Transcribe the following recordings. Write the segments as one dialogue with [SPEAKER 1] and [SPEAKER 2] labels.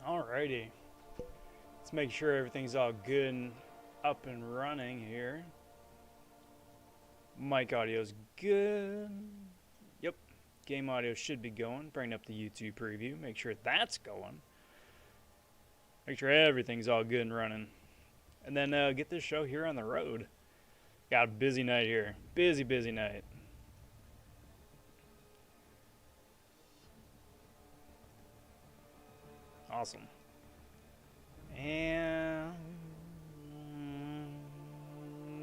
[SPEAKER 1] Alrighty. Let's make sure everything's all good and up and running here. Mic audio's good. Yep. Game audio should be going. Bring up the YouTube preview. Make sure that's going. Make sure everything's all good and running. And then get this show here on the road. Got a busy night here. Busy night. Awesome. And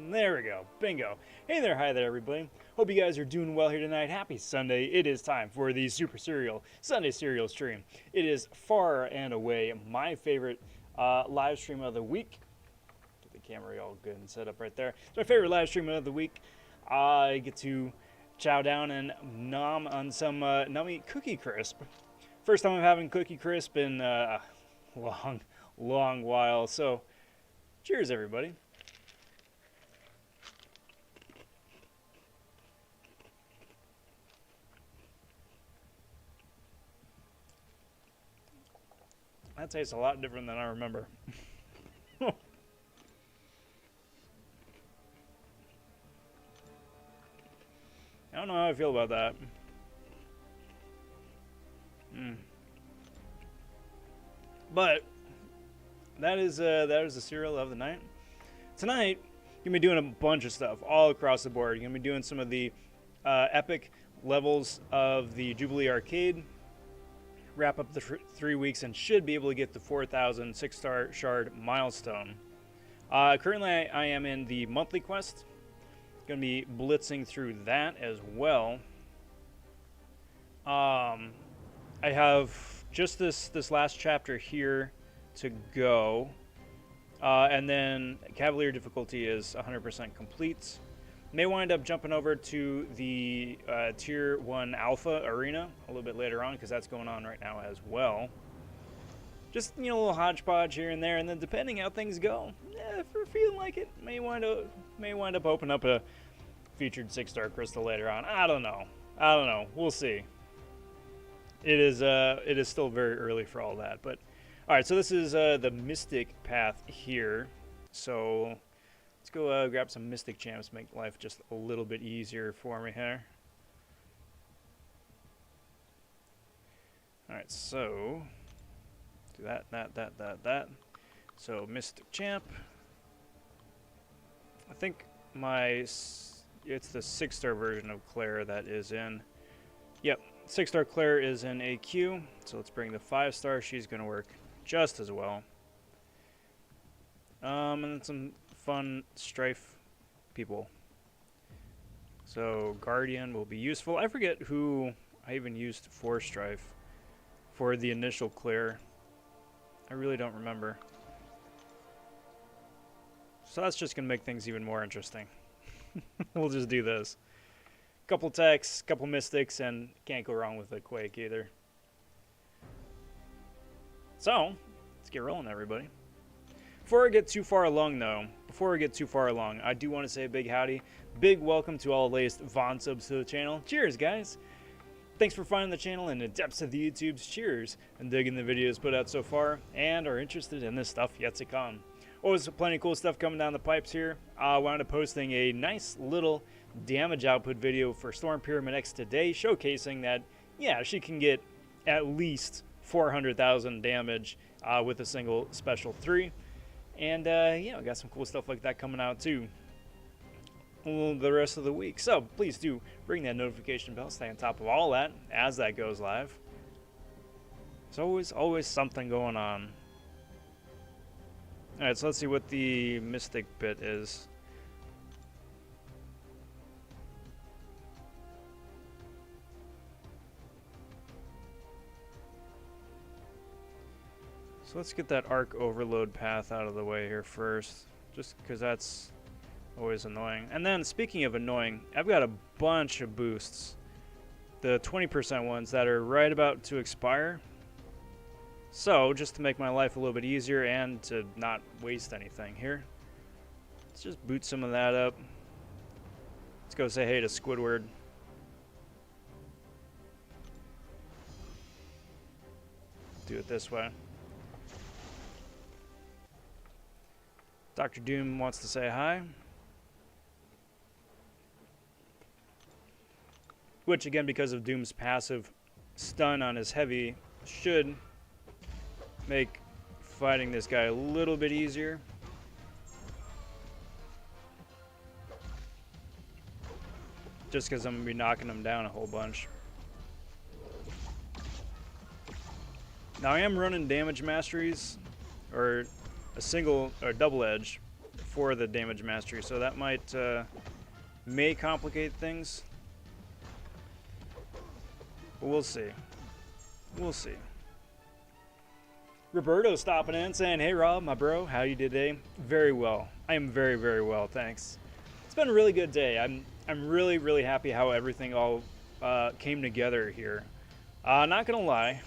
[SPEAKER 1] there we go. Bingo. Hey there, hi there, everybody. Hope you guys are doing well here tonight. Happy Sunday. It is time for the Super Serial Sunday Serial stream. It is far and away my favorite live stream of the week. Get the camera all good and set up right there. It's my favorite live stream of the week. I get to chow down and nom on some nummy Cookie Crisp. First time I'm having Cookie Crisp in a long while. So, cheers, everybody. That tastes a lot different than I remember. I don't know how I feel about that. But that is the cereal of the night. Tonight, you're gonna be doing a bunch of stuff all across the board. You're gonna be doing some of the epic levels of the Jubilee arcade. Wrap up the 3 weeks and should be able to get the 4,000 6-star shard milestone. Currently, I am in the monthly quest. Going to be blitzing through that as well. I have just this last chapter here to go, and then Cavalier Difficulty is 100% complete. May wind up jumping over to the Tier 1 Alpha Arena a little bit later on, because that's going on right now as well. Just, a little hodgepodge here and there, and then depending how things go, if we're feeling like it, may wind up opening up a featured 6-star crystal later on. I don't know. We'll see. It is still very early for all that, but all right. So this is the Mystic path here. So let's go grab some Mystic champs, make life just a little bit easier for me here. All right, so do that. So Mystic champ. I think it's the 6-star version of Claire that is in. Yep, 6-star Claire is in AQ. So let's bring the 5-star. She's going to work just as well. And then some fun Stryfe people. So Guardian will be useful. I forget who I even used for Stryfe for the initial clear. I really don't remember. So that's just going to make things even more interesting. We'll just do this. Couple techs, couple mystics, and can't go wrong with a Quake either. So, let's get rolling, everybody. Before I get too far along, I do want to say a big howdy. Big welcome to all the latest Von subs to the channel. Cheers, guys. Thanks for finding the channel in the depths of the YouTubes. Cheers, and digging the videos put out so far, and are interested in this stuff yet to come. Always plenty of cool stuff coming down the pipes here. I wound up posting a nice little damage output video for Storm Pyramid X today, showcasing that, yeah, she can get at least 400,000 damage with a single special 3. And, yeah, we got some cool stuff like that coming out, too, the rest of the week. So, please do ring that notification bell, stay on top of all that as that goes live. There's always something going on. Alright, so let's see what the Mystic bit is. So let's get that arc overload path out of the way here first, just because that's always annoying. And then, speaking of annoying, I've got a bunch of boosts. The 20% ones that are right about to expire. So, just to make my life a little bit easier and to not waste anything here, let's just boot some of that up. Let's go say hey to Squidward. Do it this way. Dr. Doom wants to say hi. Which, again, because of Doom's passive stun on his heavy, should make fighting this guy a little bit easier. Just because I'm going to be knocking him down a whole bunch. Now I am running damage masteries, or a single or double edge for the damage mastery, so that may complicate things. But we'll see. We'll see. Roberto stopping in saying, "Hey Rob, my bro, how you today?" Very well. I am very, very well, thanks. It's been a really good day. I'm really, really happy how everything all came together here. Not gonna lie.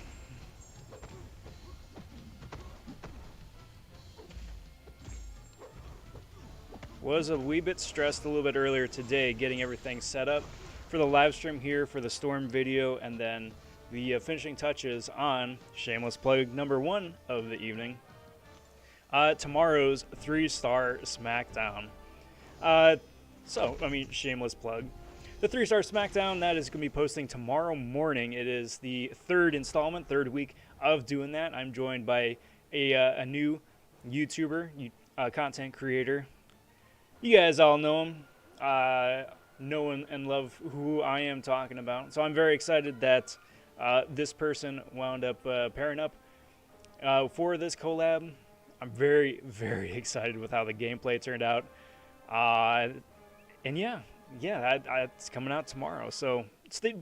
[SPEAKER 1] Was a wee bit stressed a little bit earlier today getting everything set up for the live stream here for the Storm video, and then the finishing touches on shameless plug number 1 of the evening, tomorrow's 3-star SmackDown. So, I mean, shameless plug. The 3-star SmackDown, that is going to be posting tomorrow morning. It is the 3rd installment, 3rd week of doing that. I'm joined by a new YouTuber, content creator. You guys all know him, know and love who I am talking about. So I'm very excited that this person wound up pairing up for this collab. I'm very, very excited with how the gameplay turned out. And yeah, it's coming out tomorrow. So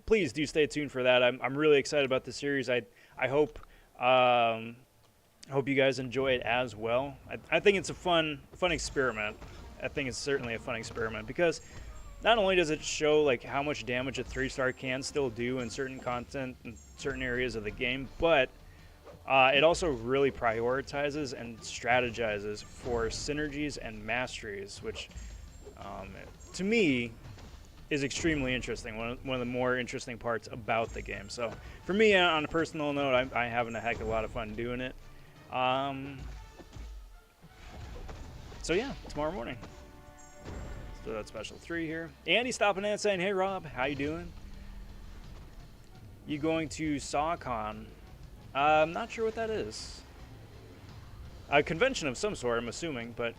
[SPEAKER 1] please do stay tuned for that. I'm really excited about the series. I hope you guys enjoy it as well. I think it's a fun experiment. I think it's certainly a fun experiment because not only does it show like how much damage a 3-star can still do in certain content in certain areas of the game, but it also really prioritizes and strategizes for synergies and masteries, which to me is extremely interesting. One of the more interesting parts about the game. So for me, on a personal note, I'm having a heck of a lot of fun doing it. So yeah, tomorrow morning. Let's do that special 3 here. Andy stopping in saying, "Hey Rob, how you doing? You going to SawCon?" I'm not sure what that is. A convention of some sort, I'm assuming, but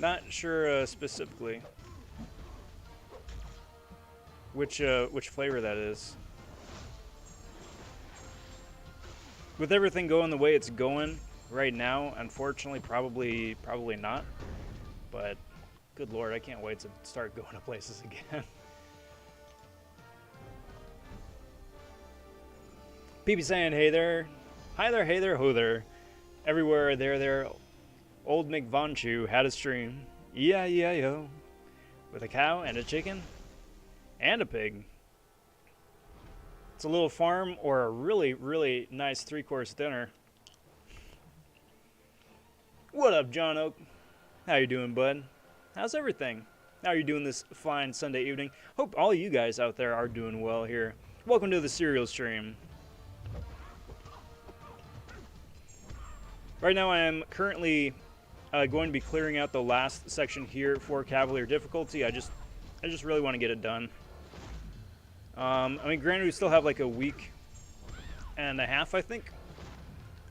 [SPEAKER 1] not sure specifically which flavor that is. With everything going the way it's going right now, unfortunately, probably not. But good lord, I can't wait to start going to places again. Pt5 saying, "Hey there, hi there, hey there, ho there, everywhere, there. Old McVonShoe had a stream, yo, with a cow and a chicken and a pig. It's a little farm or a really, really nice 3-course dinner." What up, John Oak? How you doing, bud? How's everything? How are you doing this fine Sunday evening? Hope all you guys out there are doing well here. Welcome to the cereal stream. Right now I am currently going to be clearing out the last section here for Cavalier Difficulty. I just really want to get it done. I mean, granted, we still have like a week and a half, I think,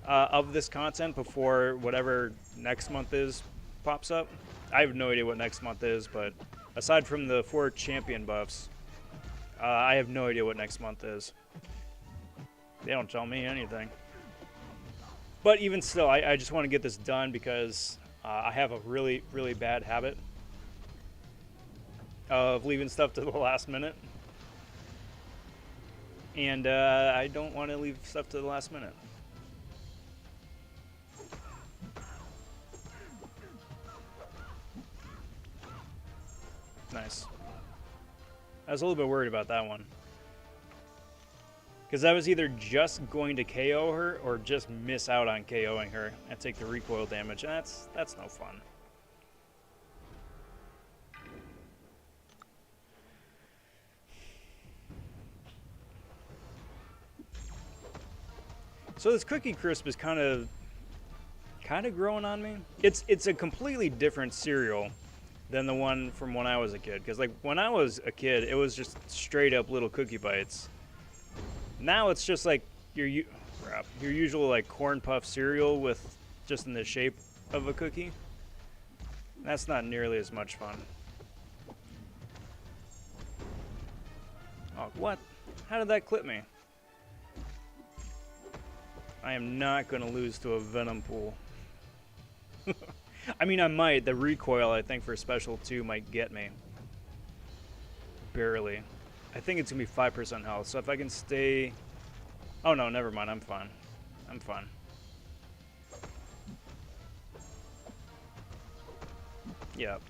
[SPEAKER 1] of this content before whatever next month is pops up. I have no idea what next month is, but aside from the 4 champion buffs, I have no idea what next month is. They don't tell me anything. But even still, I just want to get this done because I have a really, really bad habit of leaving stuff to the last minute. And I don't want to leave stuff to the last minute. Nice. I was a little bit worried about that one. Because I was either just going to KO her or just miss out on KOing her and take the recoil damage. And that's no fun. So this Cookie Crisp is kind of kind of growing on me. It's a completely different cereal than the one from when I was a kid. Because like when I was a kid, it was just straight up little cookie bites. Now it's just like your usual like corn puff cereal with just in the shape of a cookie. That's not nearly as much fun. Oh, what? How did that clip me? I am not going to lose to a Venom pool. I mean, I might. The recoil, I think, for Special 2 might get me. Barely. I think it's going to be 5% health, so if I can stay... Oh, no, never mind. I'm fine. I'm fine. Yep.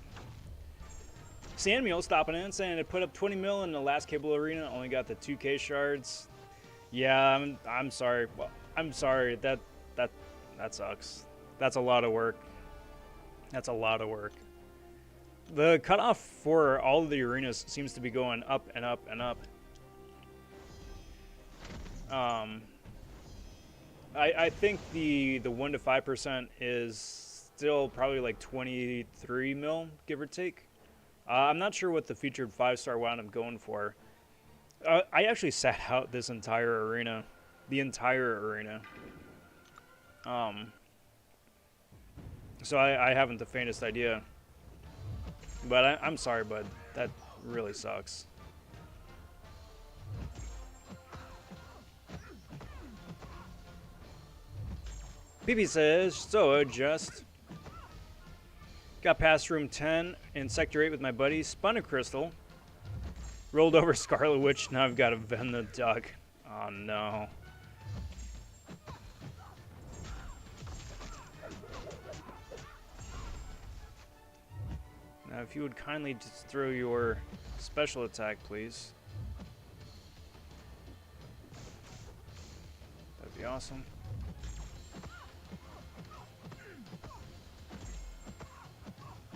[SPEAKER 1] Samuel stopping in, saying it put up 20 mil in the last Cable Arena, only got the 2K shards. Yeah, I'm sorry. Well, I'm sorry. That sucks. That's a lot of work. That's a lot of work. The cutoff for all of the arenas seems to be going up and up and up. I think the 1 to 5% is still probably like 23 mil, give or take. I'm not sure what the featured 5-star wound up going for. I actually sat out this entire arena. The entire arena. So I haven't the faintest idea. But I'm sorry, bud. That really sucks. BB says, so just got past room 10 in Sector 8 with my buddy, spun a crystal, rolled over Scarlet Witch, now I've got to vend the duck. Oh no. Now if you would kindly just throw your special attack, please. That'd be awesome.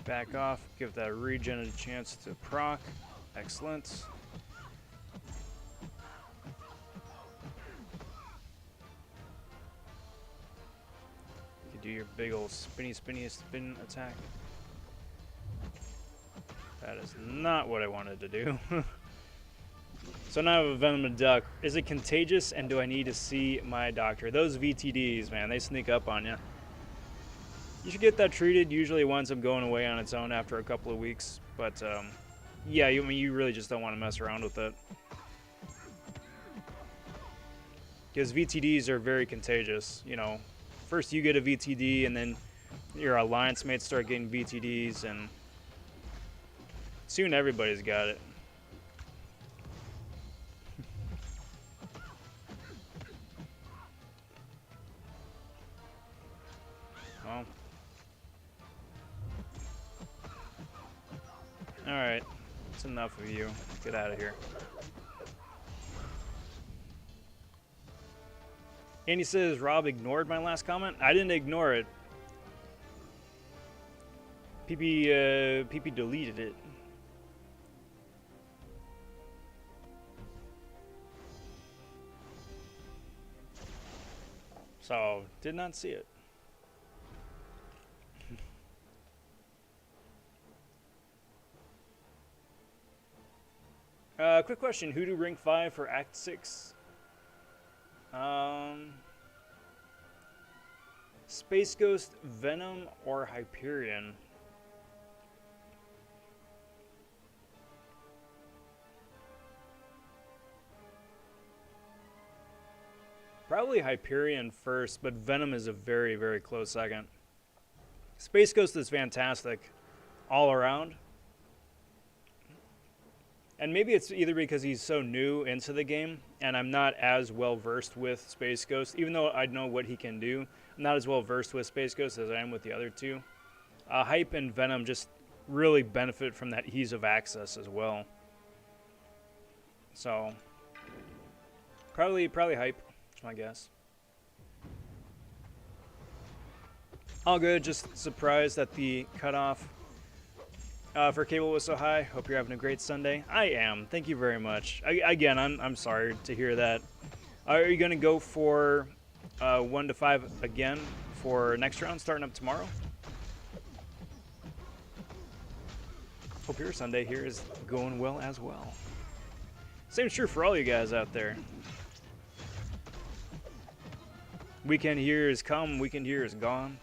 [SPEAKER 1] Back off, give that regen a chance to proc. Excellent. You can do your big old spin attack. That is not what I wanted to do. So now I have a Venom Duck. Is it contagious and do I need to see my doctor? Those VTDs, man, they sneak up on you. You should get that treated. Usually it winds up going away on its own after a couple of weeks. But, yeah, you really just don't want to mess around with it. Because VTDs are very contagious. You know, first you get a VTD and then your alliance mates start getting VTDs and soon everybody's got it. Well. Alright, that's enough of you. Get out of here. Andy says, Rob ignored my last comment. I didn't ignore it. PP deleted it. So, did not see it. Quick question, who do rank 5 for Act 6? Space Ghost, Venom, or Hyperion? Probably Hyperion first, but Venom is a very, very close second. Space Ghost is fantastic all around. And maybe it's either because he's so new into the game and I'm not as well versed with Space Ghost. Even though I know what he can do, I'm not as well versed with Space Ghost as I am with the other two. Hype and Venom just really benefit from that ease of access as well. So, probably Hype, that's my guess. All good, just surprised that the cutoff for Cable was so high. Hope you're having a great Sunday. I am. Thank you very much. Again, I'm sorry to hear that. Are you going to go for 1 to 5 again for next round starting up tomorrow. Hope your Sunday here is going well as well. Same true for all you guys out there. Weekend here is come, weekend here is gone.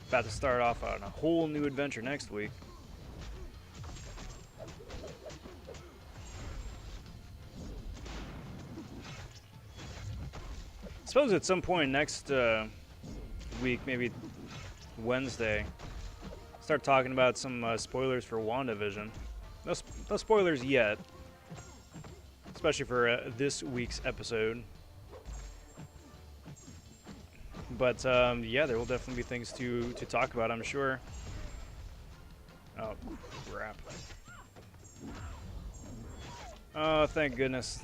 [SPEAKER 1] About to start off on a whole new adventure next week. I suppose at some point next week, maybe Wednesday, start talking about some spoilers for WandaVision. No spoilers yet, especially for this week's episode. But yeah, there will definitely be things to talk about, I'm sure. Oh, crap. Oh, thank goodness.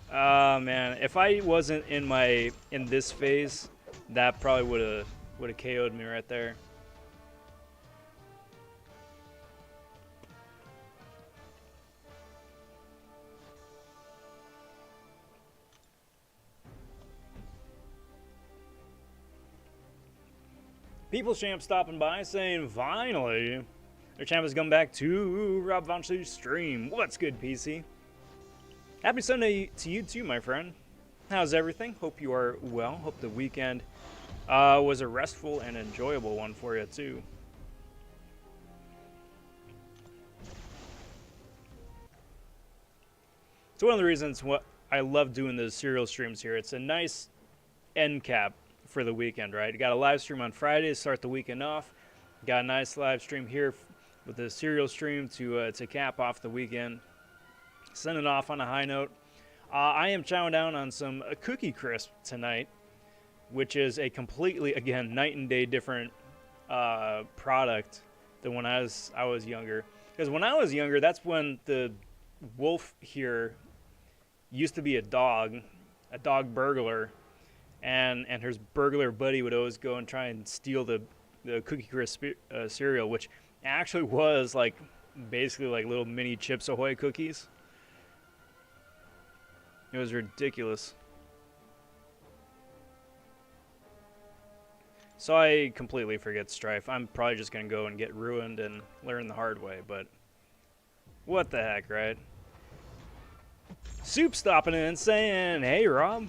[SPEAKER 1] Man, if I wasn't in this phase, that probably would have KO'd me right there. People's Champ stopping by saying, finally, their champ has come back to Rob vonShoe's stream. What's good, PC? Happy Sunday to you too, my friend. How's everything? Hope you are well. Hope the weekend was a restful and enjoyable one for you too. It's one of the reasons what I love doing the serial streams here. It's a nice end cap for the weekend, right? You got a live stream on Friday to start the weekend off. Got a nice live stream here with the serial stream to cap off the weekend. Send it off on a high note. I am chowing down on some Cookie Crisp tonight, which is a completely, again, night and day different product than when I was younger. Because when I was younger, that's when the wolf here used to be a dog burglar, and his burglar buddy would always go and try and steal the Cookie Crisp cereal, which actually was like basically like little mini Chips Ahoy cookies. It was ridiculous. So I completely forget Stryfe. I'm probably just going to go and get ruined and learn the hard way, but what the heck, right? Soup stopping in and saying, hey, Rob.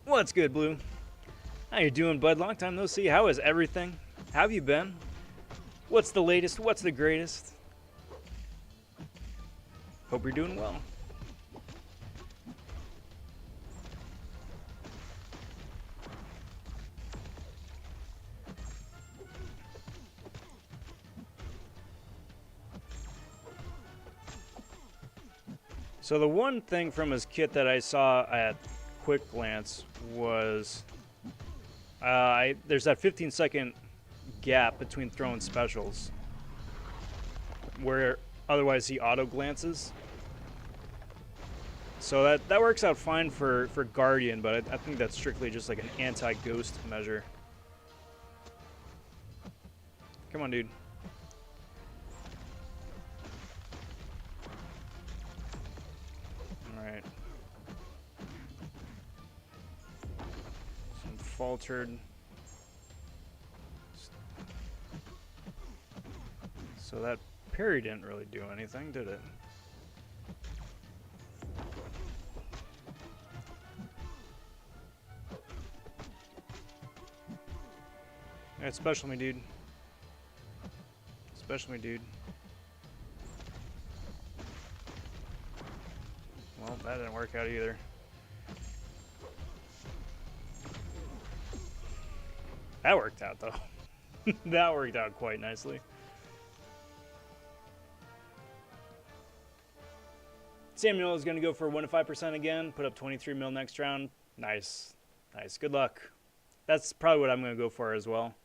[SPEAKER 1] What's good, Blue? How you doing, bud? Long time no see. How is everything? How have you been? What's the latest? What's the greatest? Hope you're doing well. So the one thing from his kit that I saw at quick glance was there's that 15-second gap between throwing specials where otherwise he auto glances. So that works out fine for Guardian, but I think that's strictly just like an anti-ghost measure. Come on, dude. Faltered. So that parry didn't really do anything, did it? Yeah, special me, dude. Special me, dude. Well, that didn't work out either. That worked out, though. That worked out quite nicely. Samuel is going to go for 1 to 5% again. Put up 23 mil next round. Nice. Nice. Good luck. That's probably what I'm going to go for as well.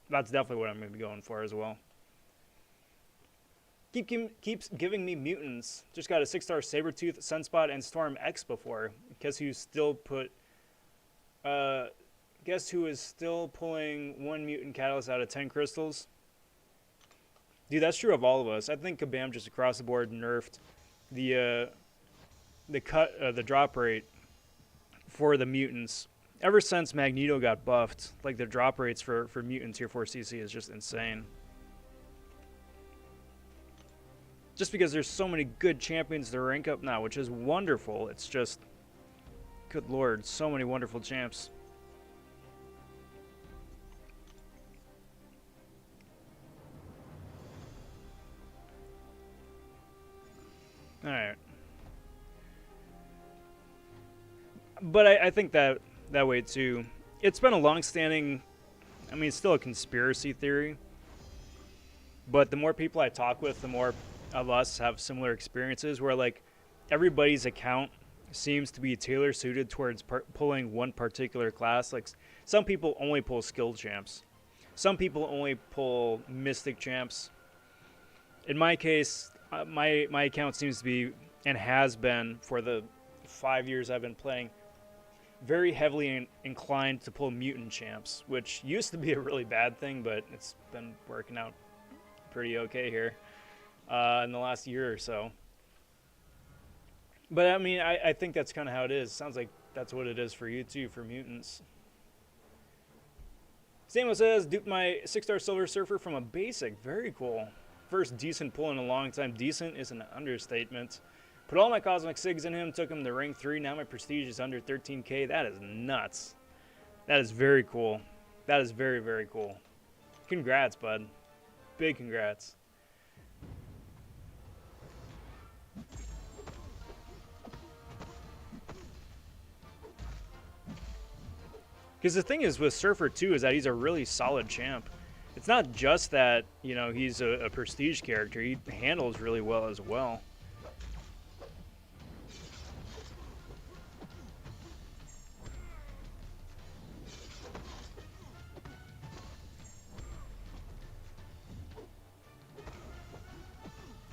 [SPEAKER 1] That's definitely what I'm going to be going for as well. Keeps giving me mutants. Just got a 6-star Sabretooth, Sunspot, and Storm X before. Guess who still put... Guess who is still pulling 1 mutant catalyst out of 10 crystals? Dude, that's true of all of us. I think Kabam just across the board nerfed the the drop rate for the mutants. Ever since Magneto got buffed, like the drop rates for mutant tier 4 CC is just insane. Just because there's so many good champions to rank up now, which is wonderful. It's just, good lord, so many wonderful champs. Alright. But I think that way too. It's been a long-standing, I mean, it's still a conspiracy theory. But the more people I talk with, the more of us have similar experiences where, like, everybody's account seems to be tailor-suited towards pulling one particular class. Like, some people only pull skilled champs. Some people only pull mystic champs. In my case, my account seems to be, and has been for the 5 years I've been playing, very heavily inclined to pull mutant champs, which used to be a really bad thing, but it's been working out pretty okay here in the last year or so. But I mean, I think that's kind of how it is. Sounds like that's what it is for you too, for mutants. Samo says, duped my 6-star Silver Surfer from a basic. Very cool. First decent pull in a long time. Decent is an understatement. Put all my Cosmic Sigs in him, took him to rank 3. Now my prestige is under 13k. That is nuts. That is very cool. That is very, very cool. Congrats, bud. Big congrats. Because the thing is with Surfer too is that he's a really solid champ. It's not just that, you know, he's a prestige character. He handles really well as well.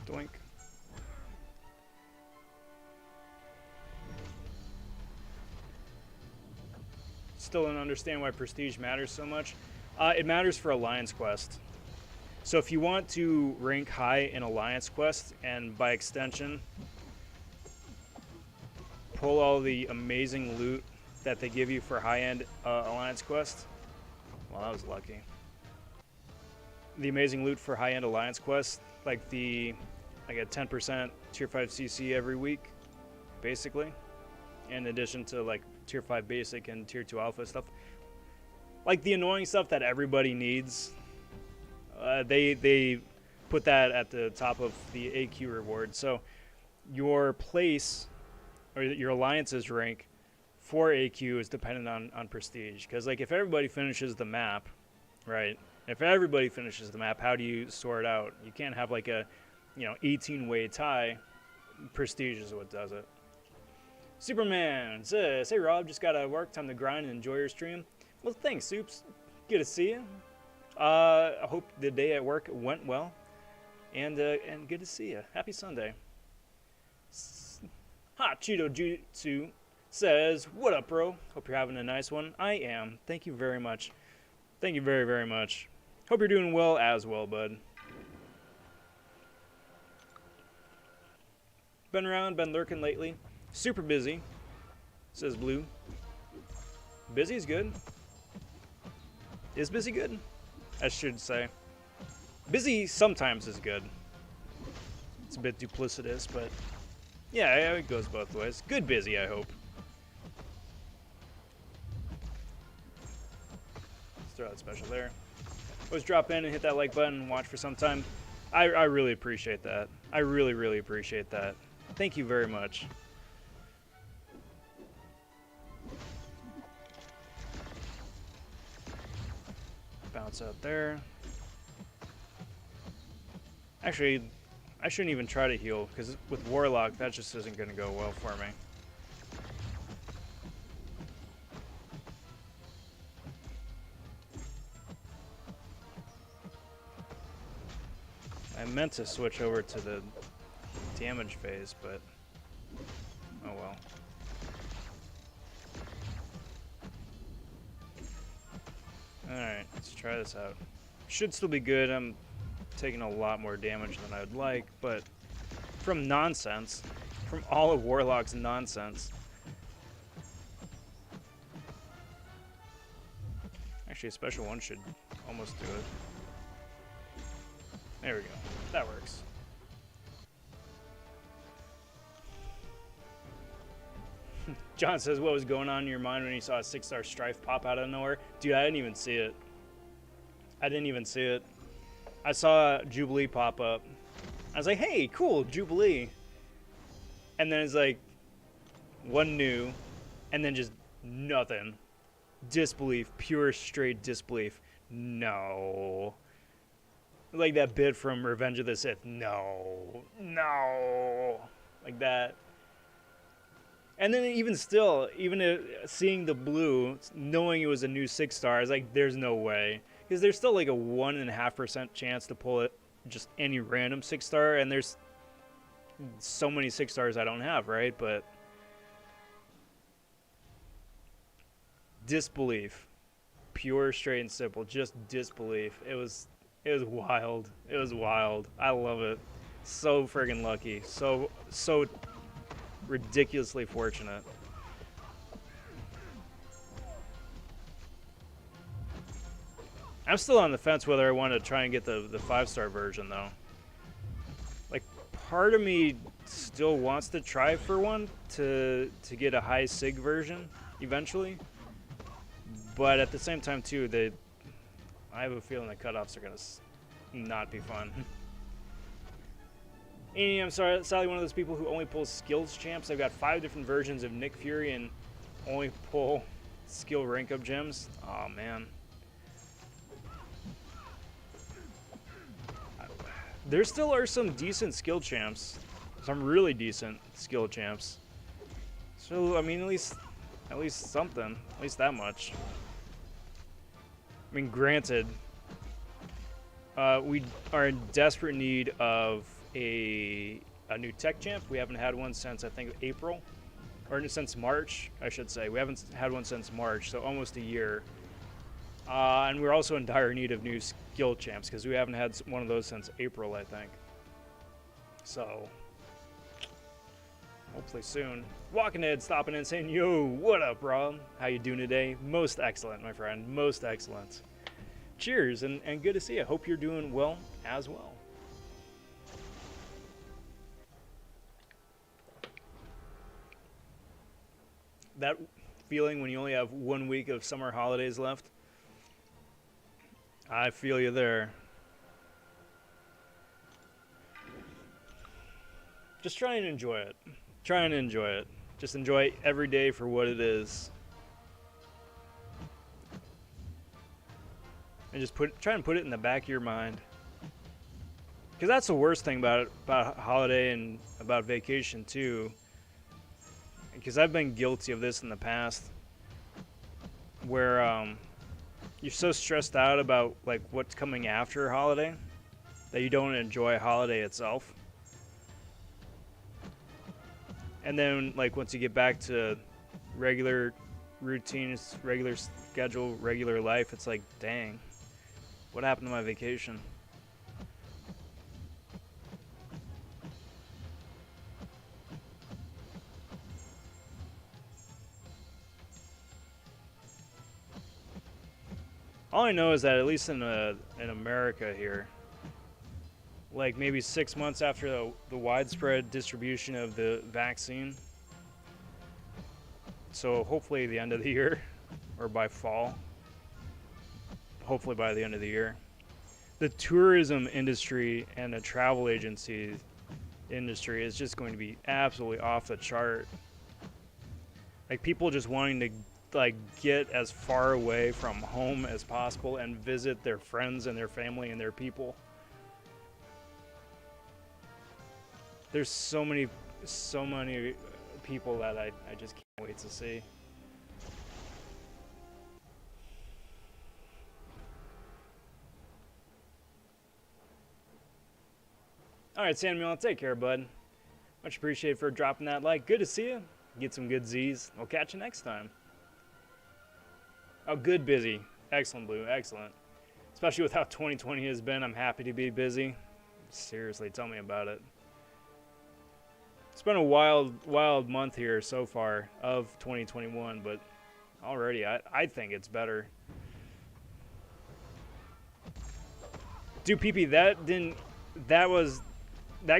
[SPEAKER 1] Doink. Still don't understand why prestige matters so much. It matters for Alliance Quest. So if you want to rank high in Alliance Quest, and by extension, pull all the amazing loot that they give you for high-end Alliance Quest. Well, I was lucky. The amazing loot for high-end Alliance Quest, like a 10% tier 5 CC every week, basically, in addition to like tier 5 basic and tier 2 alpha stuff. Like the annoying stuff that everybody needs, they put that at the top of the AQ reward. So your place or your alliance's rank for AQ is dependent on prestige. Because like if everybody finishes the map, right? If everybody finishes the map, how do you sort out? You can't have like a 18-way tie. Prestige is what does it. Superman says, "Hey Rob, just got out of work, time to grind and enjoy your stream." Well, thanks, Soups. Good to see you. I hope the day at work went well, and good to see you. Happy Sunday. Hot Cheeto Jutsu says, "What up, bro? Hope you're having a nice one." I am. Thank you very much. Thank you very, very much. Hope you're doing well as well, bud. Been around, been lurking lately. Super busy, says Blue. Busy's good. Is busy good? I should say. Busy sometimes is good. It's a bit duplicitous, but yeah, it goes both ways. Good busy, I hope. Let's throw out special there. Always drop in and hit that like button and watch for some time. I really appreciate that. I really, really appreciate that. Thank you very much. Bounce out there. Actually, I shouldn't even try to heal, because with Warlock, that just isn't going to go well for me. I meant to switch over to the damage phase, but oh well. Alright, let's try this out. Should still be good. I'm taking a lot more damage than I'd like, but from nonsense, from all of Warlock's nonsense. Actually, a special one should almost do it. There we go. That works. John says, what was going on in your mind when you saw a 6-star Stryfe pop out of nowhere? Dude, I didn't even see it. I didn't even see it. I saw Jubilee pop up. I was like, hey, cool, Jubilee. And then it's like, one new, and then just nothing. Disbelief, pure straight disbelief. No. Like that bit from Revenge of the Sith. No. No. Like that. And then even still, even seeing the blue, knowing it was a new 6-star, I was like, there's no way. Because there's still like a 1.5% chance to pull it just any random 6-star, and there's so many 6-stars I don't have, right? But disbelief. Pure, straight, and simple. Just disbelief. It was wild. It was wild. I love it. So friggin' lucky. So ridiculously fortunate. I'm still on the fence whether I want to try and get the 5-star version though. Like, part of me still wants to try for one to get a high sig version eventually, but at the same time too, I have a feeling the cutoffs are gonna not be fun. I'm sorry, Sally, one of those people who only pulls skills champs. I've got 5 different versions of Nick Fury and only pull skill rank up gems. Oh man. There still are some decent skill champs. Some really decent skill champs. So I mean, at least something. At least that much. I mean, granted, we are in desperate need of a new tech champ. We haven't had one since I think April, or since March, I should say. We haven't had one since March, so almost a year. And we're also in dire need of new skill champs because we haven't had one of those since April, I think. So hopefully soon. Walking Ed stopping in saying, "Yo, what up, bro? How you doing today?" Most excellent, my friend. Most excellent. Cheers, and good to see you. Hope you're doing well as well. That feeling when you only have 1 week of summer holidays left. I feel you there. Just try and enjoy it. Try and enjoy it. Just enjoy every day for what it is. And just try and put it in the back of your mind. Because that's the worst thing about holiday and about vacation too. Because I've been guilty of this in the past, where you're so stressed out about like what's coming after a holiday that you don't enjoy holiday itself. And then like once you get back to regular routines, regular schedule, regular life, it's like, dang, what happened to my vacation? All I know is that at least in America here, like maybe 6 months after the widespread distribution of the vaccine, so hopefully the end of the year, or by fall, hopefully by the end of the year, the tourism industry and the travel agency industry is just going to be absolutely off the chart. Like people just wanting to like get as far away from home as possible and visit their friends and their family and their people. There's so many people that I just can't wait to see. All right, Samuel, take care, bud. Much appreciated for dropping that like. Good to see you. Get some good Z's. We'll catch you next time. Oh, good busy. Excellent, Blue. Excellent. Especially with how 2020 has been, I'm happy to be busy. Seriously, tell me about it. been a wild month here so far of 2021, but already I think it's better. Dude, PP, that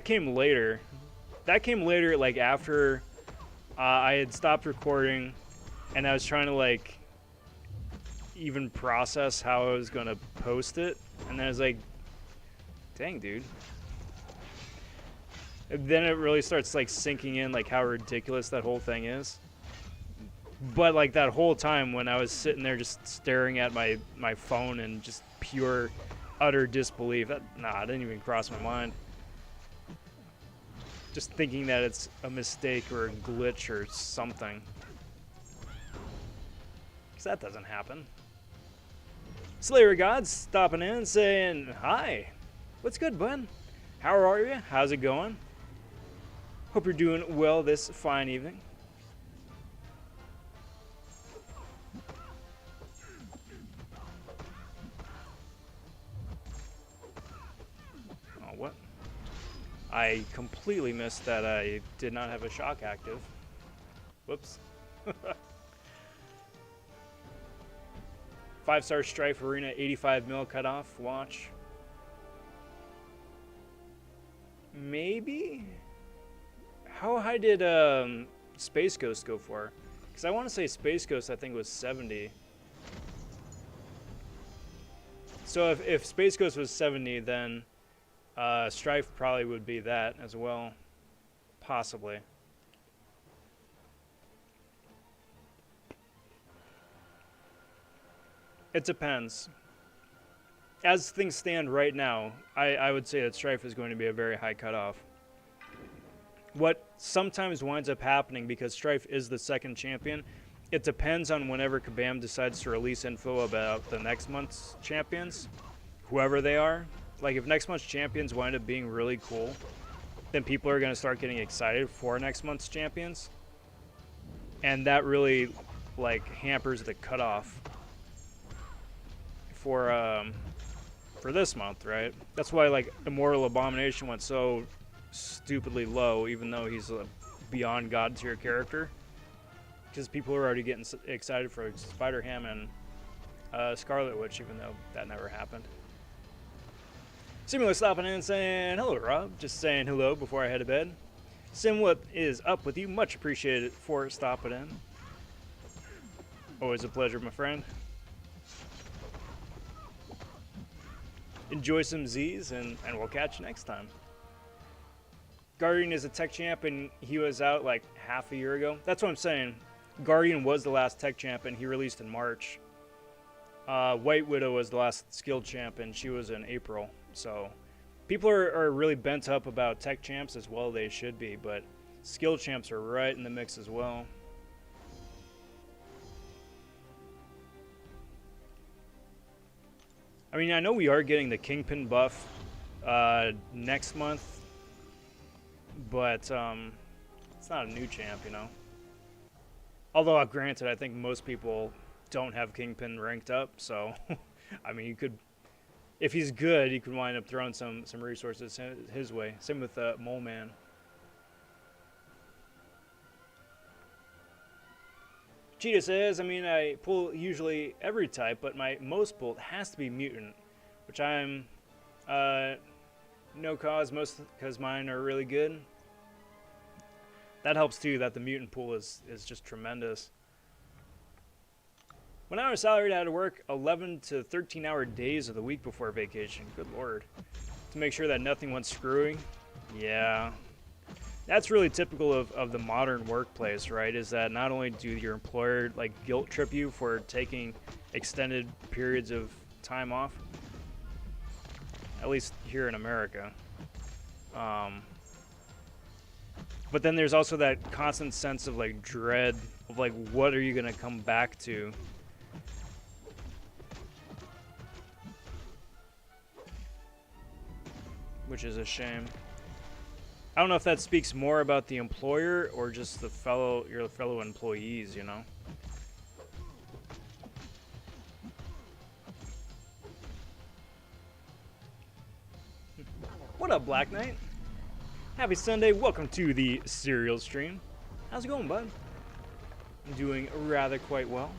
[SPEAKER 1] came later. That came later, like after I had stopped recording, and I was trying to like even process how I was gonna post it, and then I was like, dang, dude. And then it really starts like sinking in like how ridiculous that whole thing is. But like that whole time when I was sitting there just staring at my phone and just pure utter disbelief, it didn't even cross my mind. Just thinking that it's a mistake or a glitch or something. Because that doesn't happen. Slayer Gods stopping in and saying, hi. What's good, bud? How are you? How's it going? Hope you're doing well this fine evening. Oh, what? I completely missed that I did not have a shock active. Whoops. 5-star Stryfe Arena, 85 mil cutoff. Watch. Maybe? How high did Space Ghost go for? Because I want to say Space Ghost, I think, was 70. So if Space Ghost was 70, then Stryfe probably would be that as well. Possibly. It depends. As things stand right now, I would say that Stryfe is going to be a very high cutoff. What sometimes winds up happening, because Stryfe is the second champion, it depends on whenever Kabam decides to release info about the next month's champions, whoever they are. Like if next month's champions wind up being really cool, then people are going to start getting excited for next month's champions. And that really like hampers the cutoff for this month, right? That's why like Immortal Abomination went so stupidly low, even though he's a beyond god tier character, because people are already getting excited for Spider-Ham and Scarlet Witch, even though that never happened. Simula stopping in and saying hello, Rob. Just saying hello before I head to bed. Sim, what is up with you? Much appreciated for stopping in. Always a pleasure, my friend. Enjoy some Z's, and we'll catch you next time. Guardian is a tech champ, and he was out like half a year ago. That's what I'm saying. Guardian was the last tech champ, and he released in March. White Widow was the last skilled champ, and she was in April. So people are really bent up about tech champs, as well they should be, but skilled champs are right in the mix as well. I mean, I know we are getting the Kingpin buff next month, but it's not a new champ, you know. Although, granted, I think most people don't have Kingpin ranked up, so I mean, you could, if he's good, you could wind up throwing some resources his way. Same with Mole Man. Cheetah says, I mean, I pull usually every type, but my most pulled has to be mutant, which I'm no cause, most because mine are really good. That helps too, that the mutant pool is just tremendous. When I was salaried, I had to work 11 to 13 hour days of the week before vacation. Good lord. To make sure that nothing went screwy. Yeah. That's really typical of the modern workplace, right? Is that not only do your employer like guilt trip you for taking extended periods of time off, at least here in America, but then there's also that constant sense of like dread of like, what are you gonna come back to? Which is a shame. I don't know if that speaks more about the employer or just your fellow employees, you know? What up, Black Knight? Happy Sunday, welcome to the cereal stream. How's it going, bud? I'm doing rather quite well.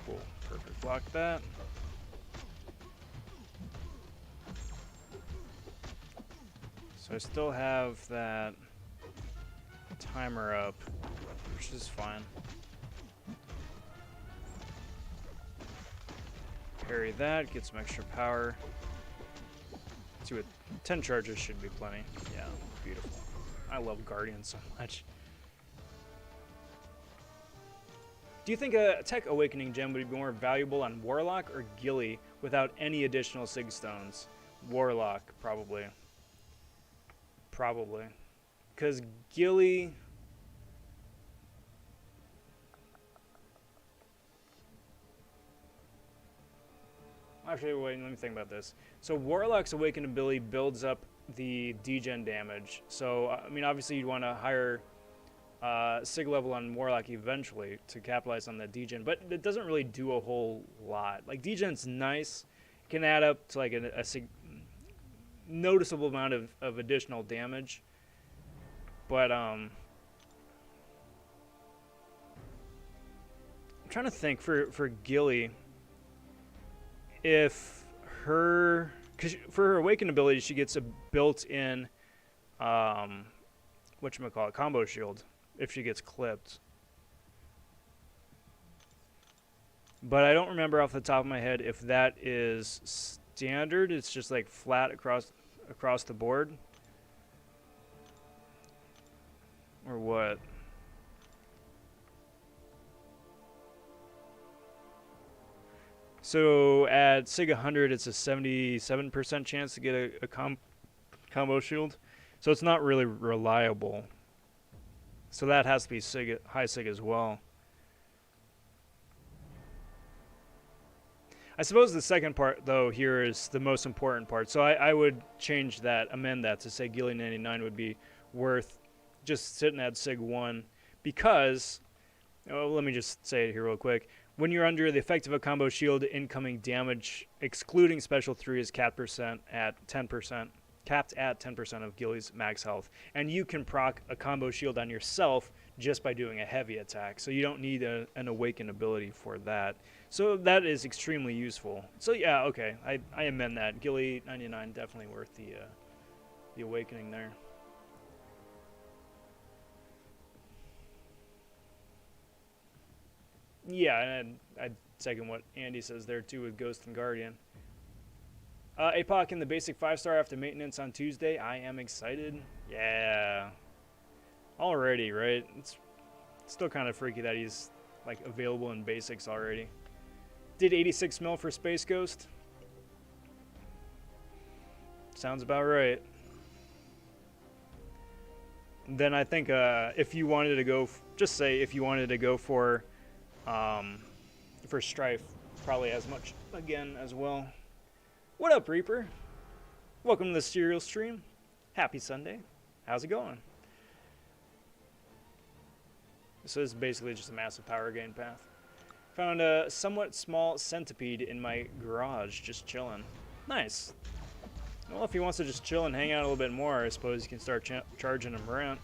[SPEAKER 1] Cool, perfect, block that. So I still have that timer up, which is fine. Parry that, get some extra power. See what 10 charges should be plenty. Yeah, beautiful. I love Guardian so much. Do you think a Tech Awakening gem would be more valuable on Warlock or Gilly without any additional Sig Stones? Warlock, probably. Probably. Because Gilly... Actually, wait, let me think about this. So Warlock's Awakened ability builds up the degen damage. So, I mean, obviously you'd want a higher Sig level on Warlock eventually to capitalize on that degen, but it doesn't really do a whole lot. Like, degen's nice. It can add up to like a noticeable amount of additional damage. But, I'm trying to think for Gilly... If her, cause for her Awakened ability, she gets a built-in, whatchamacallit, combo shield if she gets clipped. But I don't remember off the top of my head if that is standard. It's just like flat across the board, or what? So at Sig 100, it's a 77% chance to get a combo shield. So it's not really reliable. So that has to be Sig, high Sig as well. I suppose the second part, though, here is the most important part. So I would change that, amend that to say Gilly 99 would be worth just sitting at Sig 1. Because, oh, let me just say it here real quick. When you're under the effect of a combo shield, incoming damage, excluding special 3, is capped at 10% of Gilly's max health. And you can proc a combo shield on yourself just by doing a heavy attack. So you don't need an Awakened ability for that. So that is extremely useful. So yeah, okay, I amend that. Gilly 99, definitely worth the Awakening there. Yeah, and I'd second what Andy says there too with Ghost and Guardian. APOC in the basic 5-star after maintenance on Tuesday. I am excited. Yeah. Already, right? It's still kind of freaky that he's like available in basics already. Did 86 mil for Space Ghost. Sounds about right. Then I think if you wanted to go, just say if you wanted to go for Stryfe, probably as much again as well. What up, Reaper? Welcome to the cereal stream. Happy Sunday. How's it going? This is basically just a massive power gain path. Found a somewhat small centipede in my garage, just chilling. Nice. Well, if he wants to just chill and hang out a little bit more, I suppose you can start charging him rent.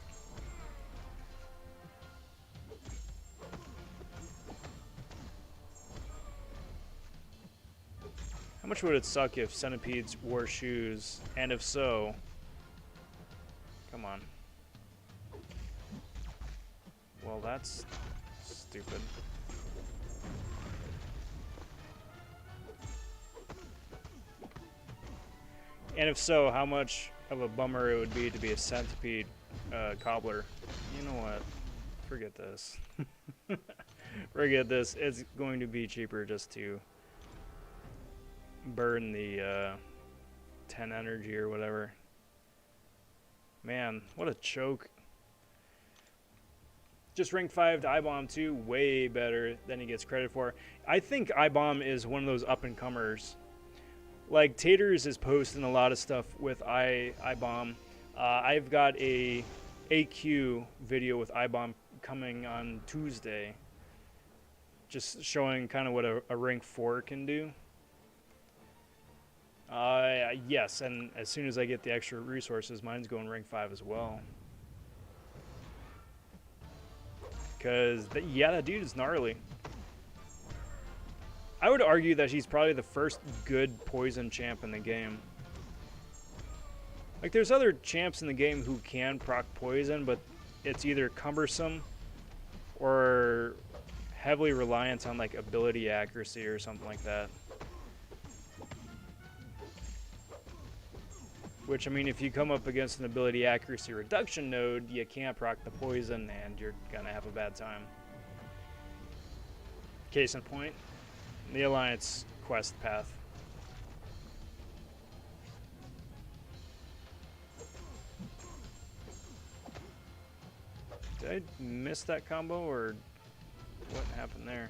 [SPEAKER 1] How much would it suck if centipedes wore shoes? And if so, come on. Well, that's stupid. And if so, how much of a bummer it would be to be a centipede cobbler? You know what? Forget this. Forget this. It's going to be cheaper just to burn the 10 energy or whatever. Man, what a choke. Just rank 5 to iBomb 2, way better than he gets credit for. I think iBomb is one of those up-and-comers. Like, Taters is posting a lot of stuff with iBomb. I've got a AQ video with iBomb coming on Tuesday. Just showing kind of what a rank 4 can do. Yes, and as soon as I get the extra resources, mine's going rank 5 as well. Because, yeah, that dude is gnarly. I would argue that he's probably the first good poison champ in the game. Like, there's other champs in the game who can proc poison, but it's either cumbersome or heavily reliant on, like, ability accuracy or something like that. Which, I mean, if you come up against an ability accuracy reduction node, you can't proc the poison and you're gonna have a bad time. Case in point, the Alliance quest path. Did I miss that combo or what happened there?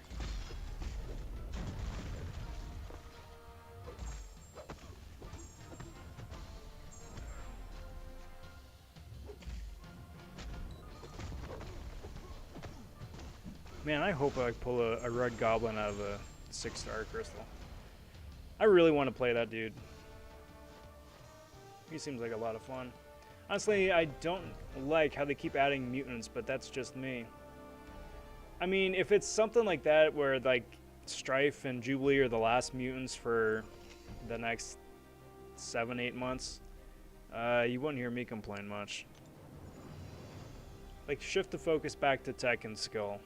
[SPEAKER 1] Man, I hope I pull a red goblin out of a 6-star crystal. I really want to play that dude. He seems like a lot of fun. Honestly, I don't like how they keep adding mutants, but that's just me. I mean, if it's something like that where like Stryfe and Jubilee are the last mutants for the next 7-8 months, you wouldn't hear me complain much. Like, shift the focus back to tech and skill.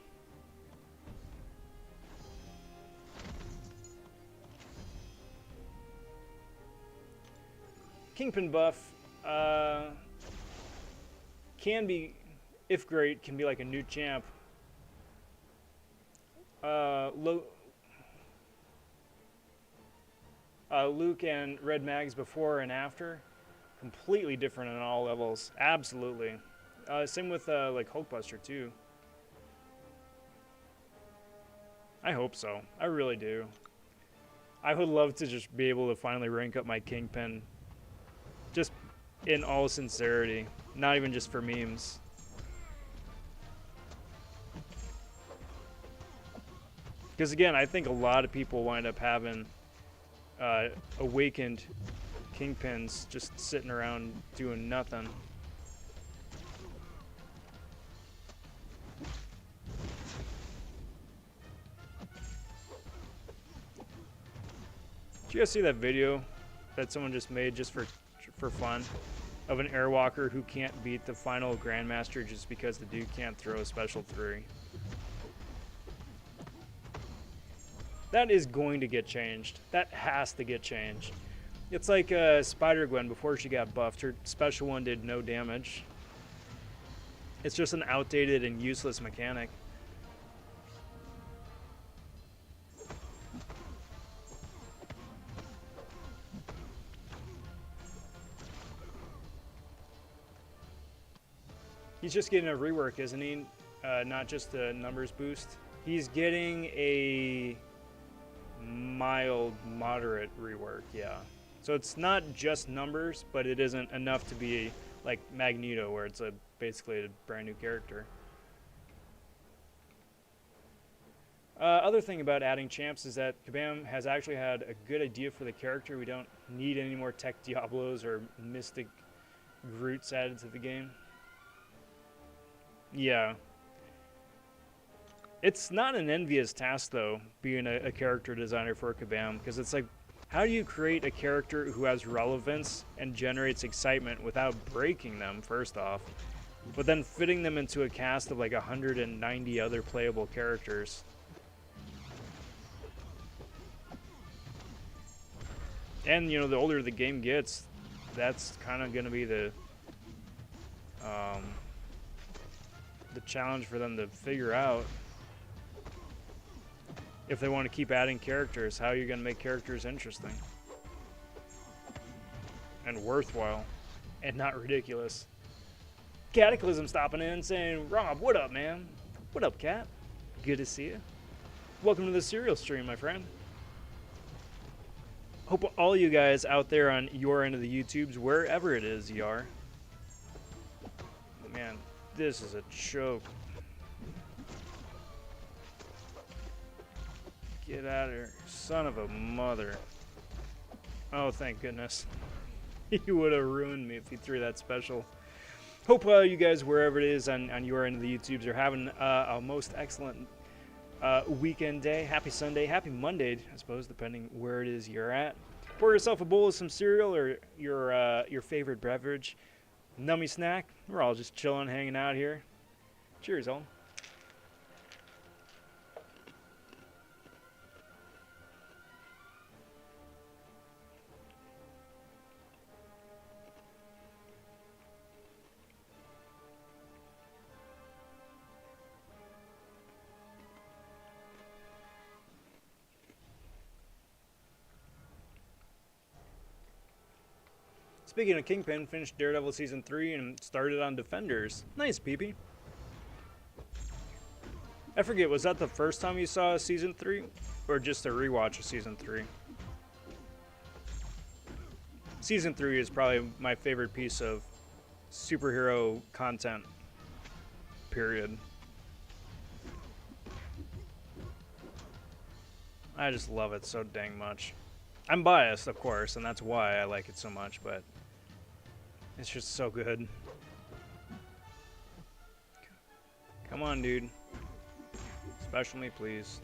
[SPEAKER 1] Kingpin buff can be, if great, can be like a new champ. Luke and Red Mags before and after, completely different on all levels. Absolutely. Same with like Hulkbuster too. I hope so. I really do. I would love to just be able to finally rank up my Kingpin. Just in all sincerity, not even just for memes. Because again, I think a lot of people wind up having awakened Kingpins just sitting around doing nothing. Did you guys see that video that someone just made just for fun of an Airwalker who can't beat the final Grandmaster just because the dude can't throw a special 3? That is going to get changed. That has to get changed. It's like Spider-Gwen before she got buffed. Her special one did no damage. It's just an outdated and useless mechanic. He's just getting a rework, isn't he? Not just a numbers boost. He's getting a mild, moderate rework, yeah. So it's not just numbers, but it isn't enough to be like Magneto, where it's basically a brand new character. Other thing about adding champs is that Kabam has actually had a good idea for the character. We don't need any more Tech Diablos or Mystic Groots added to the game. Yeah. It's not an envious task, though, being a character designer for Kabam, because it's like, how do you create a character who has relevance and generates excitement without breaking them, first off, but then fitting them into a cast of like 190 other playable characters? And, you know, the older the game gets, that's kind of going to be the challenge for them to figure out. If they want to keep adding characters, how are you going to make characters interesting and worthwhile and not ridiculous? Cataclysm stopping in saying, Rob, what up, man? What up, Cat? Good to see you. Welcome to the Serial Stream, my friend. Hope all you guys out there on your end of the YouTubes, wherever it is you are. Man, this is a joke. Get out of here. Son of a mother. Oh, thank goodness. He would have ruined me if he threw that special. Hope you guys, wherever it is on your end of the YouTubes, are having a most excellent weekend day. Happy Sunday, happy Monday, I suppose, depending where it is you're at. Pour yourself a bowl of some cereal or your favorite beverage. Nummy snack. We're all just chilling, hanging out here. Cheers, all. Speaking of Kingpin, finished Daredevil Season 3 and started on Defenders. Nice, PP. I forget, was that the first time you saw Season 3? Or just a rewatch of Season 3? Season 3 is probably my favorite piece of superhero content. Period. I just love it so dang much. I'm biased, of course, and that's why I like it so much, but it's just so good. Come on, dude. Special me, please.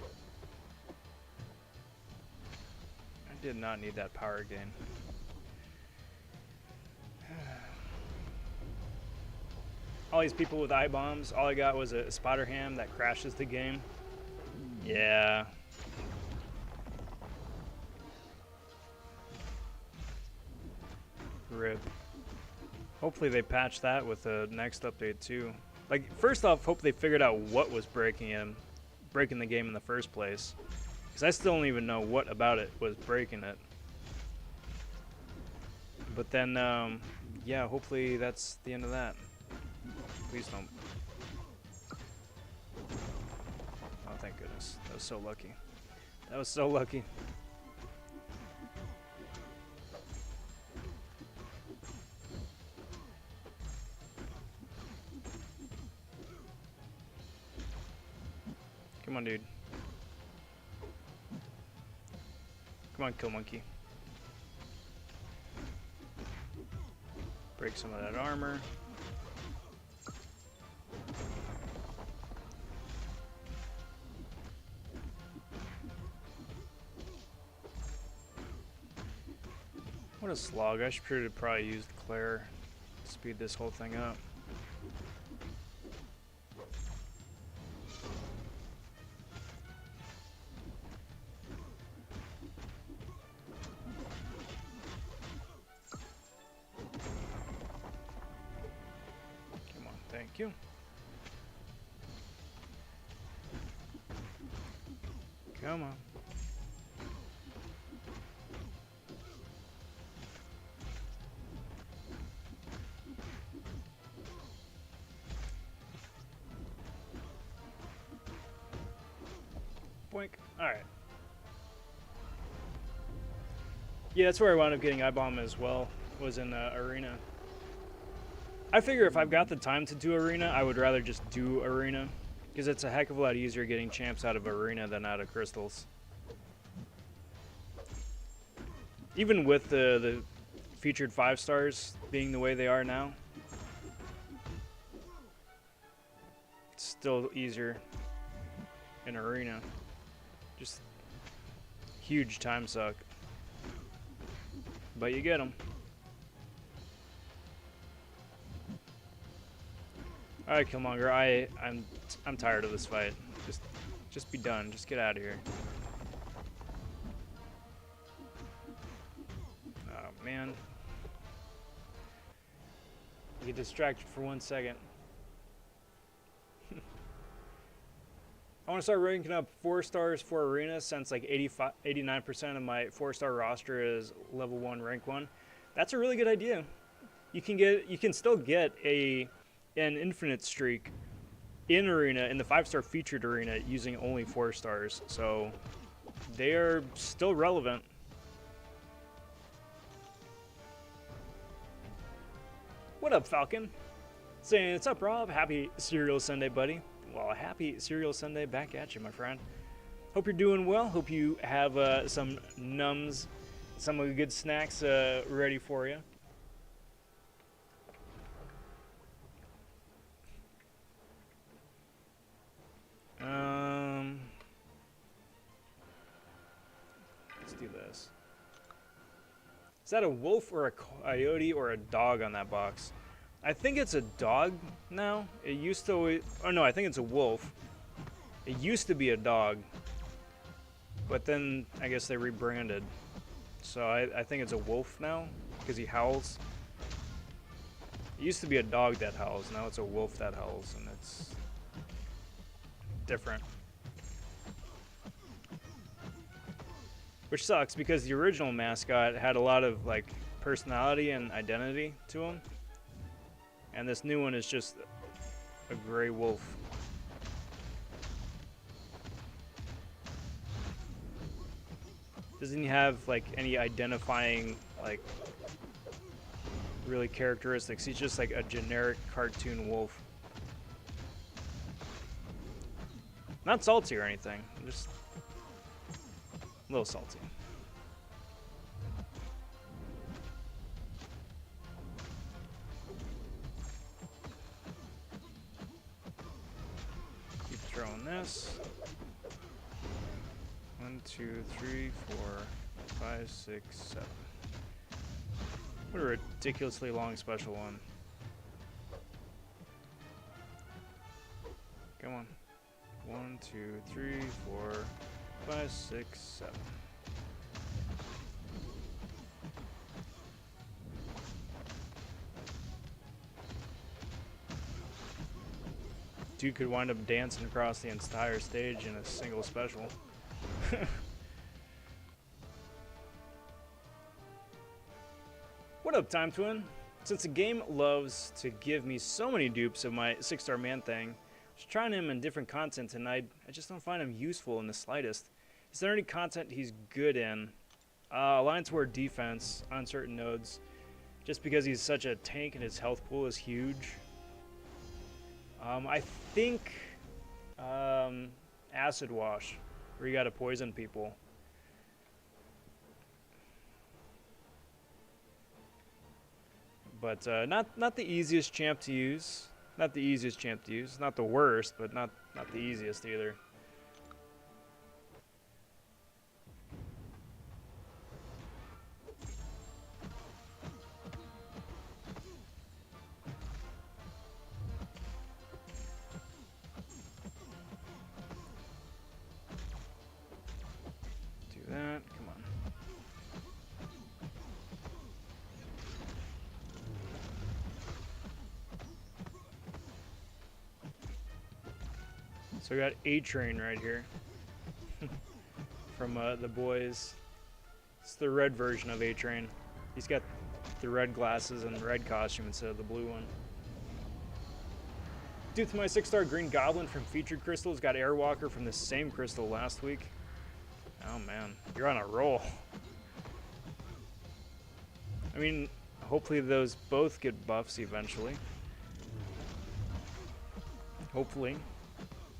[SPEAKER 1] I did not need that power gain. All these people with eye bombs, all I got was a spotter ham that crashes the game. Yeah. Rip. Hopefully they patch that with the next update too. Like, first off, hope they figured out what was breaking the game in the first place. Because I still don't even know what about it was breaking it. But then, yeah, hopefully that's the end of that. Please don't. Oh, thank goodness. That was so lucky. That was so lucky. Come on, dude. Come on, kill monkey. Break some of that armor. What a slog. I should have probably used Claire to speed this whole thing up. Thank you. Come on. Boink. Alright. Yeah, that's where I wound up getting I-Bomb as well, was in Arena. I figure if I've got the time to do Arena, I would rather just do Arena, because it's a heck of a lot easier getting champs out of Arena than out of Crystals. Even with the featured 5 stars being the way they are now, it's still easier in Arena. Just huge time suck. But you get them. Alright, Killmonger, I'm tired of this fight. Just be done. Just get out of here. Oh man. You get distracted for 1 second. I want to start ranking up 4 stars for Arena since like 89% of my 4-star roster is level 1, rank 1. That's a really good idea. You can still get an infinite streak in Arena, in the 5-star featured Arena, using only 4 stars. So they are still relevant. What up, Falcon? Saying, what's up, Rob? Happy Cereal Sunday, buddy. Well, happy Cereal Sunday back at you, my friend. Hope you're doing well. Hope you have some nums, some of the good snacks ready for you. Let's do this. Is that a wolf or a coyote or a dog on that box? I think it's a dog now. It used to... Oh, no, I think it's a wolf. It used to be a dog. But then, I guess they rebranded. So I think it's a wolf now, because he howls. It used to be a dog that howls. Now it's a wolf that howls, and it's different. Which sucks, because the original mascot had a lot of, like, personality and identity to him. And this new one is just a gray wolf. Doesn't he have, like, any identifying, like, really characteristics? He's just, like, a generic cartoon wolf. Not salty or anything. Just a little salty. Keep throwing this. 1, 2, 3, 4, 5, 6, 7. What a ridiculously long special one. Come on. 1, 2, 3, 4, 5, 6, 7. Dude could wind up dancing across the entire stage in a single special. What up, Time Twin? Since the game loves to give me so many dupes of my 6-star man thing, I was trying him in different content and I just don't find him useful in the slightest. Is there any content he's good in? Alliance War defense on certain nodes, just because he's such a tank and his health pool is huge. I think Acid Wash, where you gotta poison people. But not the easiest champ to use. Not the easiest champ to use. Not the worst, but not the easiest either. Do that. Come on. So we got A-Train right here from the boys. It's the red version of A-Train. He's got the red glasses and the red costume instead of the blue one. Due to my 6-star Green Goblin from Featured Crystals, got Airwalker from the same crystal last week. Oh man, you're on a roll. I mean, hopefully those both get buffs eventually. Hopefully.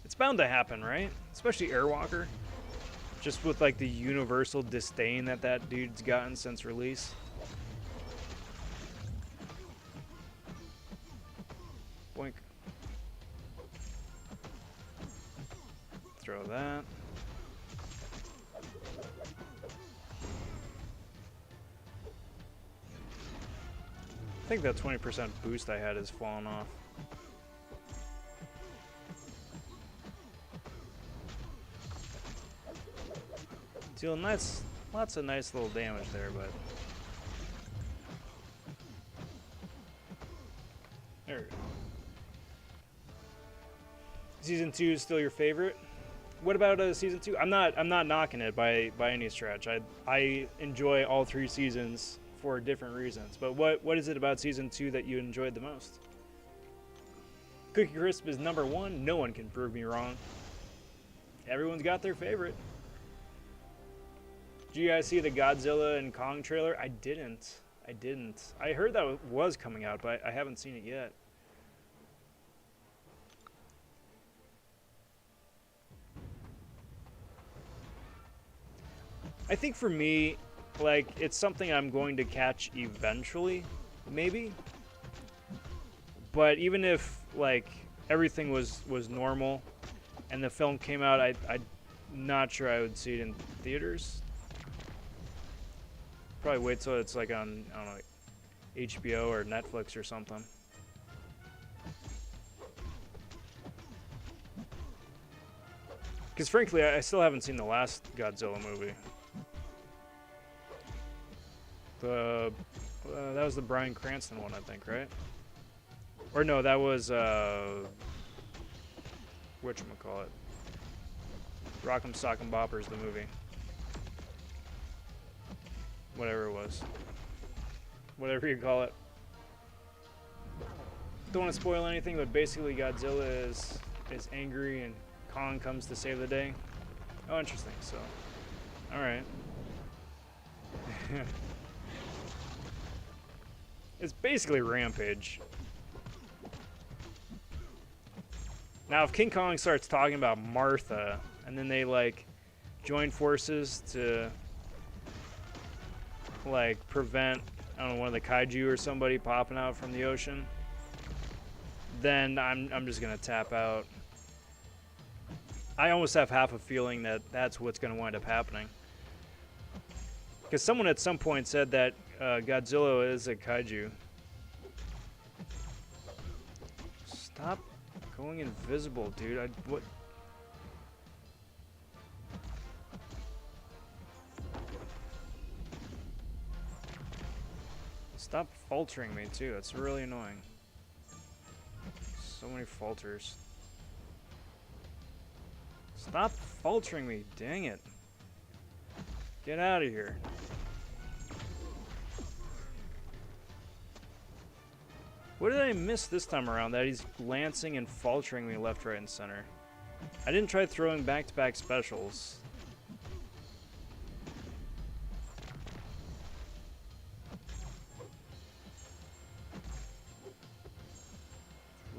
[SPEAKER 1] It's bound to happen, right? Especially Airwalker. Just with, like, the universal disdain that dude's gotten since release. Boink. Throw that. I think that 20% boost I had has fallen off. Dealing lots of nice little damage there, but there we go. Season 2 is still your favorite? What about Season 2? I'm not knocking it by any stretch. I enjoy all 3 seasons for different reasons. But what is it about Season 2 that you enjoyed the most? Cookie Crisp is #1. No one can prove me wrong. Everyone's got their favorite. Did you guys see the Godzilla and Kong trailer? I didn't. I heard that was coming out, but I haven't seen it yet. I think for me, like, it's something I'm going to catch eventually, maybe. But even if, like, everything was normal and the film came out, I'm not sure I would see it in theaters. Probably wait till it's, like, on, I don't know, HBO or Netflix or something. Because frankly, I still haven't seen the last Godzilla movie. That was the Bryan Cranston one, I think, right? Or no, that was whatchamacallit? Rock'em Sock'em Boppers, the movie. Whatever it was. Whatever you call it. Don't want to spoil anything, but basically Godzilla is angry and Kong comes to save the day. Oh, interesting. So, all right. It's basically Rampage. Now, if King Kong starts talking about Martha, and then they, like, join forces to, like, prevent, I don't know, one of the kaiju or somebody popping out from the ocean, then I'm just gonna tap out. I almost have half a feeling that that's what's gonna wind up happening. Because someone at some point said that Godzilla is a kaiju. Stop going invisible, dude. What? Stop faltering me, too. That's really annoying. So many falters. Stop faltering me, dang it. Get out of here. What did I miss this time around that he's glancing and faltering me left, right, and center? I didn't try throwing back-to-back specials.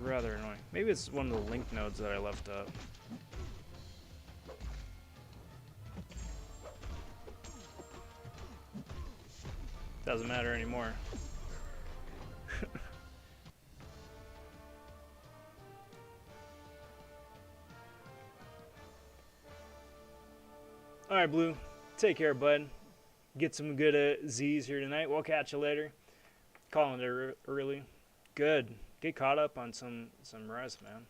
[SPEAKER 1] Rather annoying. Maybe it's one of the link nodes that I left up. Doesn't matter anymore. Alright, Blue. Take care, bud. Get some good Z's here tonight. We'll catch you later. Calling it early. Good. Get caught up on some rest, man.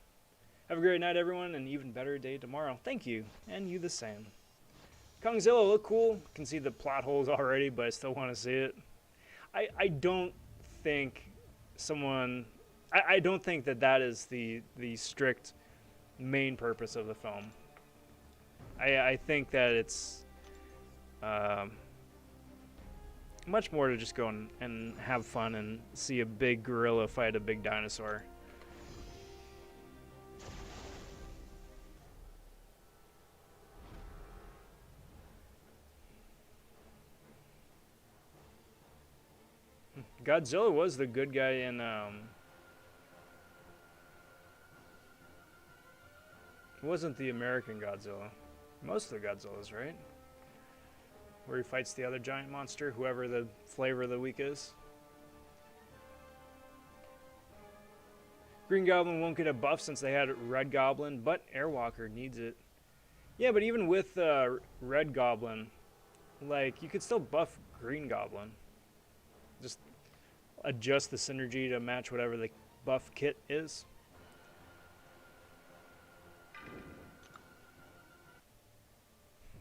[SPEAKER 1] Have a great night, everyone, and even better day tomorrow. Thank you, and you the same. Kongzilla look cool. Can see the plot holes already, but I still want to see it. I don't think someone... I don't think that is the strict main purpose of the film. I think that it's much more to just go and have fun and see a big gorilla fight a big dinosaur. Godzilla was the good guy in it wasn't the American Godzilla. Most of the Godzillas, right? Where he fights the other giant monster, whoever the flavor of the week is. Green Goblin won't get a buff since they had Red Goblin, but Airwalker needs it. Yeah, but even with Red Goblin, like, you could still buff Green Goblin. Just adjust the synergy to match whatever the buff kit is.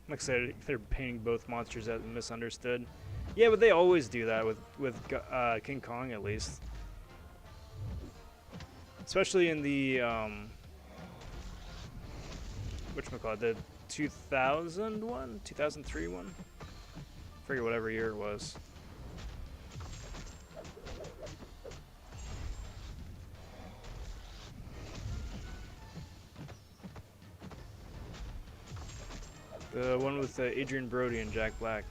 [SPEAKER 1] Like I said, they're painting both monsters as misunderstood. Yeah, but they always do that with King Kong, at least. Especially in the whatchamacallit, the 2000 one, 2003 one. I forget whatever year it was. The one with Adrian Brody and Jack Black.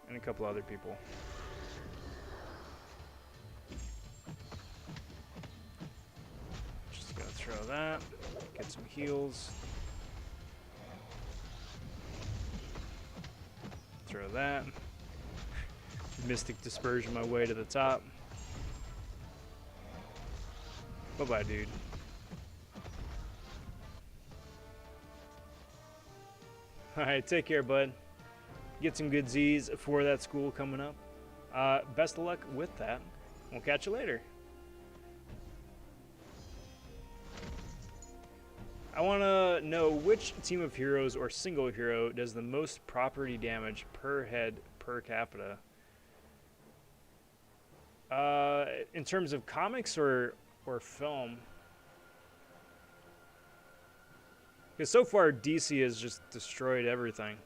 [SPEAKER 1] And a couple other people. Just gonna throw that. Get some heals. Throw that. Mystic Dispersion my way to the top. Bye-bye, dude. Alright, take care, bud. Get some good Z's for that school coming up. Best of luck with that. We'll catch you later. I want to know which team of heroes or single hero does the most property damage per head per capita. In terms of comics or film? Because so far DC has just destroyed everything.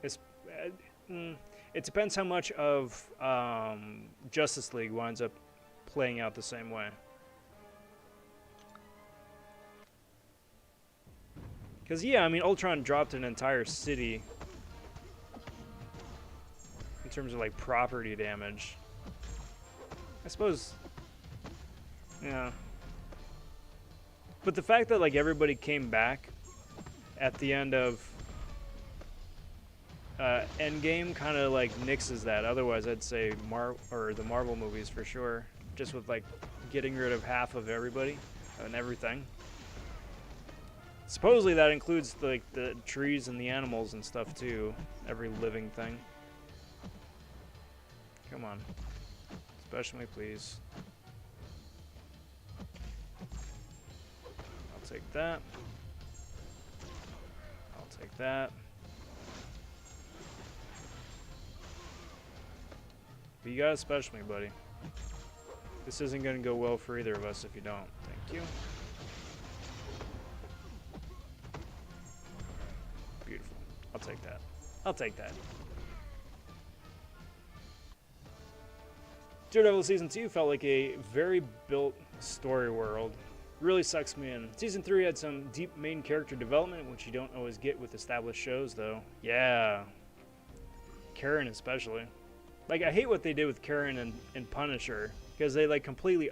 [SPEAKER 1] It depends how much of Justice League winds up playing out the same way. Because, yeah, I mean, Ultron dropped an entire city in terms of, like, property damage. I suppose, yeah. But the fact that, like, everybody came back at the end of Endgame kind of, like, nixes that. Otherwise, I'd say the Marvel movies for sure. Just with, like, getting rid of half of everybody and everything. Supposedly that includes like the trees and the animals and stuff too. Every living thing. Come on. Special me, please. I'll take that. I'll take that. But you gotta special me, buddy. This isn't gonna go well for either of us if you don't. Thank you. Beautiful. I'll take that. I'll take that. Daredevil Season 2 felt like a very built story world. Really sucks me in. Season 3 had some deep main character development, which you don't always get with established shows, though. Yeah. Karen especially. Like, I hate what they did with Karen and Punisher, because they, like, completely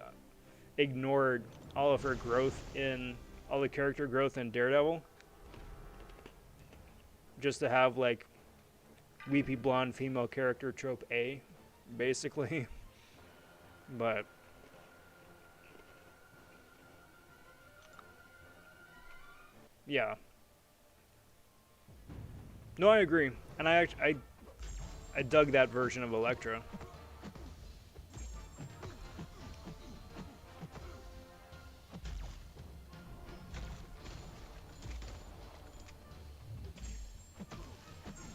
[SPEAKER 1] ignored all of her growth all the character growth in Daredevil. Just to have, like, weepy blonde female character trope A, basically. But yeah. No, I agree. And I dug that version of Elektra.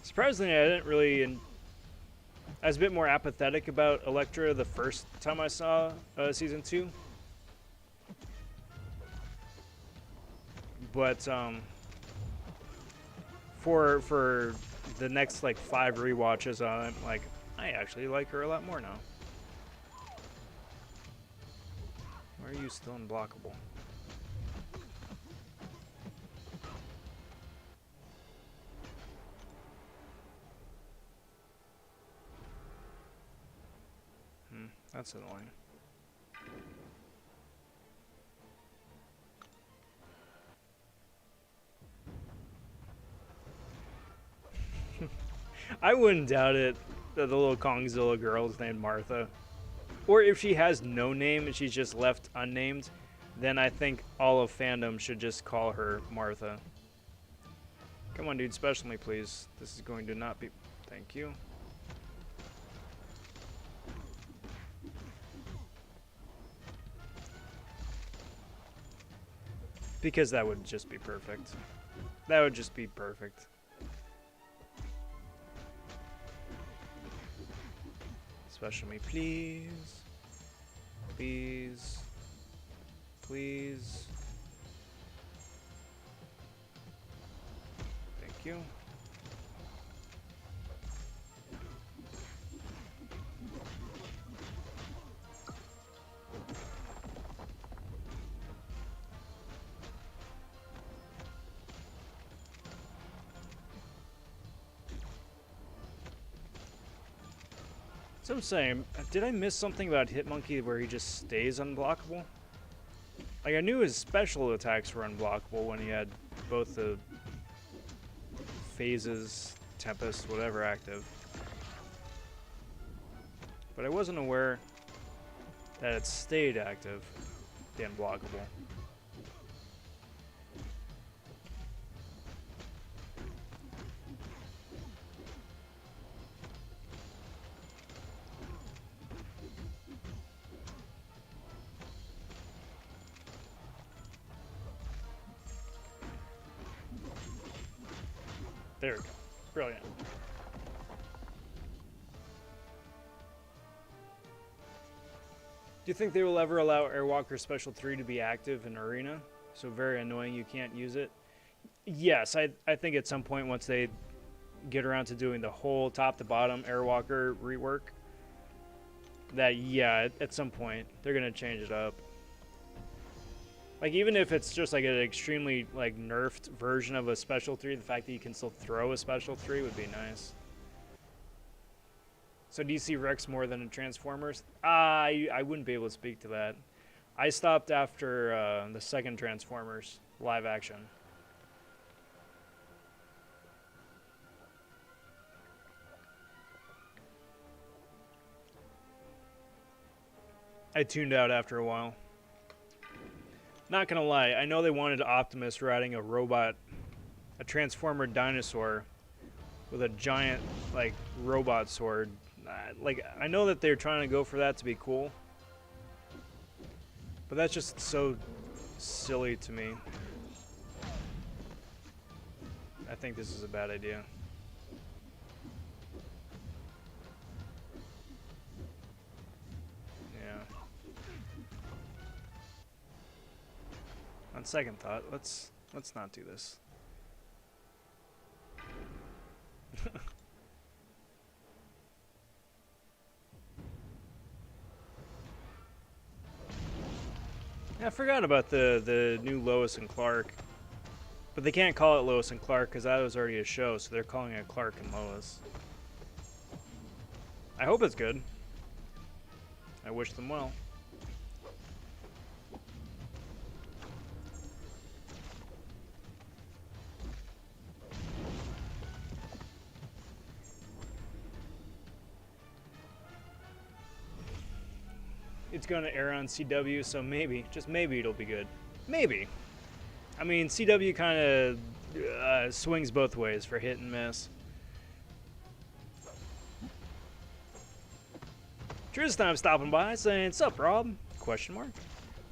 [SPEAKER 1] Surprisingly, I didn't really... I was a bit more apathetic about Elektra the first time I saw Season 2. But for the next, like, 5 rewatches, I'm like, I actually like her a lot more now. Why are you still unblockable? That's annoying. I wouldn't doubt it that the little Kongzilla girl is named Martha. Or if she has no name and she's just left unnamed, then I think all of fandom should just call her Martha. Come on, dude, special me, please. This is going to not be... Thank you. Because that would just be perfect. That would just be perfect. Special me, please. Please. Please. Thank you. So I'm saying, did I miss something about Hitmonkey where he just stays unblockable? Like, I knew his special attacks were unblockable when he had both the phases Tempest, whatever active. But I wasn't aware that it stayed active, the unblockable. There we go. Brilliant. Do you think they will ever allow Airwalker Special 3 to be active in Arena? So very annoying you can't use it. Yes, I think at some point once they get around to doing the whole top to bottom Airwalker rework, that yeah, at some point they're gonna change it up. Like even if it's just like an extremely like nerfed version of a Special 3, the fact that you can still throw a Special 3 would be nice. So do you see Rex more than in Transformers? I wouldn't be able to speak to that. I stopped after the second Transformers live action. I tuned out after a while. Not gonna lie, I know they wanted Optimus riding a robot, a Transformer dinosaur with a giant like robot sword. Like, I know that they're trying to go for that to be cool, but that's just so silly to me. I think this is a bad idea. Yeah. On second thought, let's not do this. I forgot about the new Lois and Clark. But they can't call it Lois and Clark because that was already a show, so they're calling it Clark and Lois. I hope it's good. I wish them well. It's going to air on CW, so maybe, just maybe it'll be good. Maybe. I mean, CW kind of swings both ways for hit and miss. Tristan stopping by saying, "Sup, Rob?" Question mark.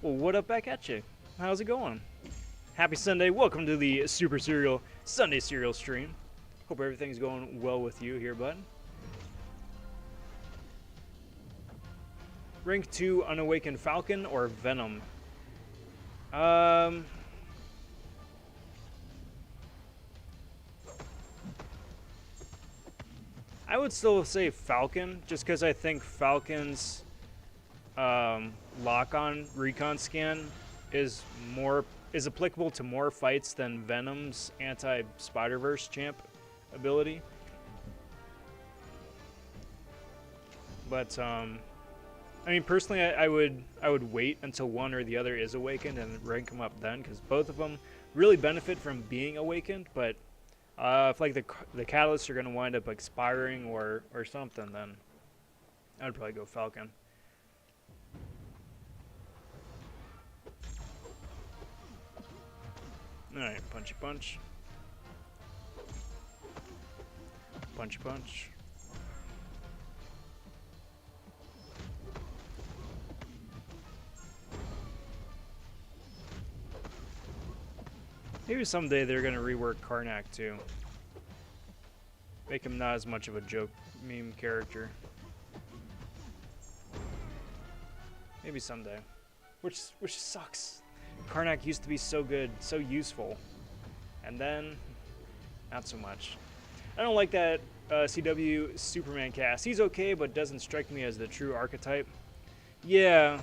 [SPEAKER 1] Well, what up back at you? How's it going? Happy Sunday. Welcome to the Super Serial Sunday Serial stream. Hope everything's going well with you here, bud. Rank 2 Unawakened Falcon or Venom? I would still say Falcon, just because I think Falcon's lock-on recon scan is applicable to more fights than Venom's anti-Spider-Verse champ ability. But I mean, personally, I would wait until one or the other is awakened and rank them up then, because both of them really benefit from being awakened. But if like the catalysts are going to wind up expiring or something, then I'd probably go Falcon. All right, punchy punch, punchy punch. Maybe someday they're gonna rework Karnak too. Make him not as much of a joke meme character. Maybe someday. Which sucks. Karnak used to be so good, so useful. And then, not so much. I don't like that CW Superman cast. He's okay, but doesn't strike me as the true archetype. Yeah.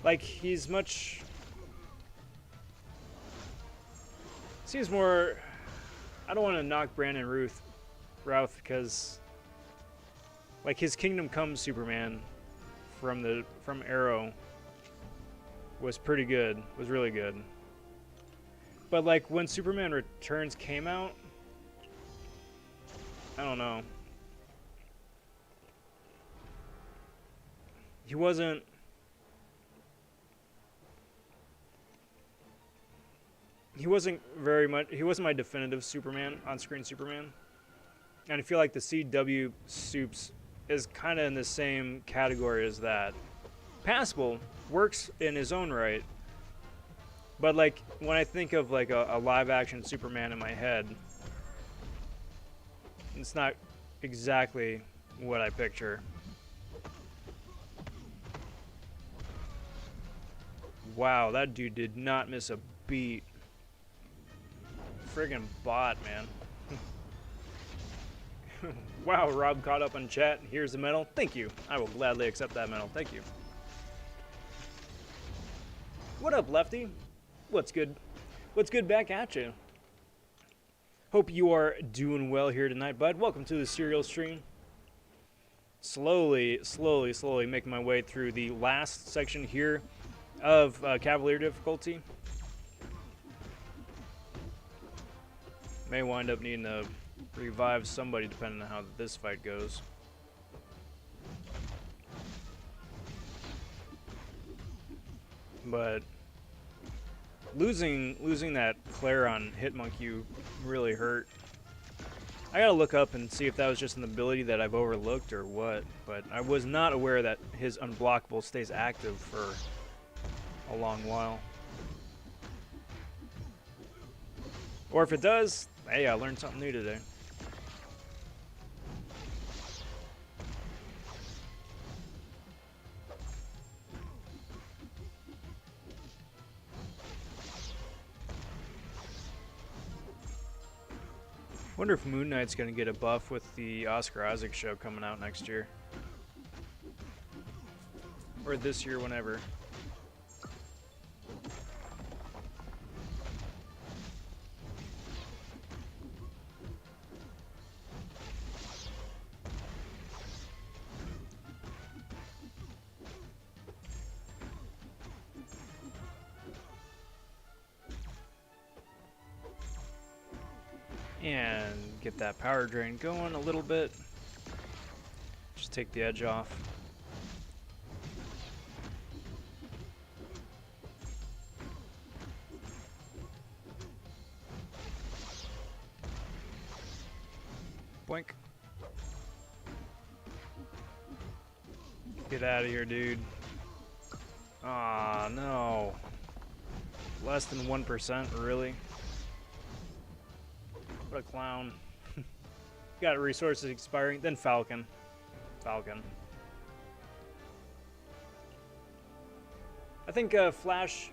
[SPEAKER 1] Like, he's much... Seems more... I don't want to knock Brandon Routh, because... Like, his Kingdom Come Superman from Arrow was pretty good. Was really good. But like when Superman Returns came out, I don't know. He wasn't very much, he wasn't my definitive Superman, on-screen Superman. And I feel like the CW Supes is kind of in the same category as that. Passable, works in his own right. But like when I think of like a live-action Superman in my head, it's not exactly what I picture. Wow, that dude did not miss a beat. Friggin' bot, man. Wow, Rob caught up on chat. Here's the medal. Thank you. I will gladly accept that medal. Thank you. What up, Lefty? What's good? What's good back at you? Hope you are doing well here tonight, bud. Welcome to the serial stream. Slowly making my way through the last section here of Cavalier Difficulty. May wind up needing to revive somebody depending on how this fight goes. But losing that Claire on Hitmonkey really hurt. I gotta look up and see if that was just an ability that I've overlooked or what, but I was not aware that his unblockable stays active for a long while. Or if it does, hey, I learned something new today. Wonder if Moon Knight's gonna get a buff with the Oscar Isaac show coming out next year. Or this year, whenever. And get that power drain going a little bit. Just take the edge off. Boink. Get out of here, dude. Aw, no. Less than 1%, really? What a clown. Got resources expiring. Then Falcon. I think Flash's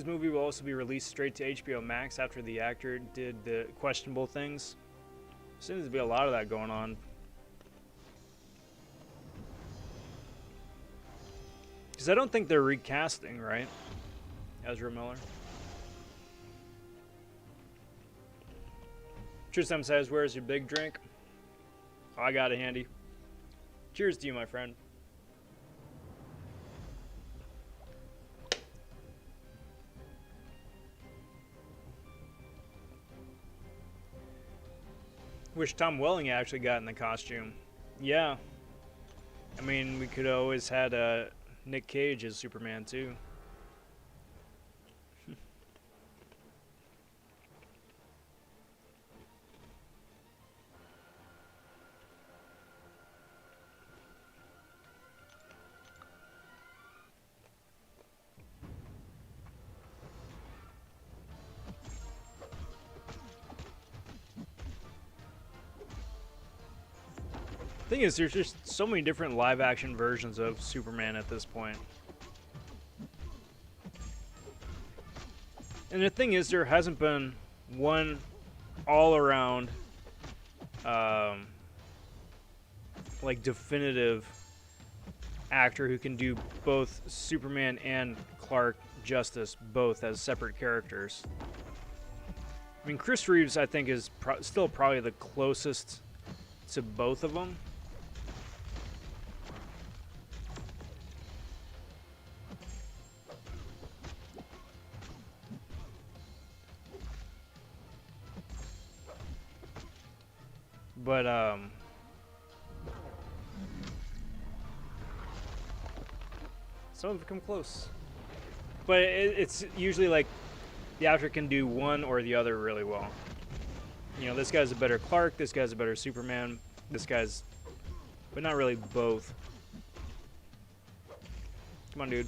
[SPEAKER 1] movie will also be released straight to HBO Max after the actor did the questionable things. Seems to be a lot of that going on. Because I don't think they're recasting, right? Ezra Miller. Tristan says, where's your big drink? Oh, I got it handy. Cheers to you, my friend. Wish Tom Welling actually got in the costume. Yeah. I mean, we could always had Nick Cage as Superman, too. Thing is, there's just so many different live-action versions of Superman at this point. And the thing is, there hasn't been one all-around, like, definitive actor who can do both Superman and Clark justice, both as separate characters. I mean, Chris Reeves, I think, is still probably the closest to both of them. But some have come close. But it's usually like the actor can do one or the other really well. You know, this guy's a better Clark, this guy's a better Superman, this guy's... but not really both. Come on, dude.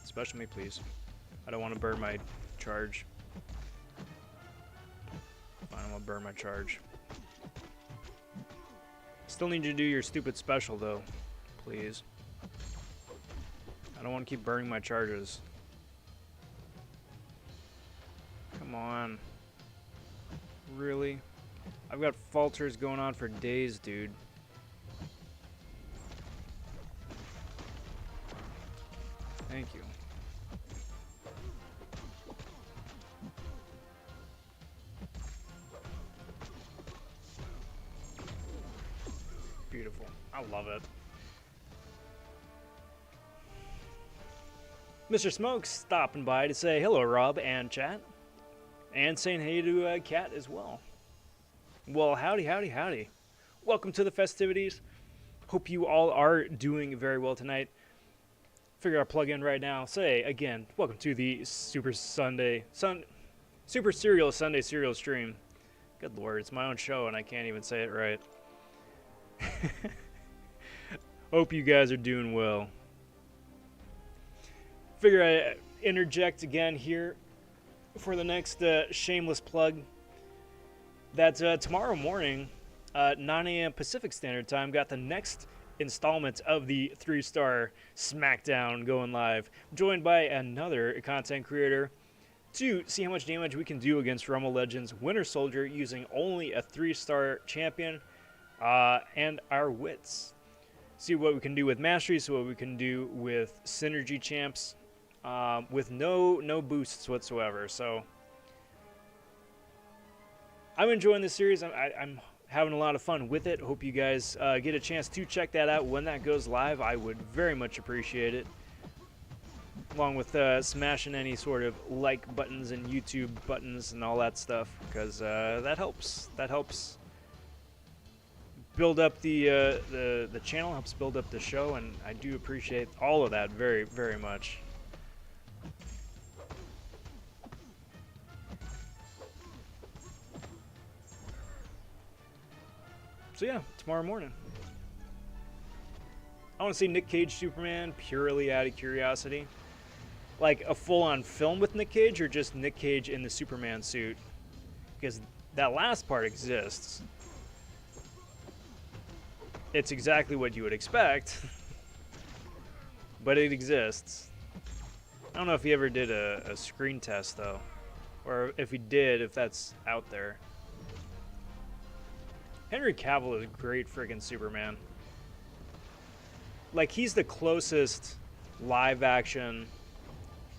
[SPEAKER 1] Special me, please. I don't want to burn my charge. I don't want to burn my charge. Still need you to do your stupid special, though. Please. I don't want to keep burning my charges. Come on. Really? I've got falters going on for days, dude. Thank you. Beautiful. I love it. Mr. Smokes stopping by to say hello, Rob and chat. And saying hey to Kat as well. Well, howdy, howdy, howdy. Welcome to the festivities. Hope you all are doing very well tonight. Figure I'll plug in right now. Say again, welcome to the Super Serial Sunday Serial stream. Good lord, it's my own show and I can't even say it right. Hope you guys are doing well. Figure I interject again here for the next shameless plug. That tomorrow morning, 9 a.m. Pacific Standard Time, got the next installment of the 3-star SmackDown going live. Joined by another content creator to see how much damage we can do against Rumble Legends Winter Soldier using only a 3-star champion and our wits. See what we can do with mastery, see what we can do with synergy champs with no boosts whatsoever. So I'm enjoying this series. I'm having a lot of fun with it. Hope you guys get a chance to check that out when that goes live. I would very much appreciate it. Along with smashing any sort of like buttons and YouTube buttons and all that stuff, because that helps. That helps build up the channel, helps build up the show, and I do appreciate all of that very, very much. So yeah, tomorrow morning. I want to see Nick Cage Superman purely out of curiosity. Like a full-on film with Nick Cage, or just Nick Cage in the Superman suit? Because that last part exists. It's exactly what you would expect, but it exists. I don't know if he ever did a screen test, though. Or if he did, if that's out there. Henry Cavill is great friggin' Superman. Like, he's the closest live-action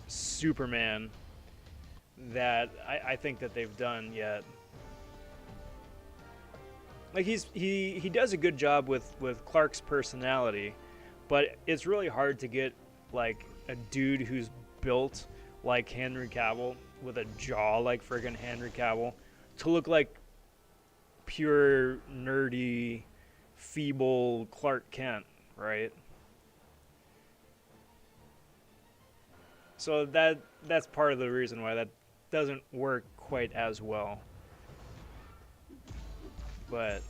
[SPEAKER 1] Superman that I think that they've done yet. Like, he does a good job with Clark's personality, but it's really hard to get, like, a dude who's built like Henry Cavill, with a jaw like friggin' Henry Cavill, to look like pure, nerdy, feeble Clark Kent, right? So that's part of the reason why that doesn't work quite as well. But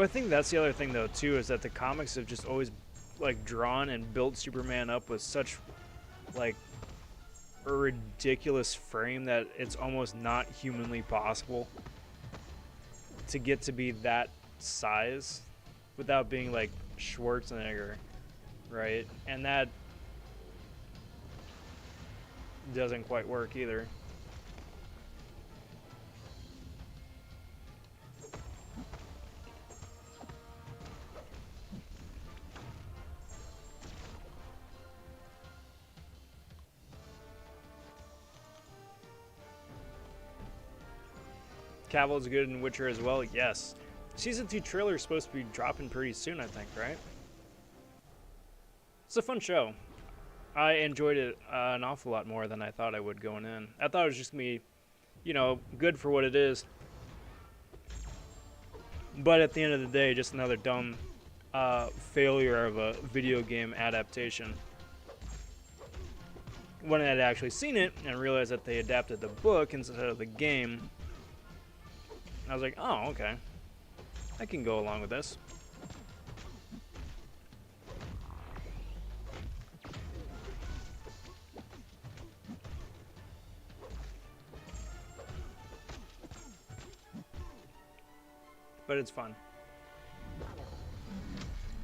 [SPEAKER 1] I think that's the other thing, though, too, is that the comics have just always, like, drawn and built Superman up with such, like, a ridiculous frame that it's almost not humanly possible to get to be that size without being, like, Schwarzenegger, right? And that doesn't quite work either. Caval's good in Witcher as well. Yes. Season 2 trailer is supposed to be dropping pretty soon, I think, right? It's a fun show. I enjoyed it an awful lot more than I thought I would going in. I thought it was just going to be, you know, good for what it is. But at the end of the day, just another dumb failure of a video game adaptation. When I had actually seen it and realized that they adapted the book instead of the game, I was like, oh, okay. I can go along with this. But it's fun.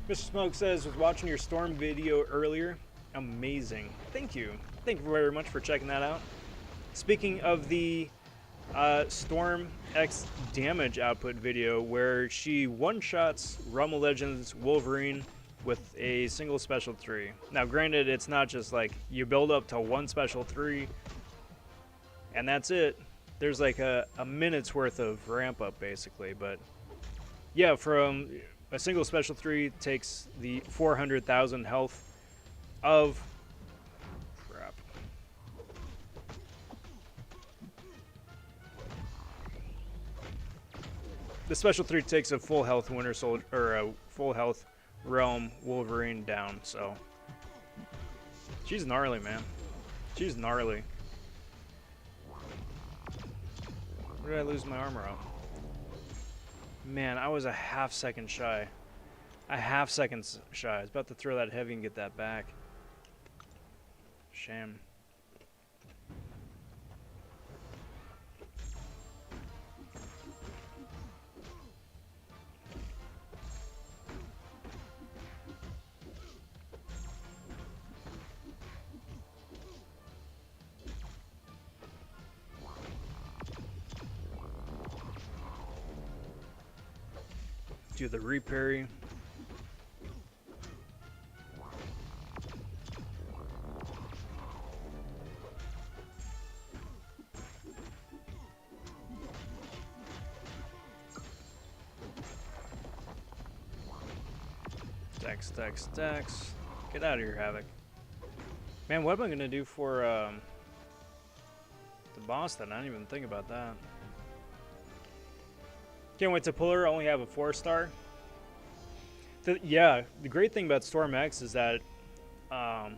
[SPEAKER 1] Mr. Smoke says, was watching your Storm video earlier. Amazing. Thank you. Thank you very much for checking that out. Speaking of the Storm X damage output video where she one-shots Realm of Legends Wolverine with a single special 3. Now granted, it's not just like you build up to one special 3 and that's it. There's like a minute's worth of ramp up basically, but yeah, from a single special 3 takes the 400,000 health of crap. The special 3 takes a full health Winter Soldier or a full health Realm Wolverine down, so she's gnarly, man. She's gnarly. Where did I lose my armor out? Man, I was a half second shy. A half second shy. I was about to throw that heavy and get that back. Shame. Do the reparry. Stacks. Get out of here, Havoc. Man, what am I gonna do for the boss then? I didn't even think about that. Can't wait to pull her. Only have a 4-star. Yeah, the great thing about Storm X is that, I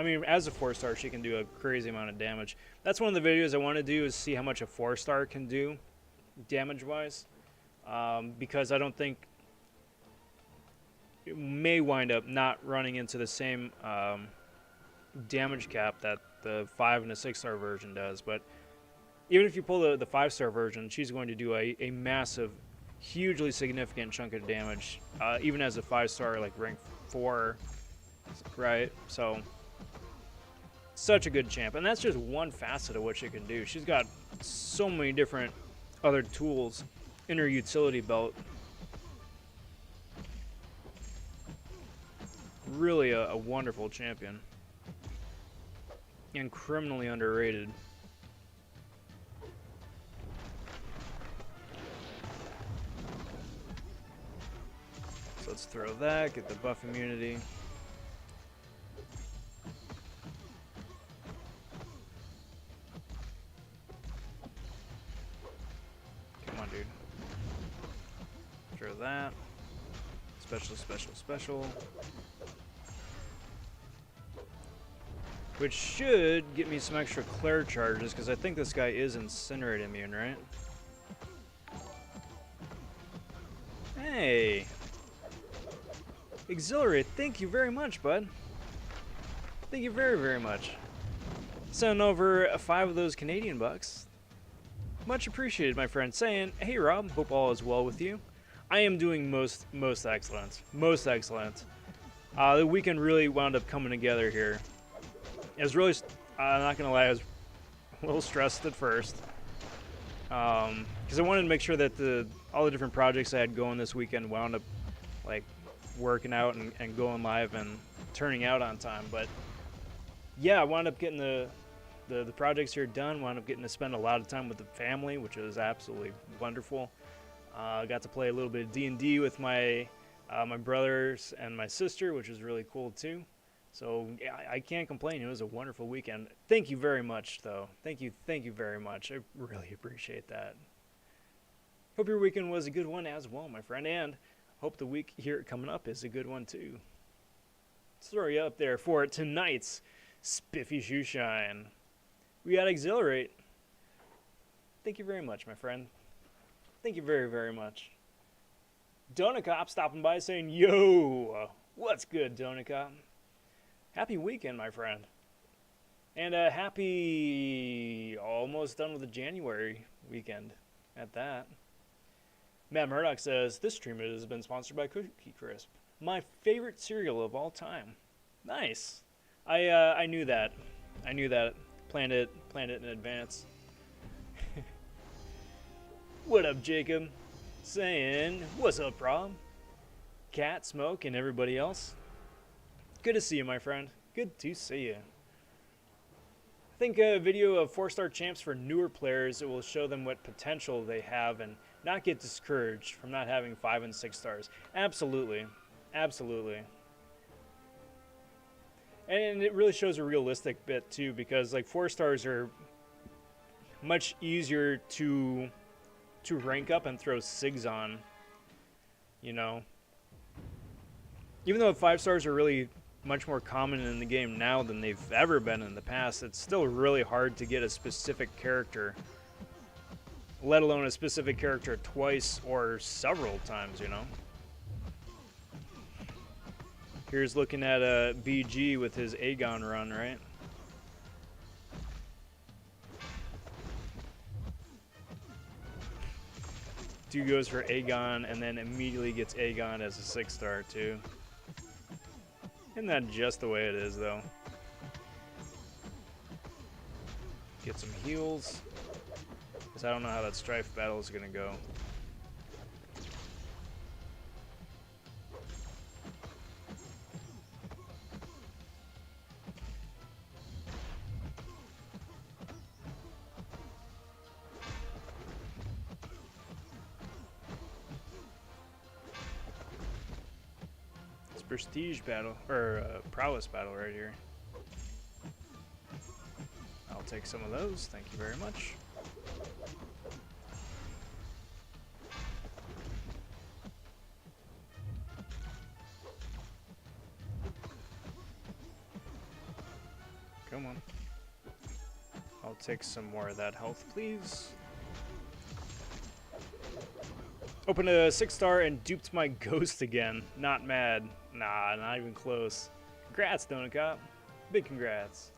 [SPEAKER 1] mean, as a 4-star, she can do a crazy amount of damage. That's one of the videos I want to do is see how much a 4-star can do, damage-wise, because I don't think it may wind up not running into the same damage cap that the 5 and a 6-star version does, but even if you pull the 5-star version, she's going to do a massive, hugely significant chunk of damage, even as a 5-star, like rank 4, right? So, such a good champ. And that's just one facet of what she can do. She's got so many different other tools in her utility belt. Really a wonderful champion. And criminally underrated. Let's throw that, get the buff immunity. Come on, dude. Throw that. Special. Which should get me some extra Claire charges, because I think this guy is Incinerate immune, right? Hey! Exhilarate, thank you very much, bud. Thank you very, very much. Sending over 5 of those Canadian bucks. Much appreciated, my friend. Saying, hey Rob, hope all is well with you. I am doing most excellent. Most excellent. The weekend really wound up coming together here. It was really, I'm not gonna lie, I was a little stressed at first. Because I wanted to make sure that all the different projects I had going this weekend wound up like working out and going live and turning out on time. But yeah, I wound up getting the the projects here done. Wound up getting to spend a lot of time with the family, which was absolutely wonderful. Got to play a little bit of D&D with my my brothers and my sister, which was really cool too. So yeah, I can't complain. It was a wonderful weekend. Thank you very much, though. Thank you very much. I really appreciate that. Hope your weekend was a good one as well, my friend, and hope the week here coming up is a good one too. Let's throw you up there for tonight's Spiffy Shoe Shine. We got Exhilarate. Thank you very much, my friend. Thank you very much. Donut Cop stopping by saying, yo, what's good, Donut Cop? Happy weekend, my friend. And happy almost done with the January weekend at that. Matt Murdoch says, this stream has been sponsored by Cookie Crisp, my favorite cereal of all time. Nice. I knew that. I knew that. Planned it in advance. What up, Jacob? Saying, what's up, Rob? Cat, Smoke, and everybody else. Good to see you, my friend. Good to see you. I think a video of 4-star champs for newer players, it will show them what potential they have and not get discouraged from not having 5 and 6 stars. Absolutely. Absolutely. And it really shows a realistic bit too, because like 4 stars are much easier to rank up and throw SIGs on, you know. Even though 5 stars are really much more common in the game now than they've ever been in the past, it's still really hard to get a specific character, let alone a specific character twice or several times, you know. Here's looking at a BG with his Aegon run, right? Dude goes for Aegon and then immediately gets Aegon as a 6-star too. Isn't that just the way it is, though? Get some heals, because I don't know how that Stryfe battle is going to go. Prestige battle, or prowess battle right here. I'll take some of those, thank you very much. Come on. I'll take some more of that health, please. Opened a 6-star and duped my ghost again. Not mad. Nah, not even close. Congrats, Donut Cop. Big congrats.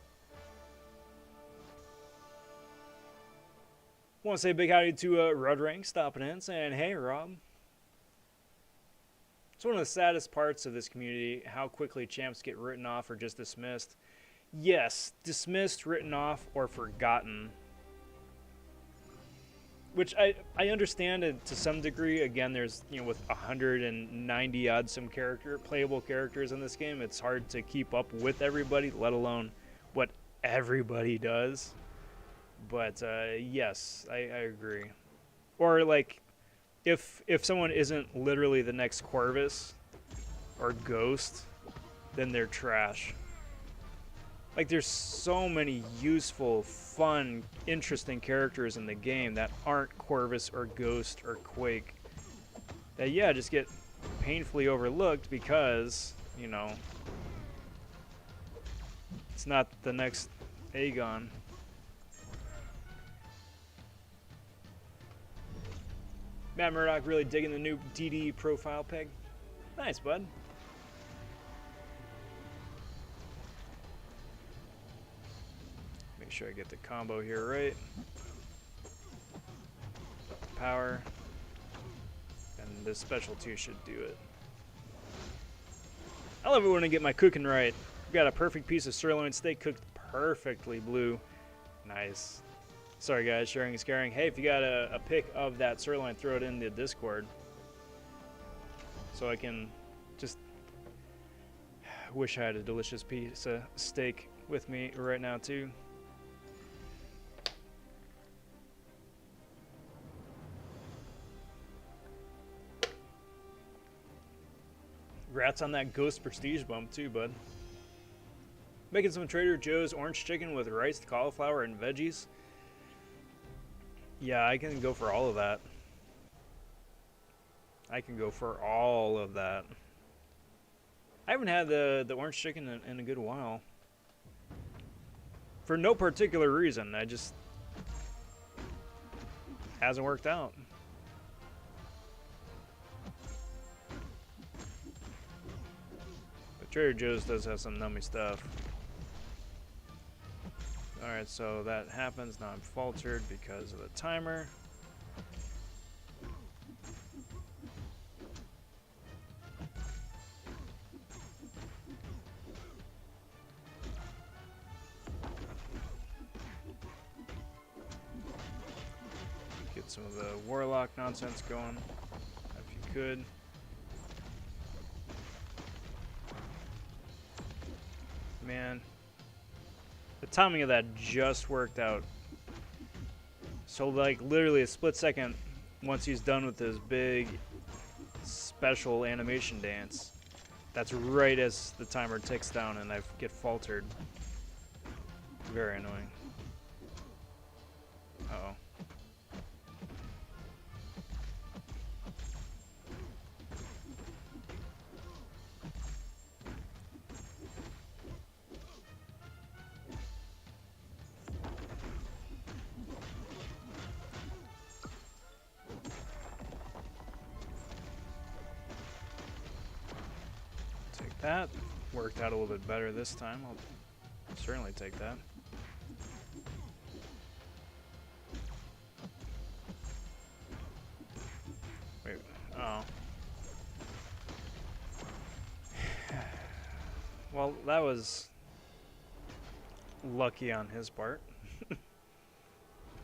[SPEAKER 1] Want to say a big howdy to Rudrank stopping in, saying, hey, Rob. It's one of the saddest parts of this community, how quickly champs get written off or just dismissed. Yes, dismissed, written off, or forgotten. Which I understand it to some degree. Again, there's, you know, with 190 odd some playable characters in this game, it's hard to keep up with everybody, let alone what everybody does. But yes, I agree. Or like, if someone isn't literally the next Corvus or Ghost, then they're trash. Like, there's so many useful, fun, interesting characters in the game that aren't Corvus or Ghost or Quake that, yeah, just get painfully overlooked because, you know, it's not the next Aegon. Matt Murdoch really digging the new DD profile peg. Nice, bud. Make sure I get the combo here right. Power. And this special 2 should do it. I love it when I get my cooking right. Got a perfect piece of sirloin steak cooked perfectly blue. Nice. Sorry guys, sharing is caring. Hey, if you got a pic of that sirloin, throw it in the Discord. So I can just wish I had a delicious piece of steak with me right now too. Congrats on that Ghost Prestige bump too, bud. Making some Trader Joe's orange chicken with rice, cauliflower, and veggies. Yeah, I can go for all of that. I can go for all of that. I haven't had the orange chicken in a good while. For no particular reason, I just hasn't worked out. But Trader Joe's does have some nummy stuff. Alright, so that happens. Now I'm faltered because of the timer. Get some of the warlock nonsense going, if you could. Man, the timing of that just worked out. So like literally a split second once he's done with his big special animation dance. That's right as the timer ticks down and I get faltered. Very annoying. Uh-oh. That worked out a little bit better this time. I'll certainly take that. Wait, oh. Well, that was lucky on his part. This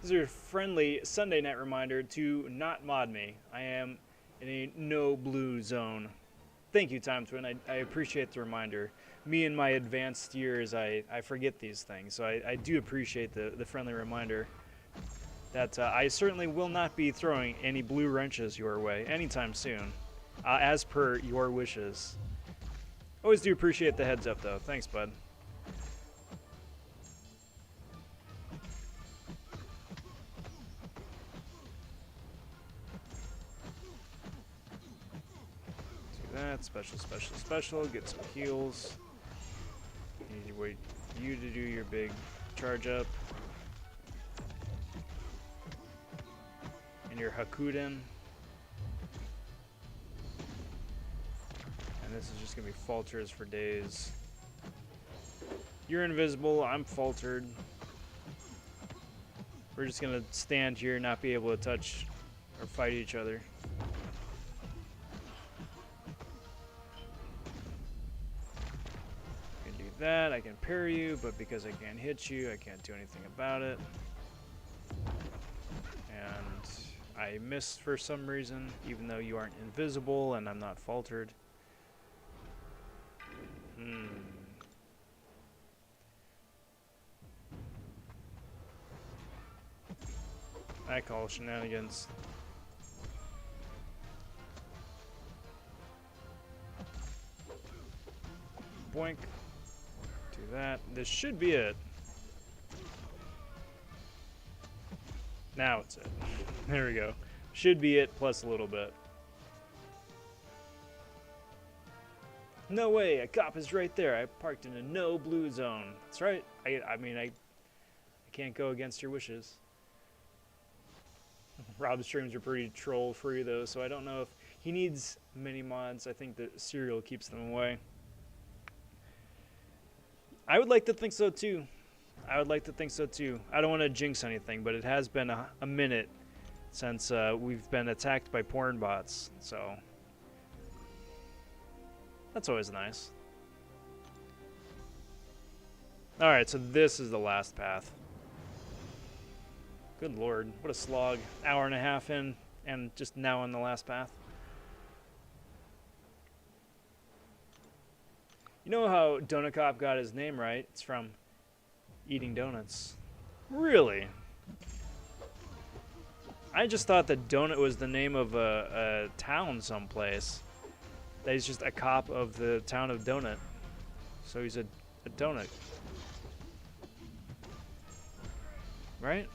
[SPEAKER 1] is your friendly Sunday night reminder to not mod me. I am in a no blue zone. Thank you, Time Twin. I appreciate the reminder. Me in my advanced years, I forget these things. So I do appreciate the friendly reminder that I certainly will not be throwing any blue wrenches your way anytime soon, as per your wishes. Always do appreciate the heads up, though. Thanks, bud. That special, get some heals. Need to wait you to do your big charge up. And your Hakuden. And this is just gonna be falters for days. You're invisible, I'm faltered. We're just gonna stand here, not be able to touch or fight each other. That I can parry you, but because I can't hit you, I can't do anything about it. And I missed for some reason, even though you aren't invisible and I'm not faltered. I call shenanigans. Boink. That. This should be it. Now it's it. There we go. Should be it plus a little bit. No way, a cop is right there. I parked in a no blue zone. That's right. I mean, I can't go against your wishes. Rob's streams are pretty troll free though, so I don't know if he needs many mods. I think the cereal keeps them away. I would like to think so too. I would like to think so too. I don't want to jinx anything, but it has been a minute since we've been attacked by porn bots, so that's always nice. Alright, so this is the last path. Good lord, what a slog. Hour and a half in, and just now on the last path. You know how Donut Cop got his name right? It's from eating donuts. Really? I just thought that Donut was the name of a town someplace. that he's just a cop of the town of Donut. So he's a donut. Right?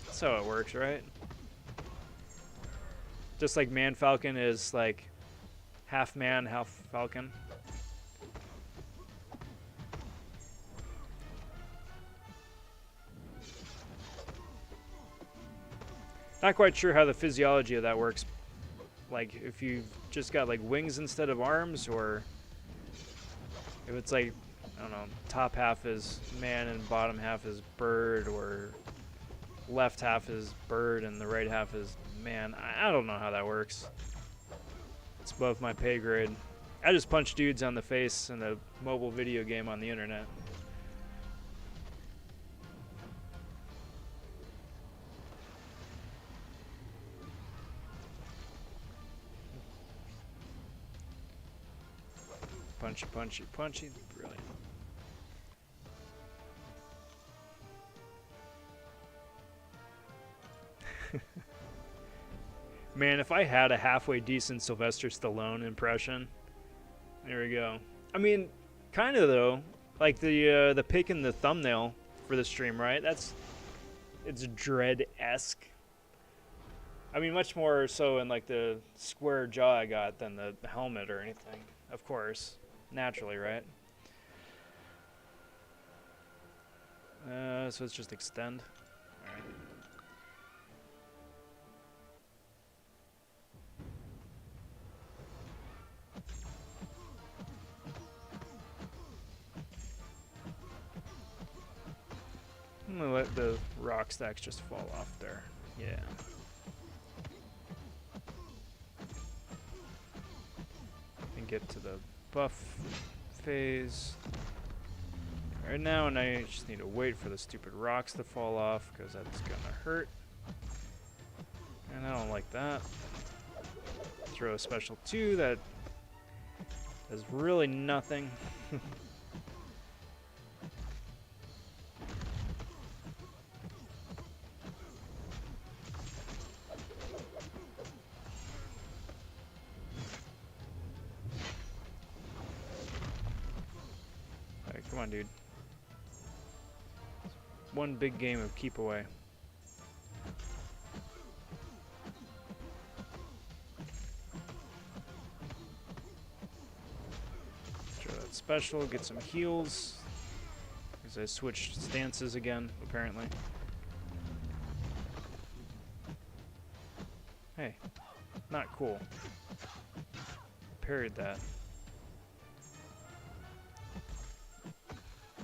[SPEAKER 1] That's how it works, right? Just like Man Falcon is like half man, half falcon. Not quite sure how the physiology of that works. Like if you've just got like wings instead of arms, or if it's like, I don't know, top half is man and bottom half is bird, or left half is bird and the right half is man. I don't know how that works. It's above my pay grade. I just punch dudes on the face in a mobile video game on the internet. Punchy, punchy, punchy. Brilliant. Man, if I had a halfway decent Sylvester Stallone impression, there we go. I mean, kind of though. Like the pic in the thumbnail for the stream, right? It's Dredd-esque. I mean, much more so in like the square jaw I got than the helmet or anything. Of course, naturally, right? So let's just extend. All right. I'm gonna let the rock stacks just fall off there. Yeah. And get to the buff phase right now, and I just need to wait for the stupid rocks to fall off because that's gonna hurt. And I don't like that. Throw a special 2 that does really nothing. Come on, dude. One big game of keep away. Throw that special, get some heals. Because I switched stances again, apparently. Hey, not cool. Parried that.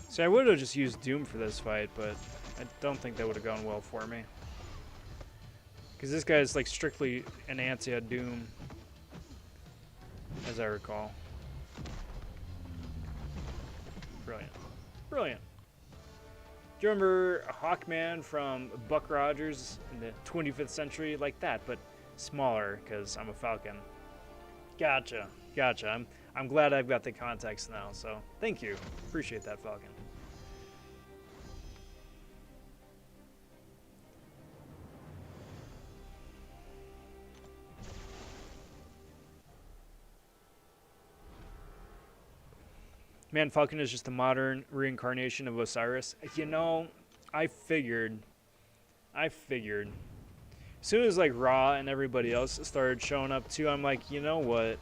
[SPEAKER 1] See, I would have just used Doom for this fight, but I don't think that would have gone well for me. Because this guy is like strictly an anti-Doom, as I recall. Brilliant. Brilliant. Do you remember Hawkman from Buck Rogers in the 25th century? Like that, but smaller, because I'm a Falcon. Gotcha. Gotcha. I'm glad I've got the context now, so thank you. Appreciate that, Falcon. Man, Falcon is just a modern reincarnation of Osiris. You know, I figured. As soon as like Ra and everybody else started showing up too, I'm like, you know what?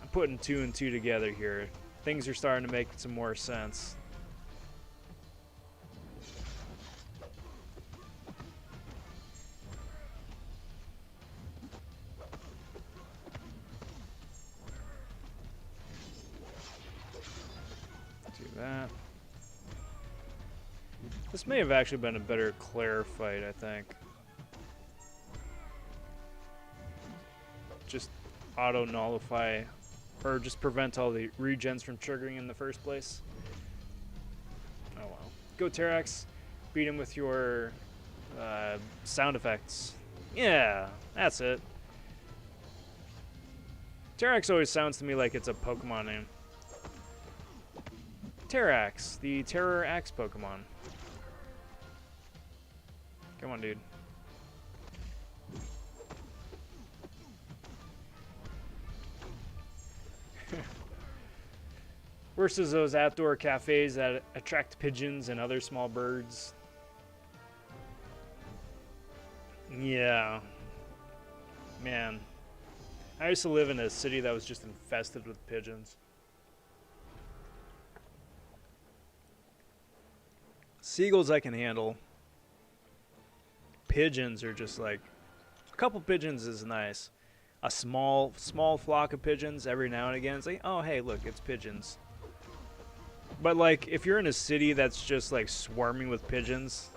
[SPEAKER 1] I'm putting 2 and 2 together here. Things are starting to make some more sense. That. This may have actually been a better Claire fight, I think. Just auto-nullify, or just prevent all the regens from triggering in the first place. Oh well. Go Terax, beat him with your sound effects. Yeah, that's it. Terax always sounds to me like it's a Pokemon name. Terax, the Terror Axe Pokemon. Come on, dude. Versus those outdoor cafes that attract pigeons and other small birds. Yeah. Man. I used to live in a city that was just infested with pigeons. Seagulls I can handle. Pigeons are just like... A couple pigeons is nice. A small flock of pigeons every now and again. It's like, oh, hey, look, it's pigeons. But, like, if you're in a city that's just, like, swarming with pigeons,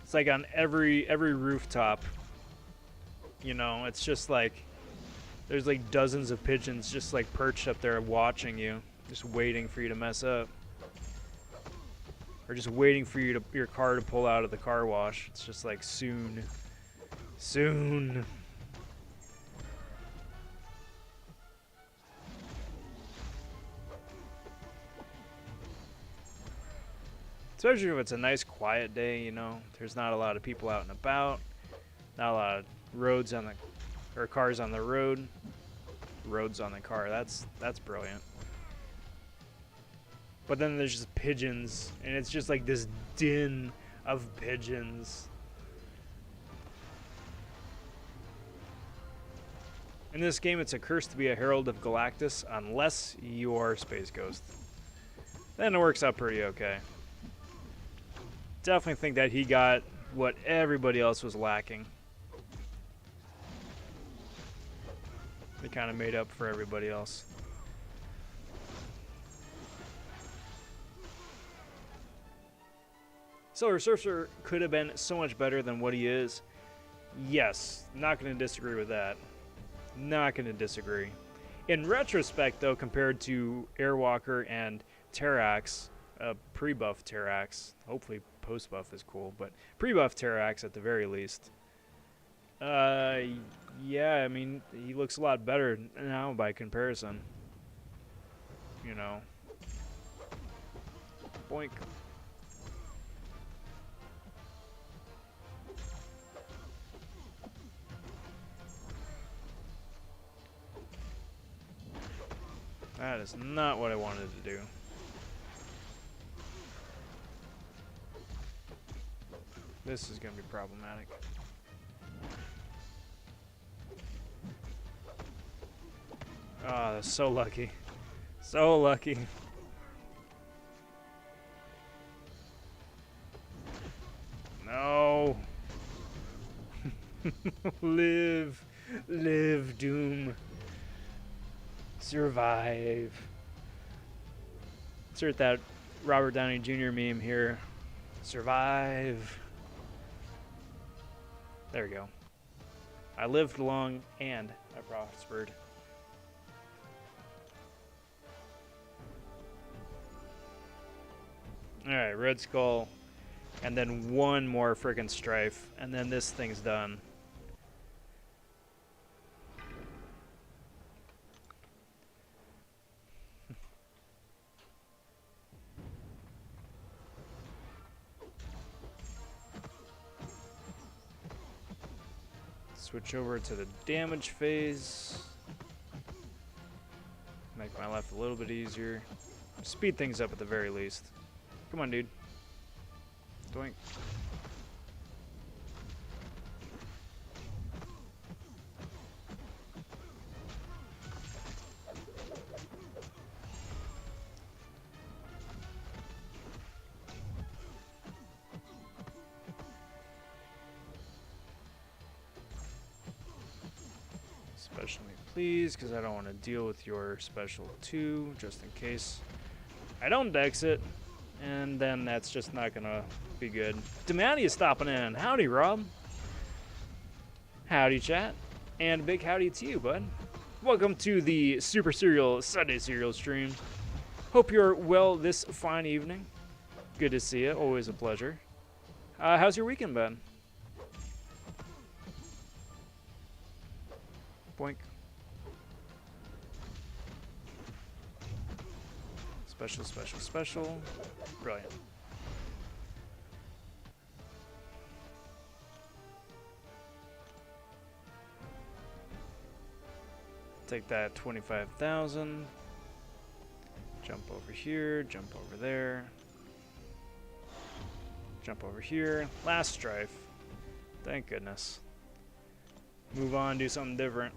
[SPEAKER 1] it's like on every rooftop, you know, it's just like, there's, like, dozens of pigeons just, like, perched up there watching you, just waiting for you to mess up. Or just waiting for your car to pull out of the car wash. It's just like, soon. Soon. Especially if it's a nice quiet day, you know. There's not a lot of people out and about. Not a lot of roads on the, or cars on the road. Roads on the car. That's brilliant. But then there's just pigeons, and it's just like this din of pigeons. In this game, it's a curse to be a Herald of Galactus unless you're Space Ghost. Then it works out pretty okay. Definitely think that he got what everybody else was lacking. They kind of made up for everybody else. Silver Surfer could have been so much better than what he is. Yes, not going to disagree with that. Not going to disagree. In retrospect, though, compared to Airwalker and Terrax, pre-buff Terrax, hopefully post-buff is cool, but pre-buff Terrax at the very least. Yeah, I mean, he looks a lot better now by comparison. You know. Boink. That is not what I wanted to do. This is going to be problematic. Oh, that's so lucky. So lucky. No. Live. Live, Doom. Survive. Insert that Robert Downey Jr. meme here. Survive. There we go. I lived long and I prospered. Alright, Red Skull. And then one more frickin' Stryfe. And then this thing's done. Switch over to the damage phase. Make my life a little bit easier. Speed things up at the very least. Come on, dude. Doink. Special me, please, because I don't want to deal with your special 2, just in case I don't dex it, and then that's just not going to be good. Demani is stopping in. Howdy, Rob. Howdy, chat. And big howdy to you, bud. Welcome to the Super Serial Sunday Serial stream. Hope you're well this fine evening. Good to see you. Always a pleasure. How's your weekend been? Boink. Special, special, special. Brilliant. take that 25,000. Jump over here, jump over there. Jump over here. Last Stryfe. Thank goodness. Move on, do something different.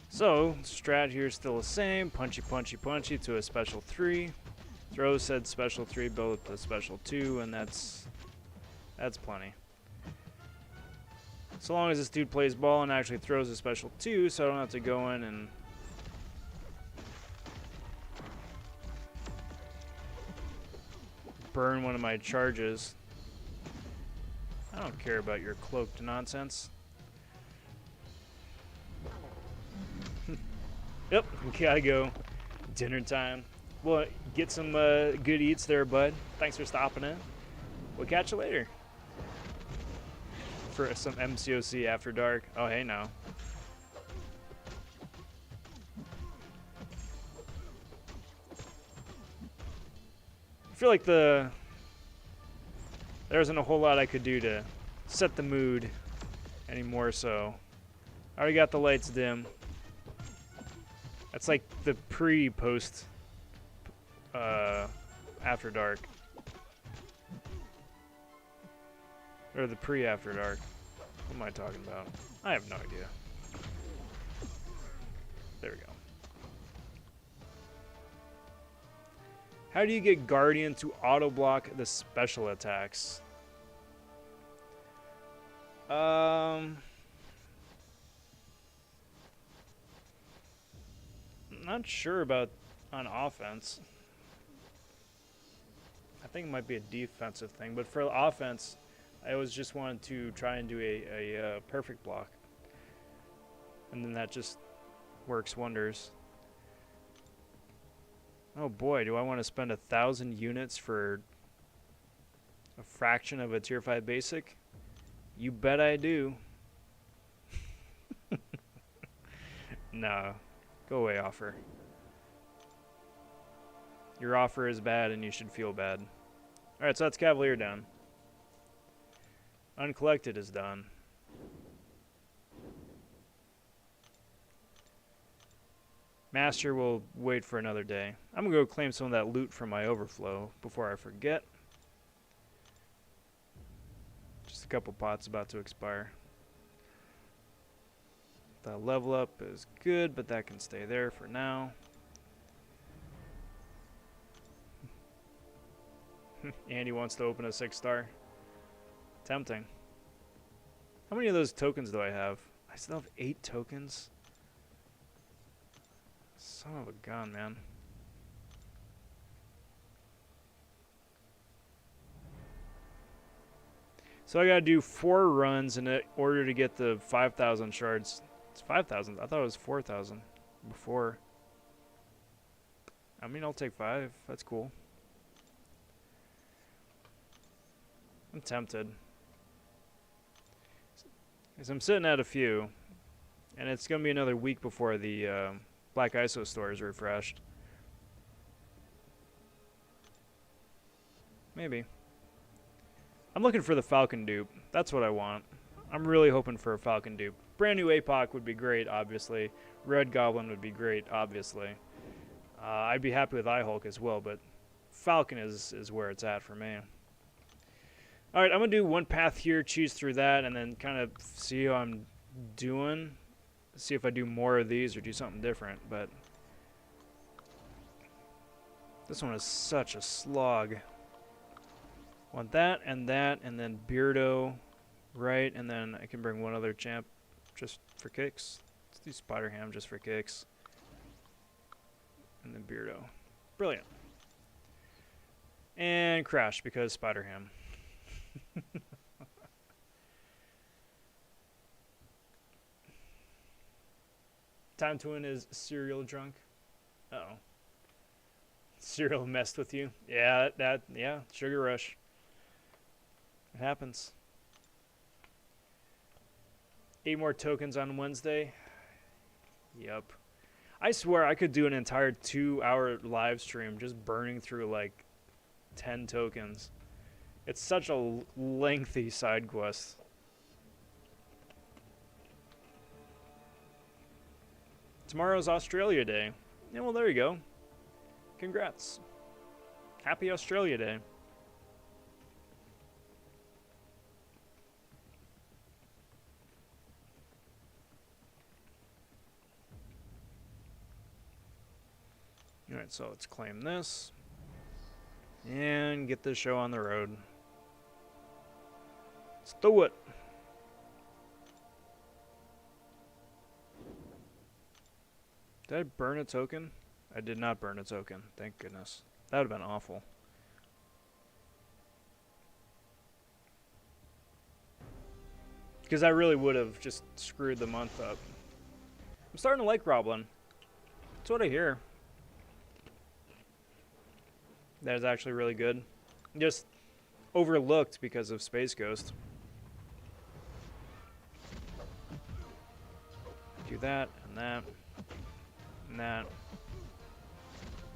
[SPEAKER 1] So, strat here is still the same. Punchy, punchy, punchy to a special 3. Throw said special 3, build up to special 2, and that's plenty. So long as this dude plays ball and actually throws a special 2, so I don't have to go in and burn one of my charges. I don't care about your cloaked nonsense. Yep, we gotta go. Dinner time. Well, get some good eats there, bud. Thanks for stopping in. We'll catch you later. For some MCoC after dark. Oh, hey now. I feel like there isn't a whole lot I could do to set the mood anymore, so I already got the lights dim. That's like the pre-post after dark. Or the pre-after dark. What am I talking about? I have no idea. There we go. How do you get Guardian to auto-block the special attacks? Not sure about on offense. I think it might be a defensive thing, but for offense, I always just wanted to try and do a perfect block, and then that just works wonders. Oh boy, do I want to spend 1,000 units for a fraction of a tier 5 basic? You bet I do. No. Go away, offer. Your offer is bad and you should feel bad. Alright, so that's Cavalier done. Uncollected is done. Master will wait for another day. I'm gonna go claim some of that loot from my overflow before I forget. Just a couple pots about to expire. The level up is good, but that can stay there for now. Andy wants to open a 6-star. Tempting. How many of those tokens do I have? I still have 8 tokens. Son of a gun, man. So I gotta do 4 runs in order to get the 5,000 shards. It's 5,000. I thought it was 4,000 before. I mean, I'll take 5. That's cool. I'm tempted. Because I'm sitting at a few. And it's going to be another week before the Black ISO store is refreshed. Maybe. I'm looking for the Falcon dupe. That's what I want. I'm really hoping for a Falcon dupe. Brand new APOC would be great, obviously. Red Goblin would be great, obviously. I'd be happy with iHulk as well, but Falcon is where it's at for me. Alright, I'm going to do one path here, cheese through that, and then kind of see how I'm doing. See if I do more of these or do something different, but this one is such a slog. Want that, and then Beardo, right, and then I can bring one other champ just for kicks. Let's do Spider-Ham just for kicks. And then Beardo. Brilliant. And Crash because Spider-Ham. Time to win is cereal drunk. Uh-oh. Cereal messed with you. Yeah, yeah, sugar rush. It happens. 8 more tokens on Wednesday. Yep. I swear I could do an entire 2-hour live stream just burning through like 10 tokens. It's such a lengthy side quest. Tomorrow's Australia Day. Yeah, well, there you go. Congrats. Happy Australia Day. Alright, so let's claim this. And get this show on the road. Let's do it. Did I burn a token? I did not burn a token. Thank goodness. That would have been awful. Because I really would have just screwed the month up. I'm starting to like Roblin. That's what I hear. That is actually really good. Just overlooked because of Space Ghost. Do that, and that, and that,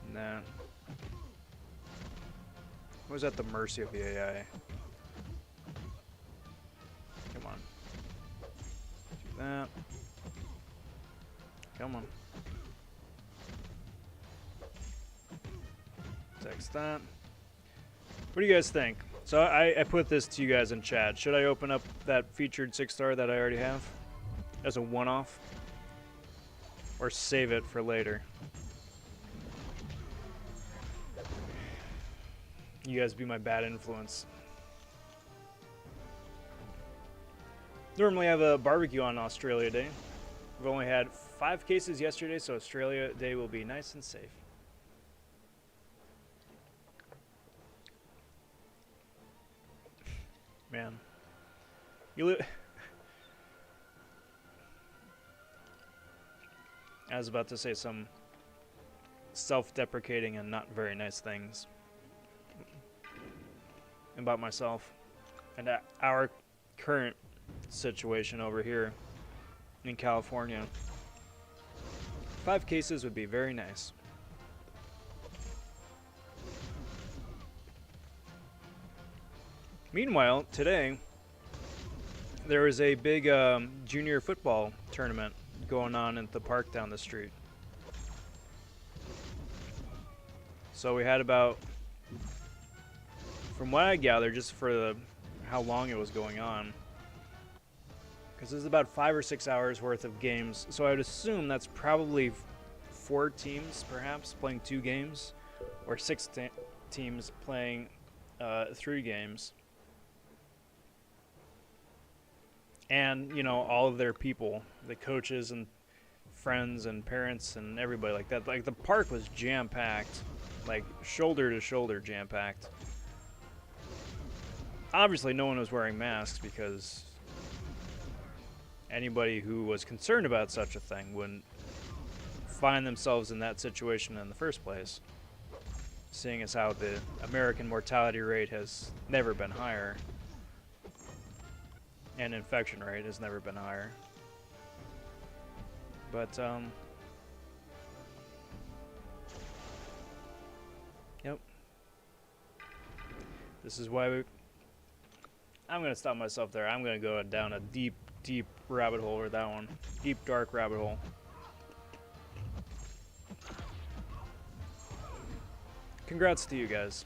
[SPEAKER 1] and that. I was at the mercy of the AI. Come on. Do that. Come on. Text that. What do you guys think? So I put this to you guys in chat. Should I open up that featured 6-star that I already have as a one-off? Or save it for later? You guys be my bad influence. Normally I have a barbecue on Australia Day. We've only had 5 cases yesterday, so Australia Day will be nice and safe. Man, I was about to say some self-deprecating and not very nice things about myself and our current situation over here in California. 5 cases would be very nice. Meanwhile, today, there was a big junior football tournament going on at the park down the street. So we had about, from what I gather, just for how long it was going on, because this is about 5 or 6 hours worth of games, so I would assume that's probably 4 teams, perhaps, playing 2 games, or 6 teams playing 3 games. And, you know, all of their people, the coaches and friends and parents and everybody like that. Like, the park was jam-packed, like, shoulder-to-shoulder jam-packed. Obviously, no one was wearing masks because anybody who was concerned about such a thing wouldn't find themselves in that situation in the first place, seeing as how the American mortality rate has never been higher. And infection rate has never been higher. But, yep. This is why I'm going to stop myself there. I'm going to go down a deep, deep rabbit hole with that one. Deep, dark rabbit hole. Congrats to you guys.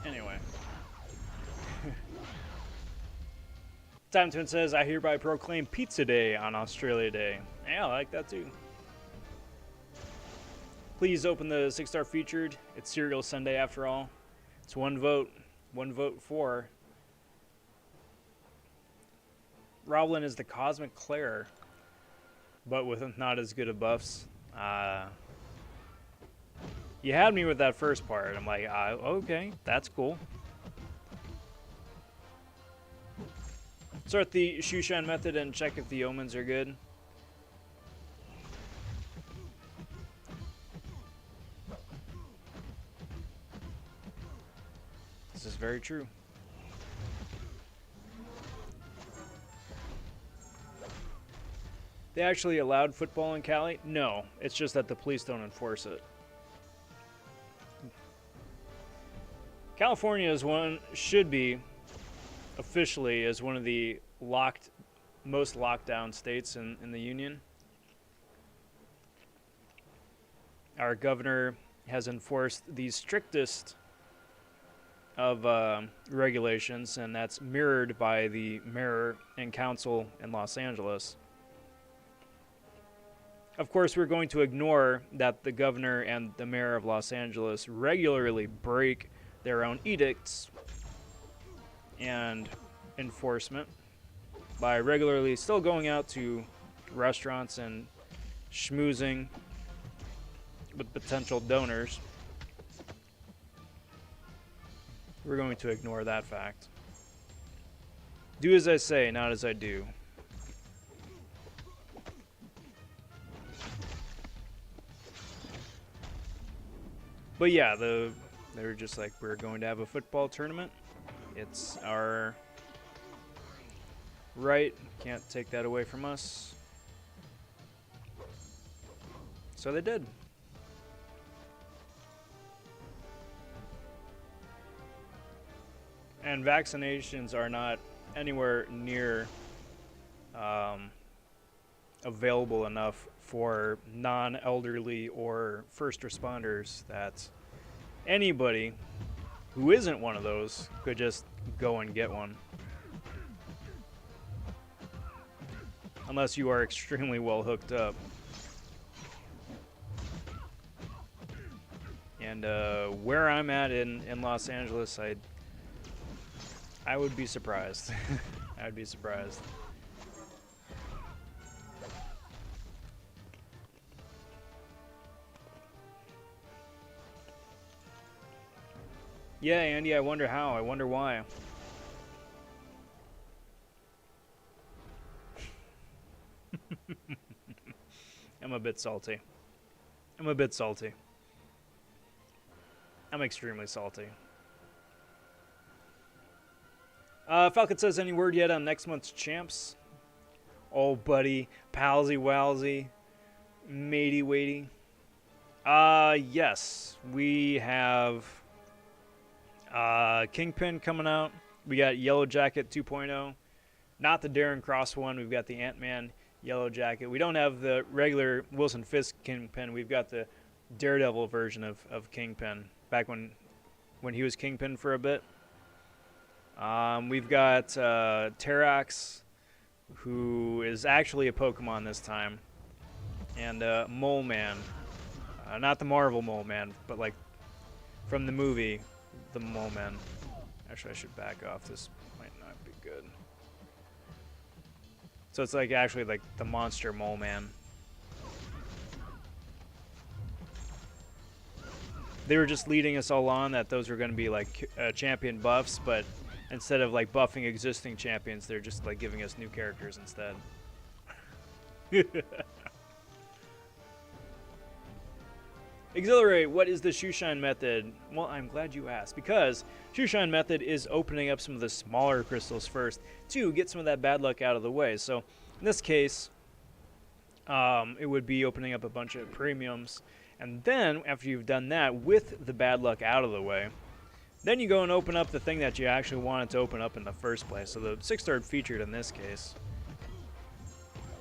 [SPEAKER 1] Anyway. Time Twin says, I hereby proclaim Pizza Day on Australia Day. Yeah, I like that too. Please open the 6-star featured. It's Cereal Sunday after all. It's one vote. One vote for. Roblin is the Cosmic Claire, but with not as good of buffs. You had me with that first part. I'm like, okay, that's cool. Start the shoe shine method and check if the omens are good. This is very true. They actually allowed football in Cali? No, it's just that the police don't enforce it. California should be officially as one of the most locked down states in the union. Our governor has enforced the strictest of regulations, and that's mirrored by the mayor and council in Los Angeles. Of course, we're going to ignore that the governor and the mayor of Los Angeles regularly break their own edicts and enforcement by regularly still going out to restaurants and schmoozing with potential donors. We're going to ignore that fact. Do as I say, not as I do. But yeah, they were just like, we're going to have a football tournament. It's our right. Can't take that away from us. So they did. And vaccinations are not anywhere near available enough for non-elderly or first responders that anybody who isn't one of those could just go and get one. Unless you are extremely well hooked up. And where I'm at in Los Angeles, I would be surprised. I'd be surprised. Yeah, Andy, I wonder how. I wonder why. I'm a bit salty. I'm a bit salty. I'm extremely salty. Falcon says, any word yet on next month's champs? Oh, buddy. Palsy wowsy. Matey weighty. Yes. We have Kingpin coming out. We got Yellow Jacket 2.0. Not the Darren Cross one. We've got the Ant-Man Yellow Jacket. We don't have the regular Wilson Fisk Kingpin. We've got the Daredevil version of Kingpin. Back when he was Kingpin for a bit. We've got Terax, who is actually a Pokemon this time. And Mole Man. Not the Marvel Mole Man, but like from the movie, the Mole Man. Actually, I should back off. This might not be good. So it's like actually like the monster Mole Man. They were just leading us all on that those were going to be like champion buffs, but instead of like buffing existing champions, they're just like giving us new characters instead. Exhilarate, what is the shoeshine method? Well, I'm glad you asked, because shoeshine method is opening up some of the smaller crystals first to get some of that bad luck out of the way. So in this case, it would be opening up a bunch of premiums, and then after you've done that with the bad luck out of the way, then you go and open up the thing that you actually wanted to open up in the first place. So the 6-star featured in this case.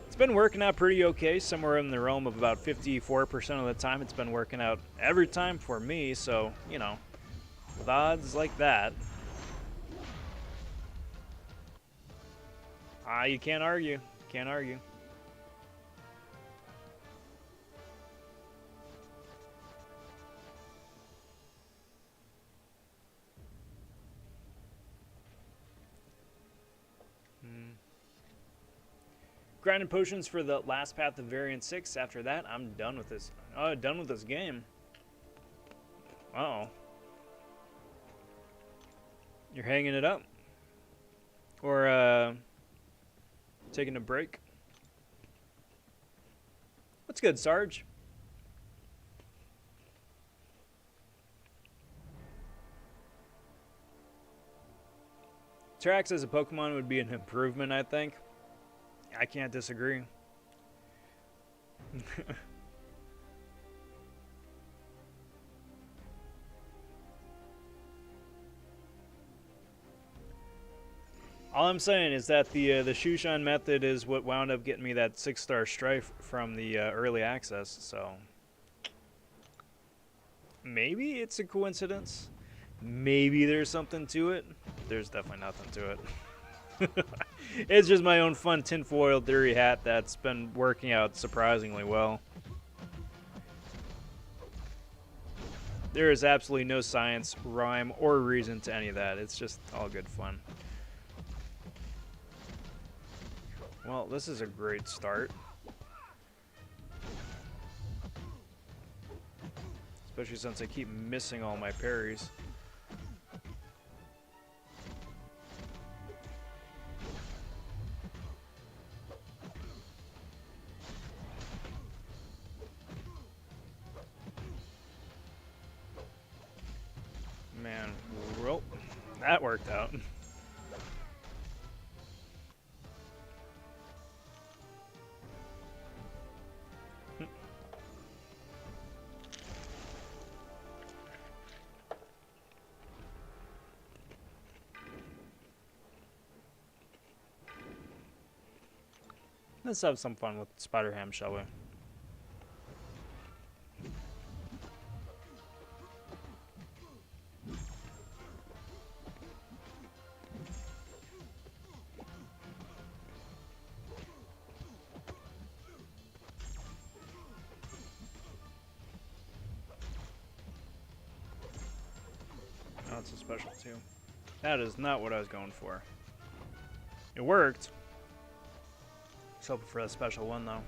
[SPEAKER 1] It's been working out pretty okay, somewhere in the realm of about 54% of the time. It's been working out every time for me, so, you know, with odds like that, you can't argue. Can't argue. Grinding potions for the last path of Variant 6. After that, I'm done with this. Done with this game. Uh-oh. You're hanging it up? Or, taking a break? What's good, Sarge? Trax as a Pokemon would be an improvement, I think. I can't disagree. All I'm saying is that the Shushan method is what wound up getting me that 6-star Stryfe from the early access, so maybe it's a coincidence. Maybe there's something to it. There's definitely nothing to it. It's just my own fun tinfoil theory hat that's been working out surprisingly well. There is absolutely no science, rhyme, or reason to any of that. It's just all good fun. Well, this is a great start. Especially since I keep missing all my parries. Man, well, that worked out. Let's have some fun with Spider Ham, shall we? Oh, it's a special too. That is not what I was going for. It worked. Just hoping for a special one, though.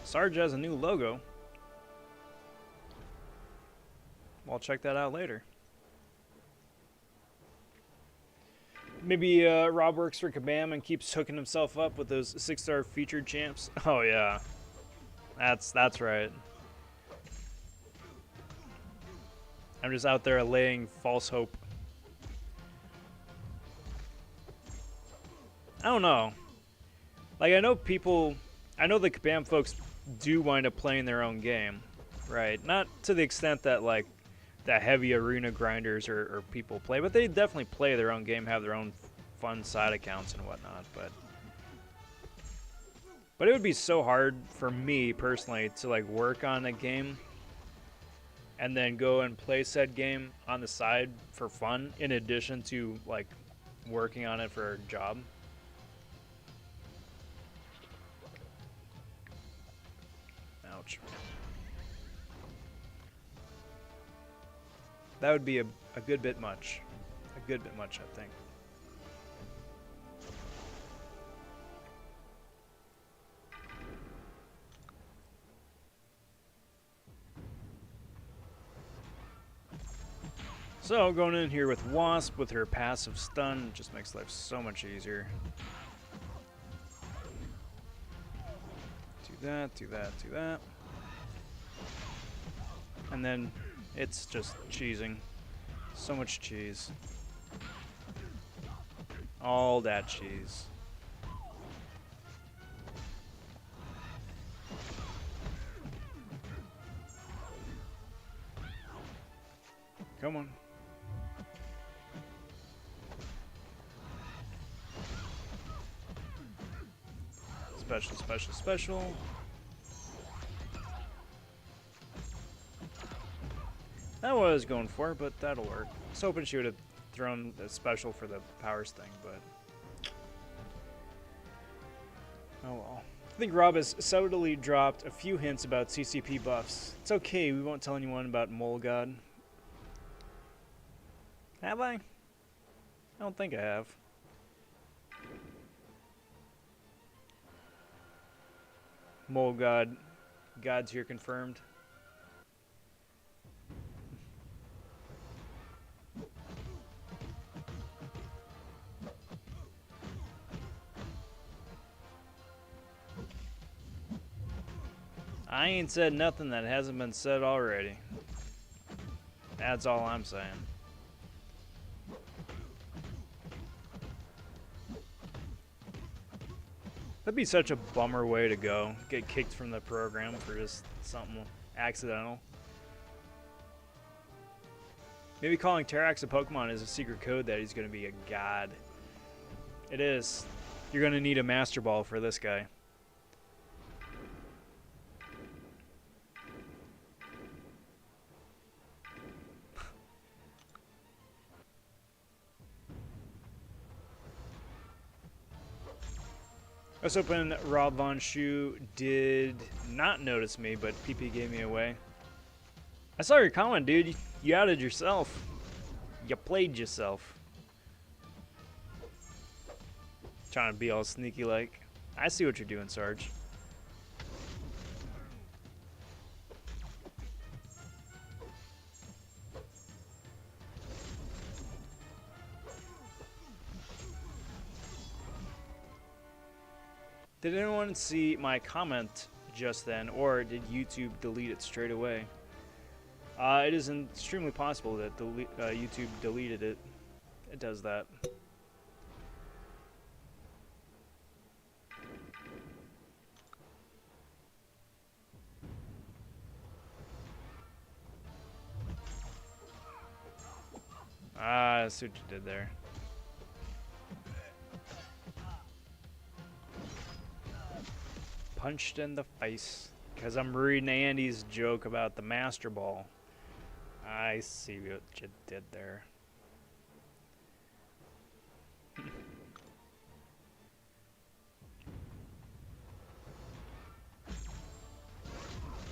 [SPEAKER 1] Sarge has a new logo. I'll check that out later. Maybe Rob works for Kabam and keeps hooking himself up with those 6-star featured champs. Oh yeah, that's right. I'm just out there laying false hope. I don't know. Like, I know the Kabam folks do wind up playing their own game, right? Not to the extent that, like, the heavy arena grinders or people play, but they definitely play their own game, have their own fun side accounts and whatnot, but it would be so hard for me, personally, to, like, work on a game and then go and play said game on the side for fun, in addition to, like, working on it for a job. Ouch. That would be a good bit much. A good bit much, I think. So, going in here with Wasp with her passive stun just makes life so much easier. Do that, do that, do that. And then it's just cheesing. So much cheese. All that cheese. Come on. Special, special, special. Not what I was going for, but that'll work. I was hoping she would have thrown the special for the powers thing, but oh well. I think Rob has subtly dropped a few hints about CCP buffs. It's okay, we won't tell anyone about Mole God. Have I? I don't think I have. Mole God. God's here confirmed. I ain't said nothing that hasn't been said already. That's all I'm saying. That'd be such a bummer way to go. Get kicked from the program for just something accidental. Maybe calling Terax a Pokemon is a secret code that he's going to be a god. It is. You're going to need a Master Ball for this guy. I was hoping Rob vonShoe did not notice me, but PP gave me away. I saw your comment, dude. You outed yourself. You played yourself. Trying to be all sneaky like. I see what you're doing, Sarge. Did anyone see my comment just then, or did YouTube delete it straight away? It is extremely possible that YouTube deleted it. It does that. I see what you did there. Punched in the face because I'm reading Andy's joke about the Master Ball. I see what you did there.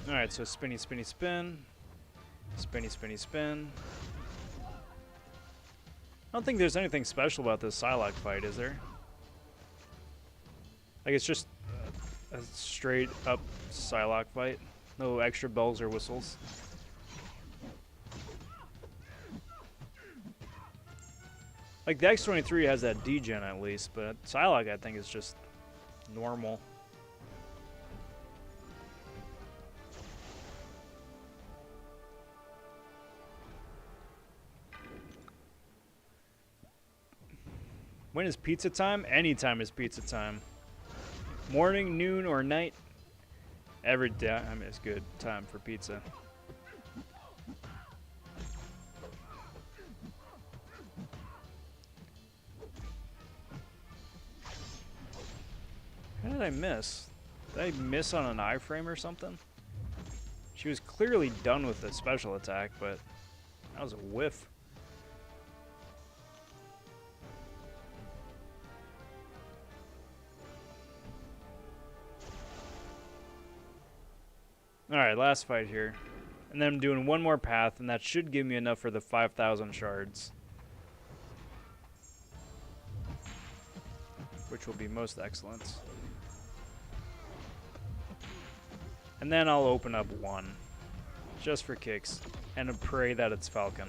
[SPEAKER 1] Alright, so spinny, spinny, spin. Spinny, spinny, spin. I don't think there's anything special about this Psylocke fight, is there? Like, it's just a straight up Psylocke fight. No extra bells or whistles. Like, the X-23 has that degen at least, but Psylocke, I think, is just normal. When is pizza time? Anytime is pizza time. Morning, noon, or night. Every time is good time for pizza. How did I miss? Did I miss on an iframe or something? She was clearly done with the special attack, but that was a whiff. Alright, last fight here. And then I'm doing one more path, and that should give me enough for the 5,000 shards. Which will be most excellent. And then I'll open up one. Just for kicks. And pray that it's Falcon.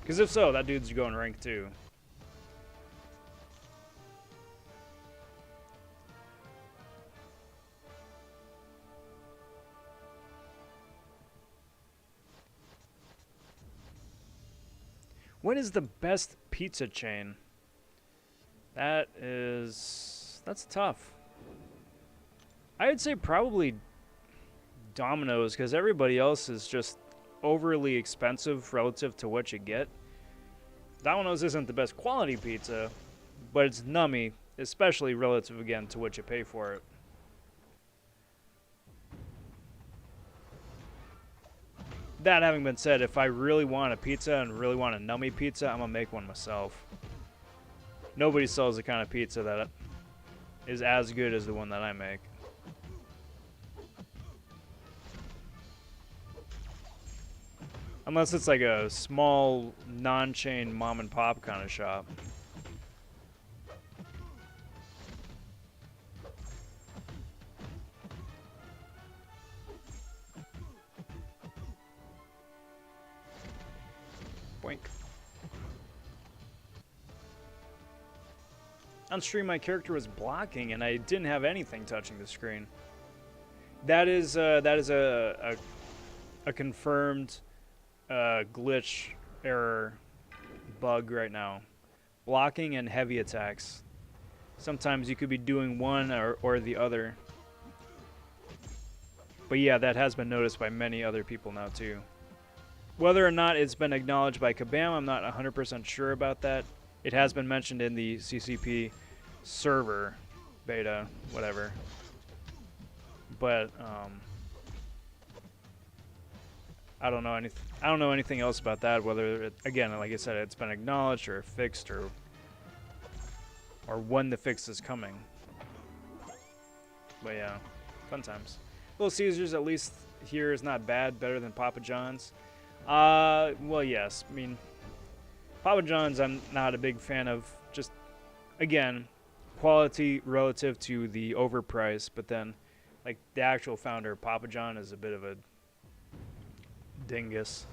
[SPEAKER 1] Because if so, that dude's going rank 2. What is the best pizza chain? That's tough. I would say probably Domino's, because everybody else is just overly expensive relative to what you get. Domino's isn't the best quality pizza, but it's nummy, especially relative, again, to what you pay for it. That having been said, if I really want a pizza and really want a nummy pizza, I'm going to make one myself. Nobody sells the kind of pizza that is as good as the one that I make. Unless it's like a small, non-chain mom and pop kind of shop. Boink. On stream, my character was blocking, and I didn't have anything touching the screen. That is a confirmed glitch error bug right now. Blocking and heavy attacks. Sometimes you could be doing one or the other. But yeah, that has been noticed by many other people now too. Whether or not it's been acknowledged by Kabam, I'm not 100% sure about that. It has been mentioned in the CCP server beta, whatever. But I don't know anything. I don't know anything else about that. Whether it, again, like I said, it's been acknowledged or fixed or when the fix is coming. But yeah, fun times. Little Caesars at least here is not bad. Better than Papa John's. Well, yes. I mean, Papa John's I'm not a big fan of. Just, again, quality relative to the overprice. But then, like, the actual founder, Papa John, is a bit of a dingus.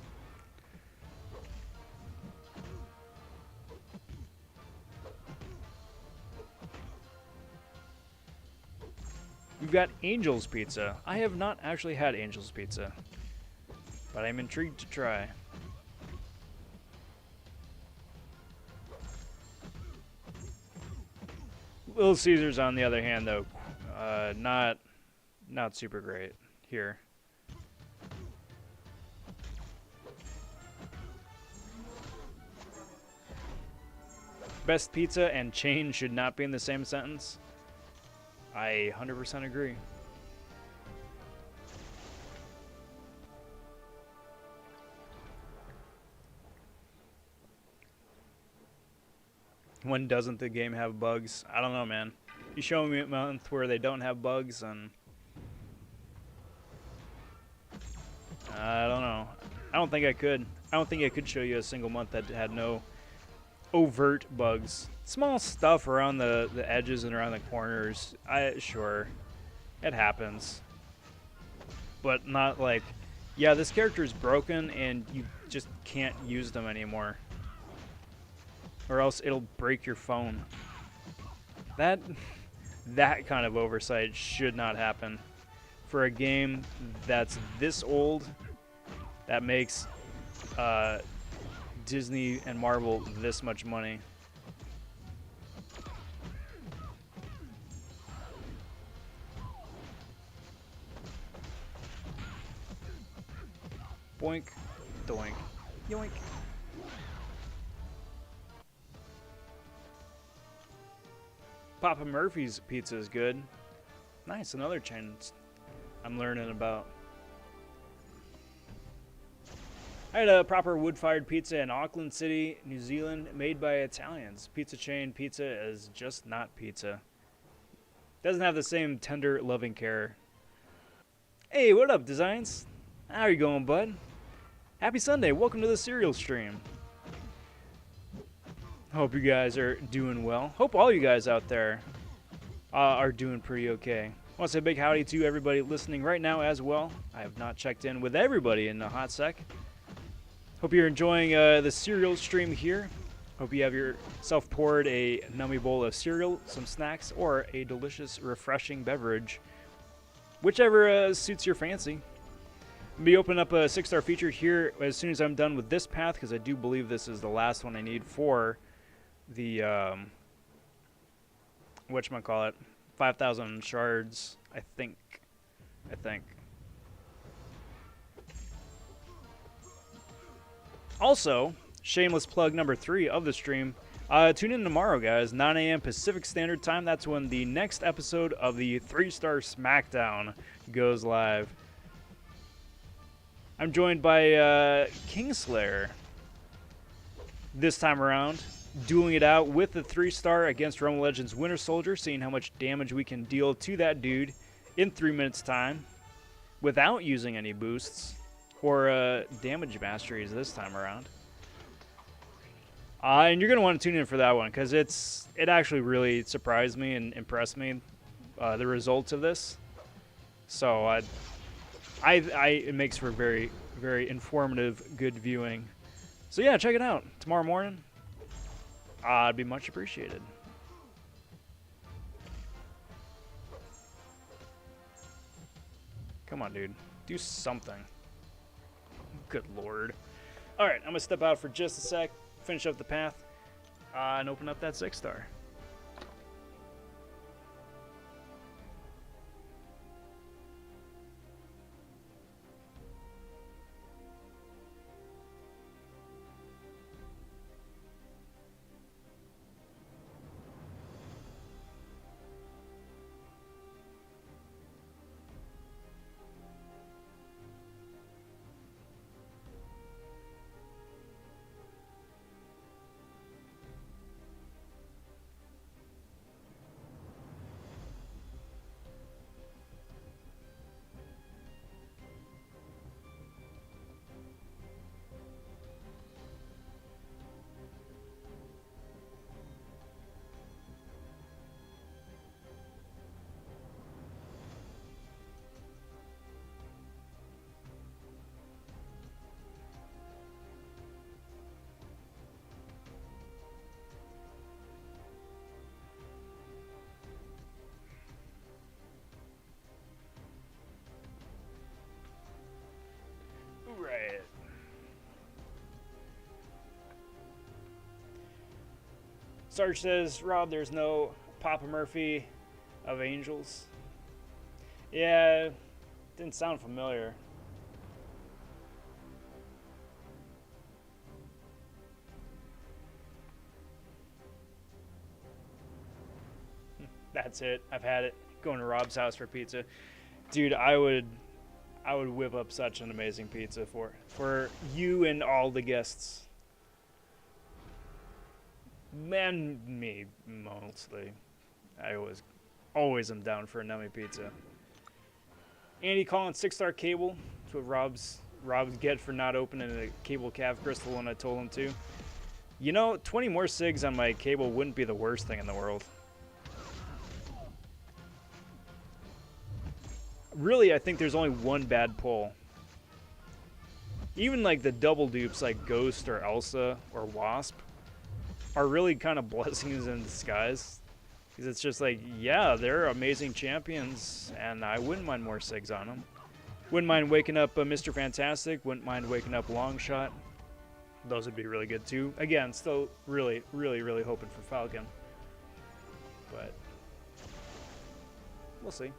[SPEAKER 1] We've got Angel's Pizza. I have not actually had Angel's Pizza, but I'm intrigued to try. Little Caesars, on the other hand, though, not super great here. Best pizza and chain should not be in the same sentence. I 100% agree. When doesn't the game have bugs? I don't know, man. You show me a month where they don't have bugs, and I don't know. I don't think I could. I don't think I could show you a single month that had no overt bugs. Small stuff around the edges and around the corners. Sure, it happens, but not like, yeah, this character is broken and you just can't use them anymore, or else it'll break your phone. That kind of oversight should not happen for a game that's this old, that makes Disney and Marvel this much money. Boink, doink, yoink. Papa Murphy's pizza is good. Nice, another chain I'm learning about. I had a proper wood-fired pizza in Auckland City, New Zealand, made by Italians. Pizza chain pizza is just not pizza. Doesn't have the same tender, loving care. Hey, what up, Designs? How are you going, bud? Happy Sunday. Welcome to the cereal stream. Hope you guys are doing well. Hope all you guys out there are doing pretty okay. I want to say a big howdy to everybody listening right now as well. I have not checked in with everybody in a hot sec. Hope you're enjoying the cereal stream here. Hope you have yourself poured a nummy bowl of cereal, some snacks, or a delicious, refreshing beverage. Whichever suits your fancy. I'll be opening up a 6-star feature here as soon as I'm done with this path, because I do believe this is the last one I need for the, whatchamacallit, 5,000 shards, I think. Also, shameless plug number 3 of the stream. Tune in tomorrow, guys, 9 a.m. Pacific Standard Time. That's when the next episode of the 3-Star SmackDown goes live. I'm joined by Kingslayer this time around, dueling it out with the 3-star against Realm of Legends Winter Soldier, seeing how much damage we can deal to that dude in 3 minutes time without using any boosts. or damage masteries this time around. And you're going to want to tune in for that one because it actually really surprised me and impressed me, the results of this. So it makes for very, very informative, good viewing. So yeah, check it out tomorrow morning. It'd be much appreciated. Come on, dude. Do something. Good lord. Alright, I'm going to step out for just a sec, finish up the path, and open up that 6-star. Right. Sarge says, Rob, there's no Papa Murphy of Angels. Yeah, didn't sound familiar. That's it. I've had it. Going to Rob's house for pizza. Dude, I would whip up such an amazing pizza for you and all the guests. Man, me mostly. I always am down for a nummy pizza. Andy calling 6-star cable. That's what Rob's get for not opening a cable calf crystal when I told him to. You know, 20 more SIGs on my cable wouldn't be the worst thing in the world. Really, I think there's only one bad pull. Even like the double dupes like Ghost or Elsa or Wasp are really kind of blessings in disguise. Because it's just like, yeah, they're amazing champions, and I wouldn't mind more SIGs on them. Wouldn't mind waking up Mr. Fantastic, wouldn't mind waking up Longshot. Those would be really good too. Again, still really, really, really hoping for Falcon. But we'll see.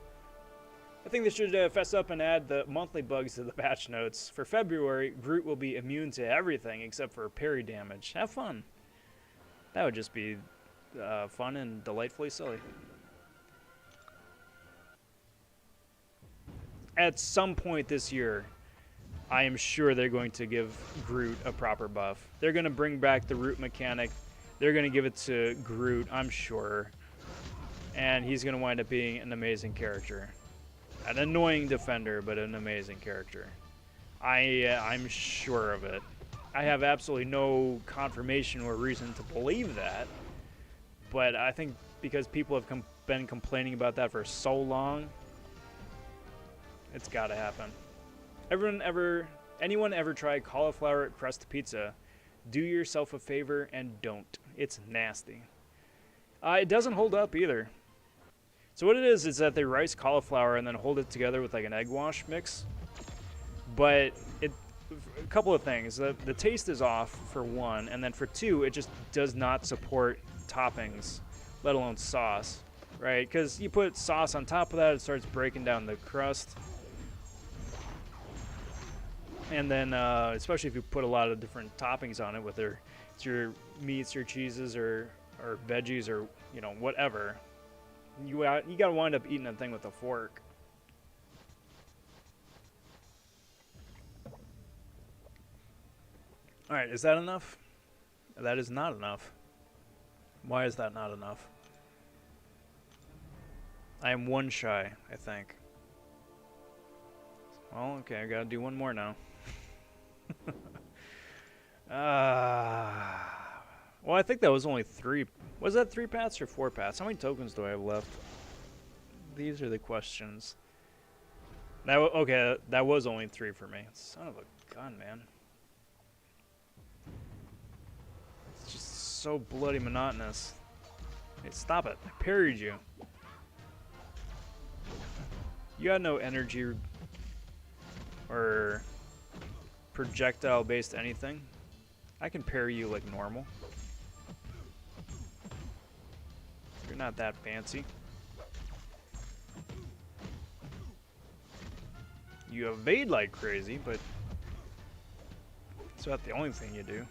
[SPEAKER 1] I think they should fess up and add the monthly bugs to the patch notes. For February, Groot will be immune to everything except for parry damage. Have fun. That would just be fun and delightfully silly. At some point this year, I am sure they're going to give Groot a proper buff. They're going to bring back the root mechanic. They're going to give it to Groot, I'm sure. And he's going to wind up being an amazing character. An annoying defender, but an amazing character. I'm sure of it. I have absolutely no confirmation or reason to believe that. But I think because people have been complaining about that for so long, it's got to happen. Anyone ever try cauliflower crust pizza? Do yourself a favor and don't. It's nasty. It doesn't hold up either. So what it is that they rice cauliflower and then hold it together with like an egg wash mix. But a couple of things. The taste is off for one, and then for two, it just does not support toppings, let alone sauce, right? Because you put sauce on top of that, it starts breaking down the crust. And then, especially if you put a lot of different toppings on it, whether it's your meats, your cheeses, or veggies, or whatever. You gotta wind up eating that thing with a fork. Alright, is that enough? That is not enough. Why is that not enough? I am one shy, I think. Well, okay, I gotta do one more now. Well, I think that was only 3. Was that 3 paths or 4 paths? How many tokens do I have left? These are the questions. Okay, that was only 3 for me. Son of a gun, man. It's just so bloody monotonous. Hey, stop it. I parried you. You got no energy or projectile-based anything. I can parry you like normal. You're not that fancy. You evade like crazy, but it's not the only thing you do.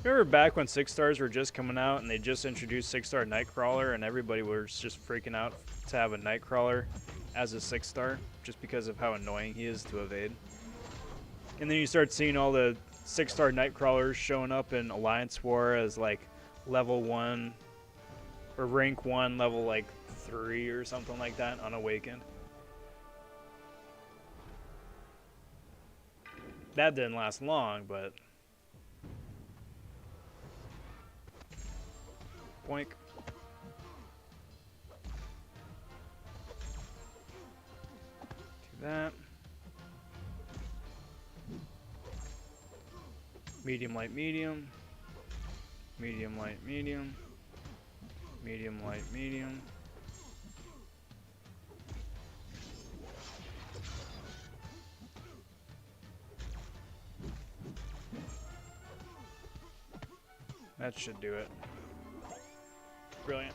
[SPEAKER 1] Remember back when 6-stars were just coming out and they just introduced 6-star Nightcrawler and everybody was just freaking out to have a Nightcrawler as a 6-star just because of how annoying he is to evade? And then you start seeing all the 6-star Nightcrawlers showing up in Alliance War as like level 1 or rank 1, level like 3 or something like that, unawakened. That didn't last long, but boink. Do that. Medium, light, medium. Medium, light, medium. Medium, light, medium. That should do it. Brilliant.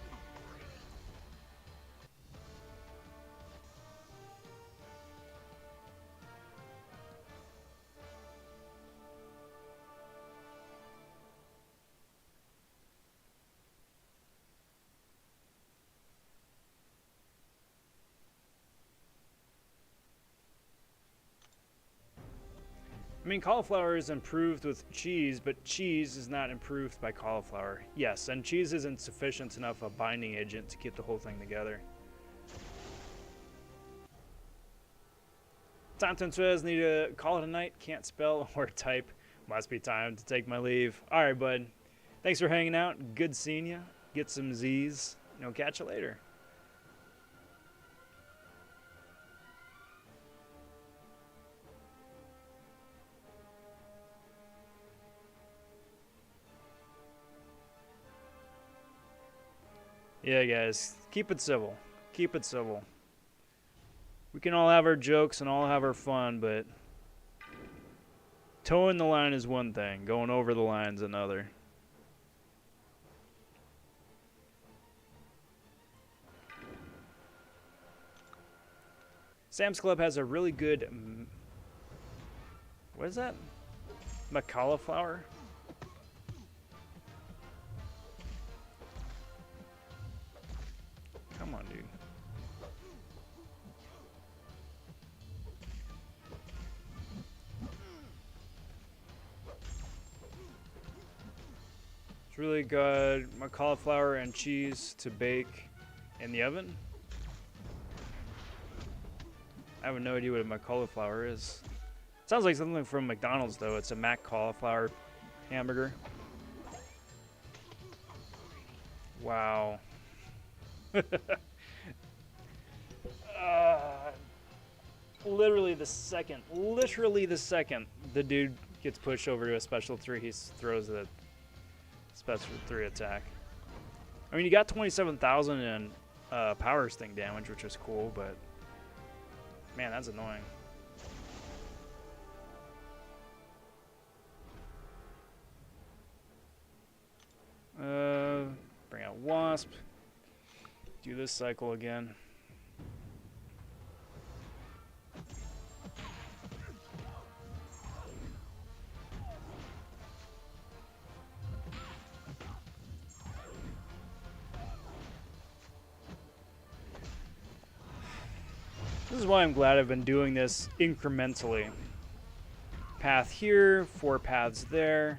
[SPEAKER 1] I mean, cauliflower is improved with cheese, but cheese is not improved by cauliflower. Yes, and cheese isn't sufficient enough a binding agent to keep the whole thing together. Tonton says, need to call it a night, can't spell or type. Must be time to take my leave. All right, bud. Thanks for hanging out. Good seeing you. Get some Z's. Catch you later. Yeah, guys, keep it civil. Keep it civil. We can all have our jokes and all have our fun, but towing the line is one thing. Going over the line is another. Sam's Club has a really good... What is that? McCauliflower? Come on, dude. It's really good. My cauliflower and cheese to bake in the oven. I have no idea what my cauliflower is. Sounds like something from McDonald's, though. It's a Mac cauliflower hamburger. Wow. Literally the second the dude gets pushed over to a special 3, he throws the special 3 attack. I mean, you got 27,000 in power sting damage, which is cool, but man, that's annoying. Bring out Wasp. Do this cycle again. This is why I'm glad I've been doing this incrementally. Path here, 4 paths there.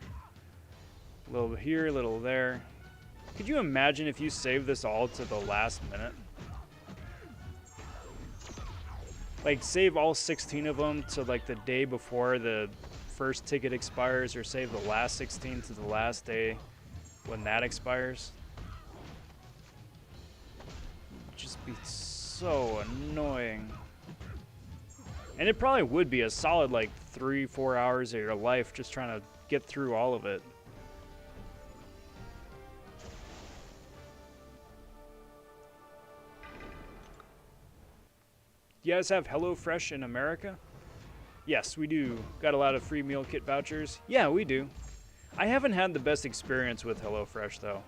[SPEAKER 1] A little bit here, a little there. Could you imagine if you saved this all to the last minute? like save all 16 of them to like the day before the first ticket expires, or save the last 16 to the last day when that expires. It'd just be so annoying. And it probably would be a solid like 3-4 hours of your life just trying to get through all of it. Do you guys have HelloFresh in America? Yes, we do. Got a lot of free meal kit vouchers. Yeah, we do. I haven't had the best experience with HelloFresh though,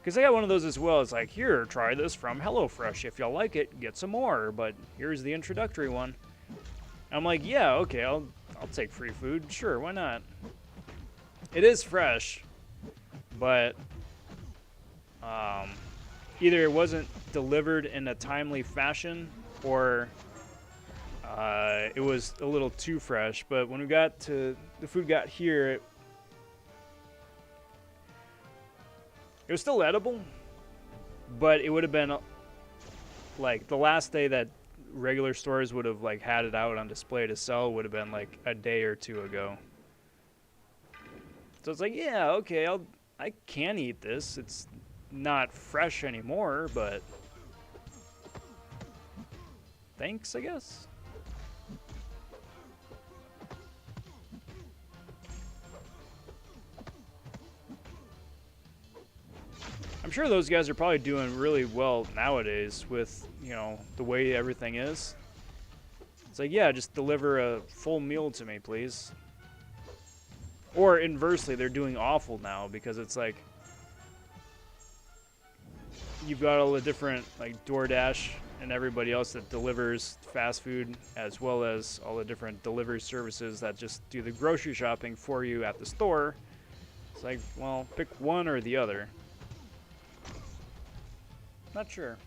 [SPEAKER 1] because I got one of those as well. It's like, here, try this from HelloFresh. If y'all like it, get some more. But here's the introductory one. I'm like, yeah, okay, I'll take free food. Sure, why not? It is fresh, but either it wasn't delivered in a timely fashion, or it was a little too fresh. But when we got to the food got here, it was still edible, but it would have been like the last day that regular stores would have like had it out on display to sell would have been like a day or two ago. So it's like, yeah, okay, I can eat this. It's not fresh anymore, but thanks, I guess. I'm sure those guys are probably doing really well nowadays with, you know, the way everything is. It's like, yeah, just deliver a full meal to me, please. Or inversely, they're doing awful now because it's like you've got all the different, like DoorDash and everybody else that delivers fast food, as well as all the different delivery services that just do the grocery shopping for you at the store. It's like, well, pick one or the other. Not sure.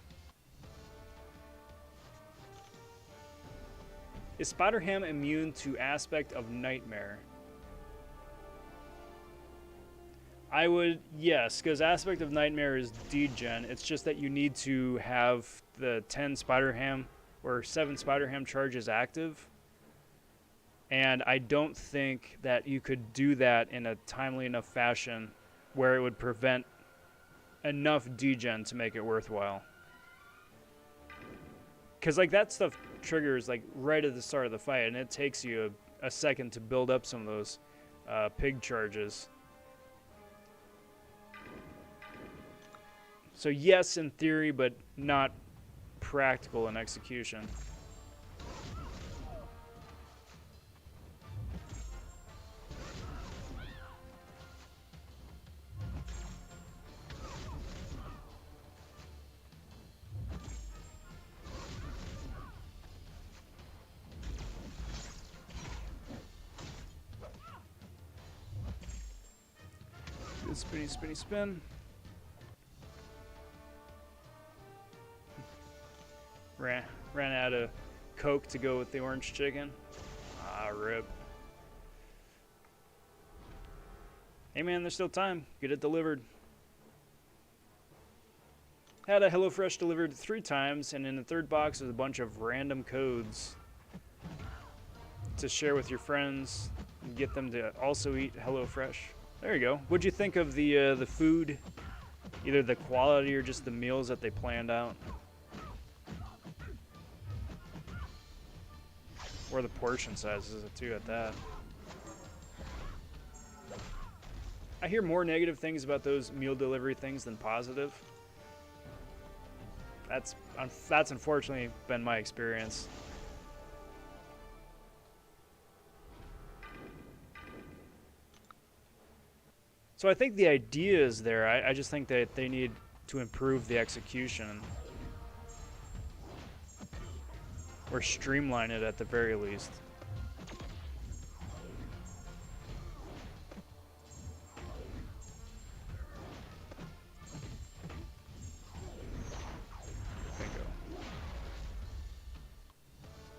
[SPEAKER 1] Is Spider-Ham immune to aspect of nightmare? I would, yes, because aspect of nightmare is degen. It's just that you need to have the 10 Spider-Ham or 7 Spider-Ham charges active. And I don't think that you could do that in a timely enough fashion where it would prevent enough degen to make it worthwhile. Because like that stuff triggers like right at the start of the fight, and it takes you a second to build up some of those pig charges. So yes, in theory, but not practical in execution. Good spinny, spinny, spin. Ran out of Coke to go with the orange chicken. Ah, rip. Hey man, there's still time. Get it delivered. Had a HelloFresh delivered 3 times, and in the third box was a bunch of random codes to share with your friends and get them to also eat HelloFresh. There you go. What'd you think of the food? Either the quality or just the meals that they planned out? Or the portion sizes too at that. I hear more negative things about those meal delivery things than positive. That's unfortunately been my experience. So I think the idea is there. I just think that they need to improve the execution. Or streamline it at the very least. Bingo.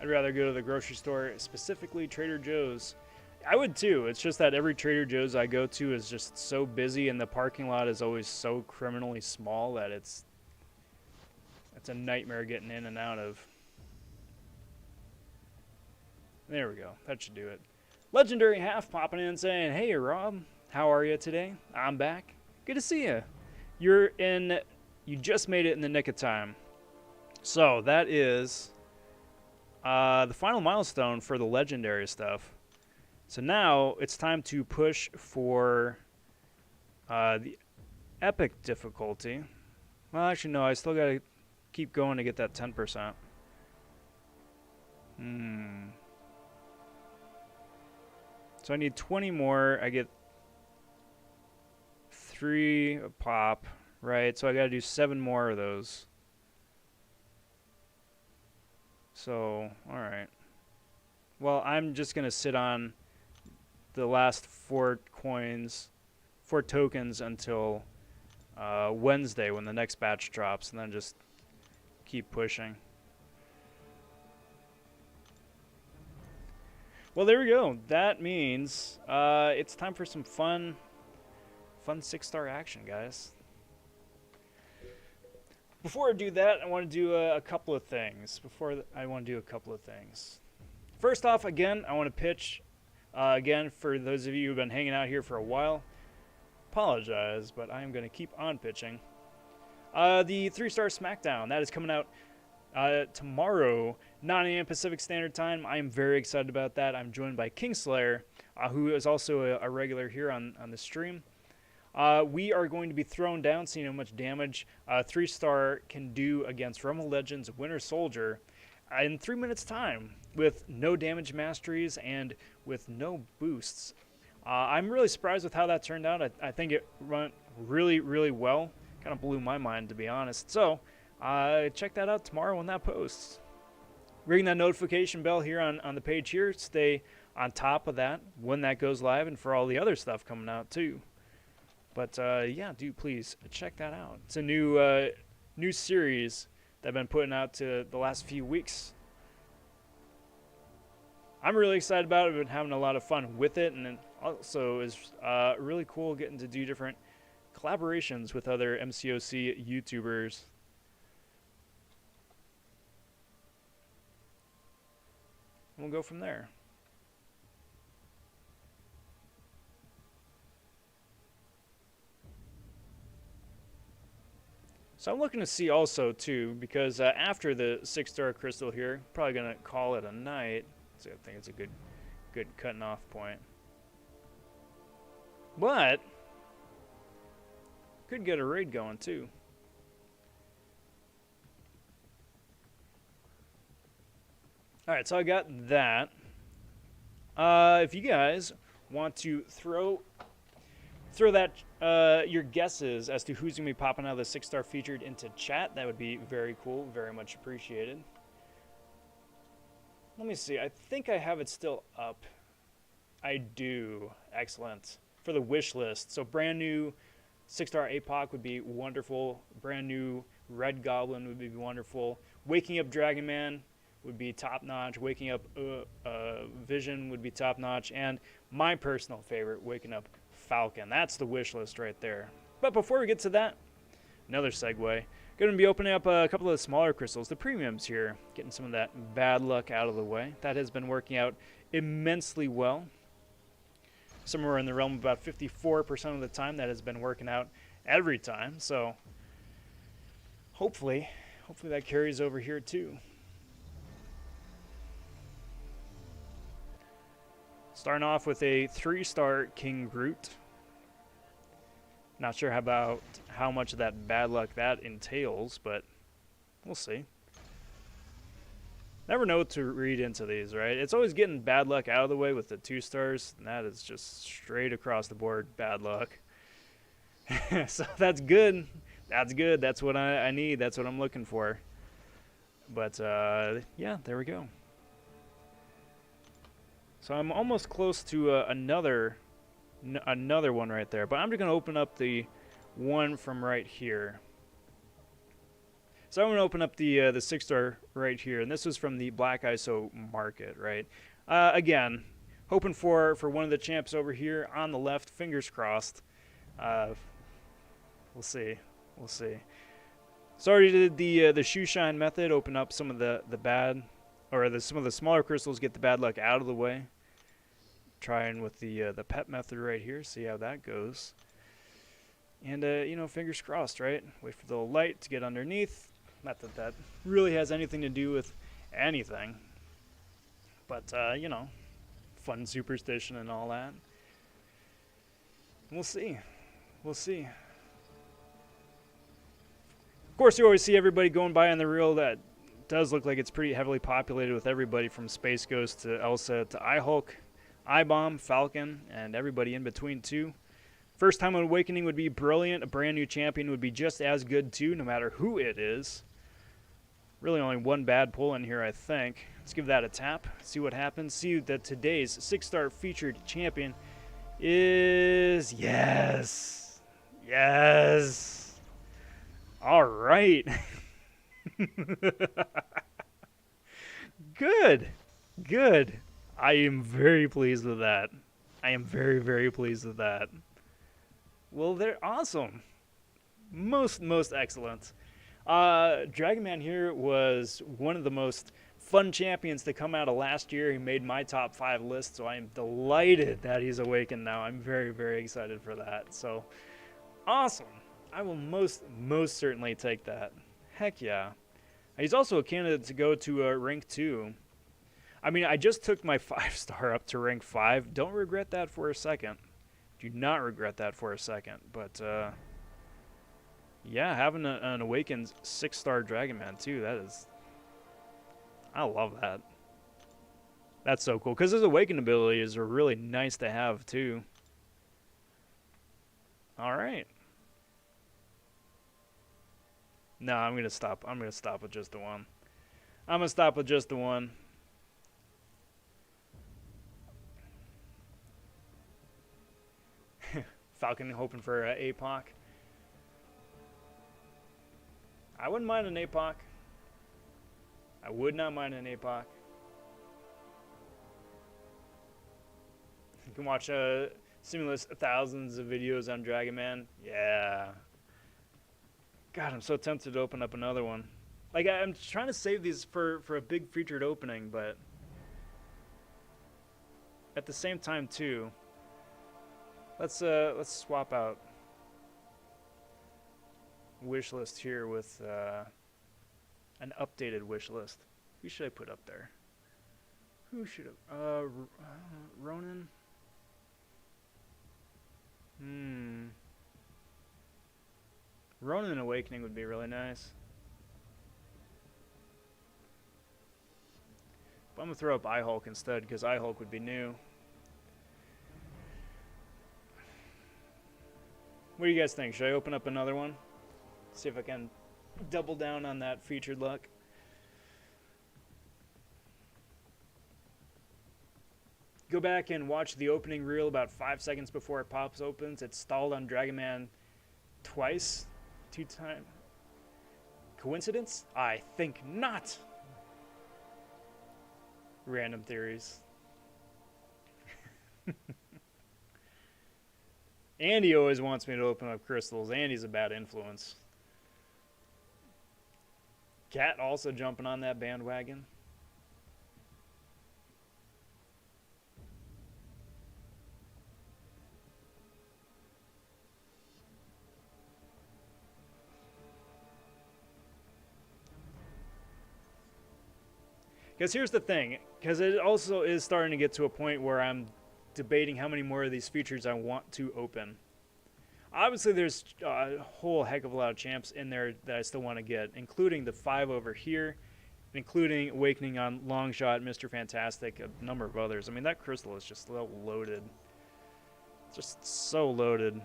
[SPEAKER 1] I'd rather go to the grocery store, specifically Trader Joe's. I would too. It's just that every Trader Joe's I go to is just so busy, and the parking lot is always so criminally small that it's a nightmare getting in and out of. There we go. That should do it. Legendary Half popping in saying, "Hey Rob, how are you today? I'm back. Good to see you. You just made it in the nick of time." So that is the final milestone for the legendary stuff. So now it's time to push for the epic difficulty. Well, actually, no, I still gotta keep going to get that 10%. So I need 20 more. I get 3 a pop, right? So I gotta do 7 more of those. So, alright. Well, I'm just gonna sit on the last 4 tokens until Wednesday when the next batch drops, and then just keep pushing. Well, there we go. That means it's time for some fun 6-star action, guys. Before I do that, I want to do a couple of things. First off, again, I want to pitch, again, for those of you who've been hanging out here for a while. Apologize, but I am going to keep on pitching. The 3-star SmackDown, that is coming out tomorrow, 9 a.m. Pacific Standard Time. I am very excited about that. I'm joined by Kingslayer, who is also a regular here on the stream. We are going to be thrown down, seeing how much damage 3-star can do against Realm of Legends Winter Soldier in 3 minutes time with no damage masteries and with no boosts. I'm really surprised with how that turned out. I think it went really, really well. Kind of blew my mind, to be honest. So check that out tomorrow when that posts. Ring that notification bell here on the page here. Stay on top of that when that goes live and for all the other stuff coming out too. But yeah, do please check that out. It's a new series that I've been putting out to the last few weeks. I'm really excited about it. I've been having a lot of fun with it, and it also is really cool getting to do different collaborations with other MCoC YouTubers. And we'll go from there. So I'm looking to see also too, because after the 6-star crystal here, probably gonna call it a night. So I think it's a good cutting off point. But could get a raid going too. All right, so I got that. If you guys want to throw that your guesses as to who's gonna be popping out of the 6-star featured into chat, that would be very cool, very much appreciated. Let me see. I think I have it still up. I do. Excellent. For the wish list. So brand new 6-star APOC would be wonderful. Brand new Red Goblin would be wonderful. Waking Up Dragon Man would be top notch. Waking Up Vision would be top notch. And my personal favorite, Waking Up Falcon. That's the wish list right there. But before we get to that, another segue. Going to be opening up a couple of the smaller crystals, the premiums here, getting some of that bad luck out of the way. That has been working out immensely well. Somewhere in the realm of about 54% of the time, that has been working out every time. So hopefully that carries over here too. Starting off with a 3-star King Groot. Not sure about how much of that bad luck that entails, but we'll see. Never know what to read into these, right? It's always getting bad luck out of the way with the 2-stars, and that is just straight across the board bad luck. So that's good. That's good. That's what I need. That's what I'm looking for. But yeah, there we go. So I'm almost close to another one right there, but I'm just going to open up the one from right here. So I'm going to open up the 6-star right here, and this was from the Black ISO market, right? Again, hoping for one of the champs over here on the left, fingers crossed. We'll see. So I already did the shoe shine method, open up some of the bad or some of the smaller crystals, get the bad luck out of the way. Trying with the pet method right here, see how that goes. And, you know, fingers crossed, right? Wait for the light to get underneath. Not that that really has anything to do with anything. But, you know, fun superstition and all that. We'll see. We'll see. Of course, you always see everybody going by on the reel. That does look like it's pretty heavily populated with everybody from Space Ghost to Elsa to iHulk, iBomb, Falcon, and everybody in between, too. First Time Awakening would be brilliant. A brand new champion would be just as good, too, no matter who it is. Really only one bad pull in here, I think. Let's give that a tap, see what happens. See that today's 6-star featured champion is... Yes! Yes! All right. Good. Good. I am very pleased with that. I am very, very pleased with that. Well, they're awesome. Most excellent. Dragon Man here was one of the most fun champions to come out of last year. He made my top 5 list, so I am delighted that he's awakened now. I'm very, very excited for that. So, awesome. I will most certainly take that. Heck yeah. He's also a candidate to go to rank 2. I mean, I just took my 5-star up to rank 5. Don't regret that for a second. Do not regret that for a second. But, yeah, having an awakened 6-star Dragon Man, too, that is... I love that. That's so cool. Because his awakened abilities are really nice to have, too. All right. No, I'm going to stop. I'm going to stop with just the one. I'm going to stop with just the one. Falcon hoping for APOC. I wouldn't mind an APOC. I would not mind an APOC. You can watch Simulus thousands of videos on Dragon Man. Yeah. God, I'm so tempted to open up another one. Like, I'm trying to save these for a big featured opening, but at the same time too, let's swap out wish list here with an updated wish list. Who should I put up there? Who should have? Ronan. Ronan Awakening would be really nice. But I'm going to throw up iHulk instead, because iHulk would be new. What do you guys think? Should I open up another one? See if I can double down on that featured luck. Go back and watch the opening reel about 5 seconds before it pops opens. It's stalled on Dragon Man twice. 2 times. Coincidence? I think not. Random theories. Andy always wants me to open up crystals. Andy's a bad influence. Cat also jumping on that bandwagon. Because here's the thing, because it also is starting to get to a point where I'm debating how many more of these features I want to open. Obviously, there's a whole heck of a lot of champs in there that I still want to get, including the 5 over here, including Awakening on Longshot, Mr. Fantastic, a number of others. I mean, that crystal is just so loaded. Just so loaded.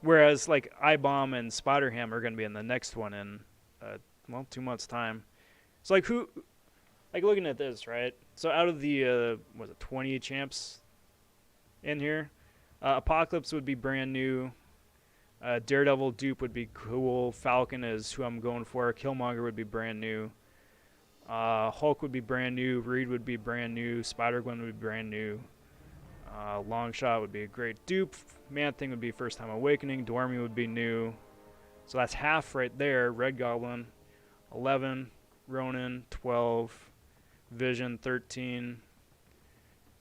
[SPEAKER 1] Whereas, like, iBomb and Spider-Ham are going to be in the next one in, well, 2 months' time. So, like, looking at this, right? So, out of the, 20 champs in here, Apocalypse would be brand new. Daredevil Dupe would be cool. Falcon is who I'm going for. Killmonger would be brand new. Hulk would be brand new. Reed would be brand new. Spider-Gwen would be brand new. Longshot would be a great dupe. Man-Thing would be First Time Awakening. Dormy would be new. So that's half right there. Red Goblin, 11. Ronan 12, Vision 13.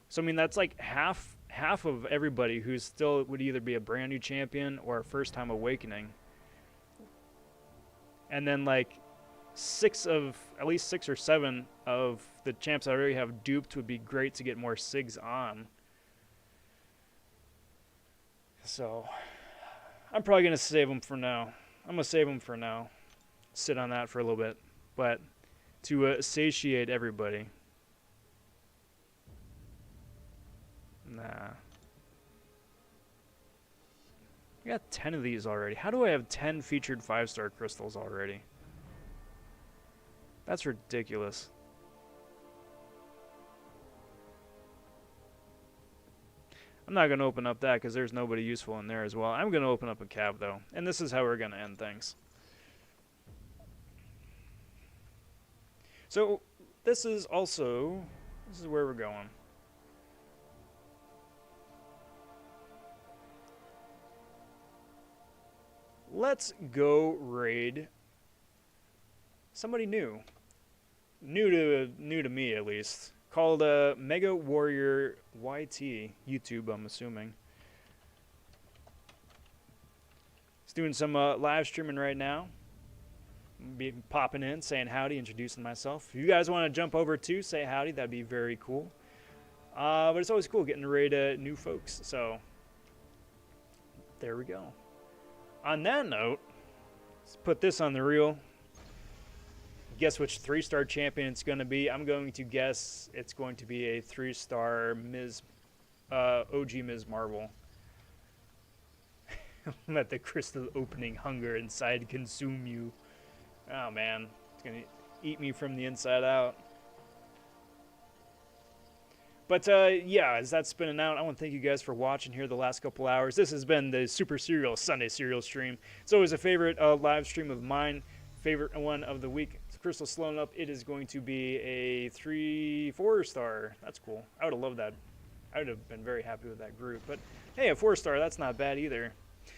[SPEAKER 1] So I mean that's like half of everybody who still would either be a brand new champion or a first time awakening. And then like at least 6 or 7 of the champs I already have duped would be great to get more SIGs on. So I'm probably going to save them for now. Sit on that for a little bit. But to satiate everybody. Nah. I got 10 of these already. How do I have 10 featured 5-star crystals already? That's ridiculous. I'm not going to open up that because there's nobody useful in there as well. I'm going to open up a Cav though. And this is how we're going to end things. So this is where we're going. Let's go raid somebody new to me at least, called Mega Warrior YT, YouTube I'm assuming. He's doing some live streaming right now. Be popping in, saying howdy, introducing myself. If you guys want to jump over too, say howdy, that'd be very cool. But it's always cool getting to raid new folks, so there we go. On that note, let's put this on the reel. Guess which 3-star champion it's going to be. I'm going to guess it's going to be a 3-star OG Ms. Marvel. Let the crystal opening hunger inside consume you. Oh man, it's going to eat me from the inside out. But yeah, as that's spinning out, I want to thank you guys for watching here the last couple hours. This has been the Super Serial Sunday Serial stream. It's always a favorite live stream of mine, favorite one of the week. It's Crystal slowing up. It is going to be a 4-star. That's cool. I would have loved that. I would have been very happy with that group. But hey, a 4-star, that's not bad either.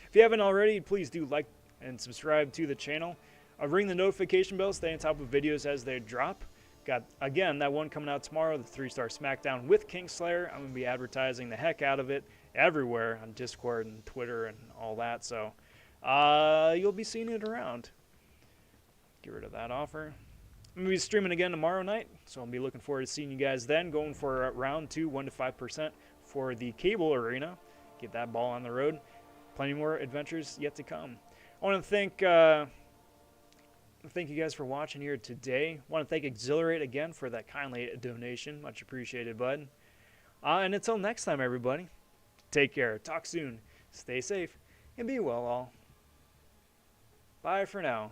[SPEAKER 1] If you haven't already, please do like and subscribe to the channel. Ring the notification bell, stay on top of videos as they drop. Got, again, that one coming out tomorrow, the 3-star SmackDown with Kingslayer. I'm going to be advertising the heck out of it everywhere on Discord and Twitter and all that. So you'll be seeing it around. Get rid of that offer. I'm going to be streaming again tomorrow night, so I'll be looking forward to seeing you guys then. Going for round 2, 1 to 5% for the cable arena. Get that ball on the road. Plenty more adventures yet to come. I want to thank you guys for watching here today. I want to thank Exhilarate again for that kindly donation. Much appreciated, bud. And until next time, everybody, take care. Talk soon. Stay safe. And be well, all. Bye for now.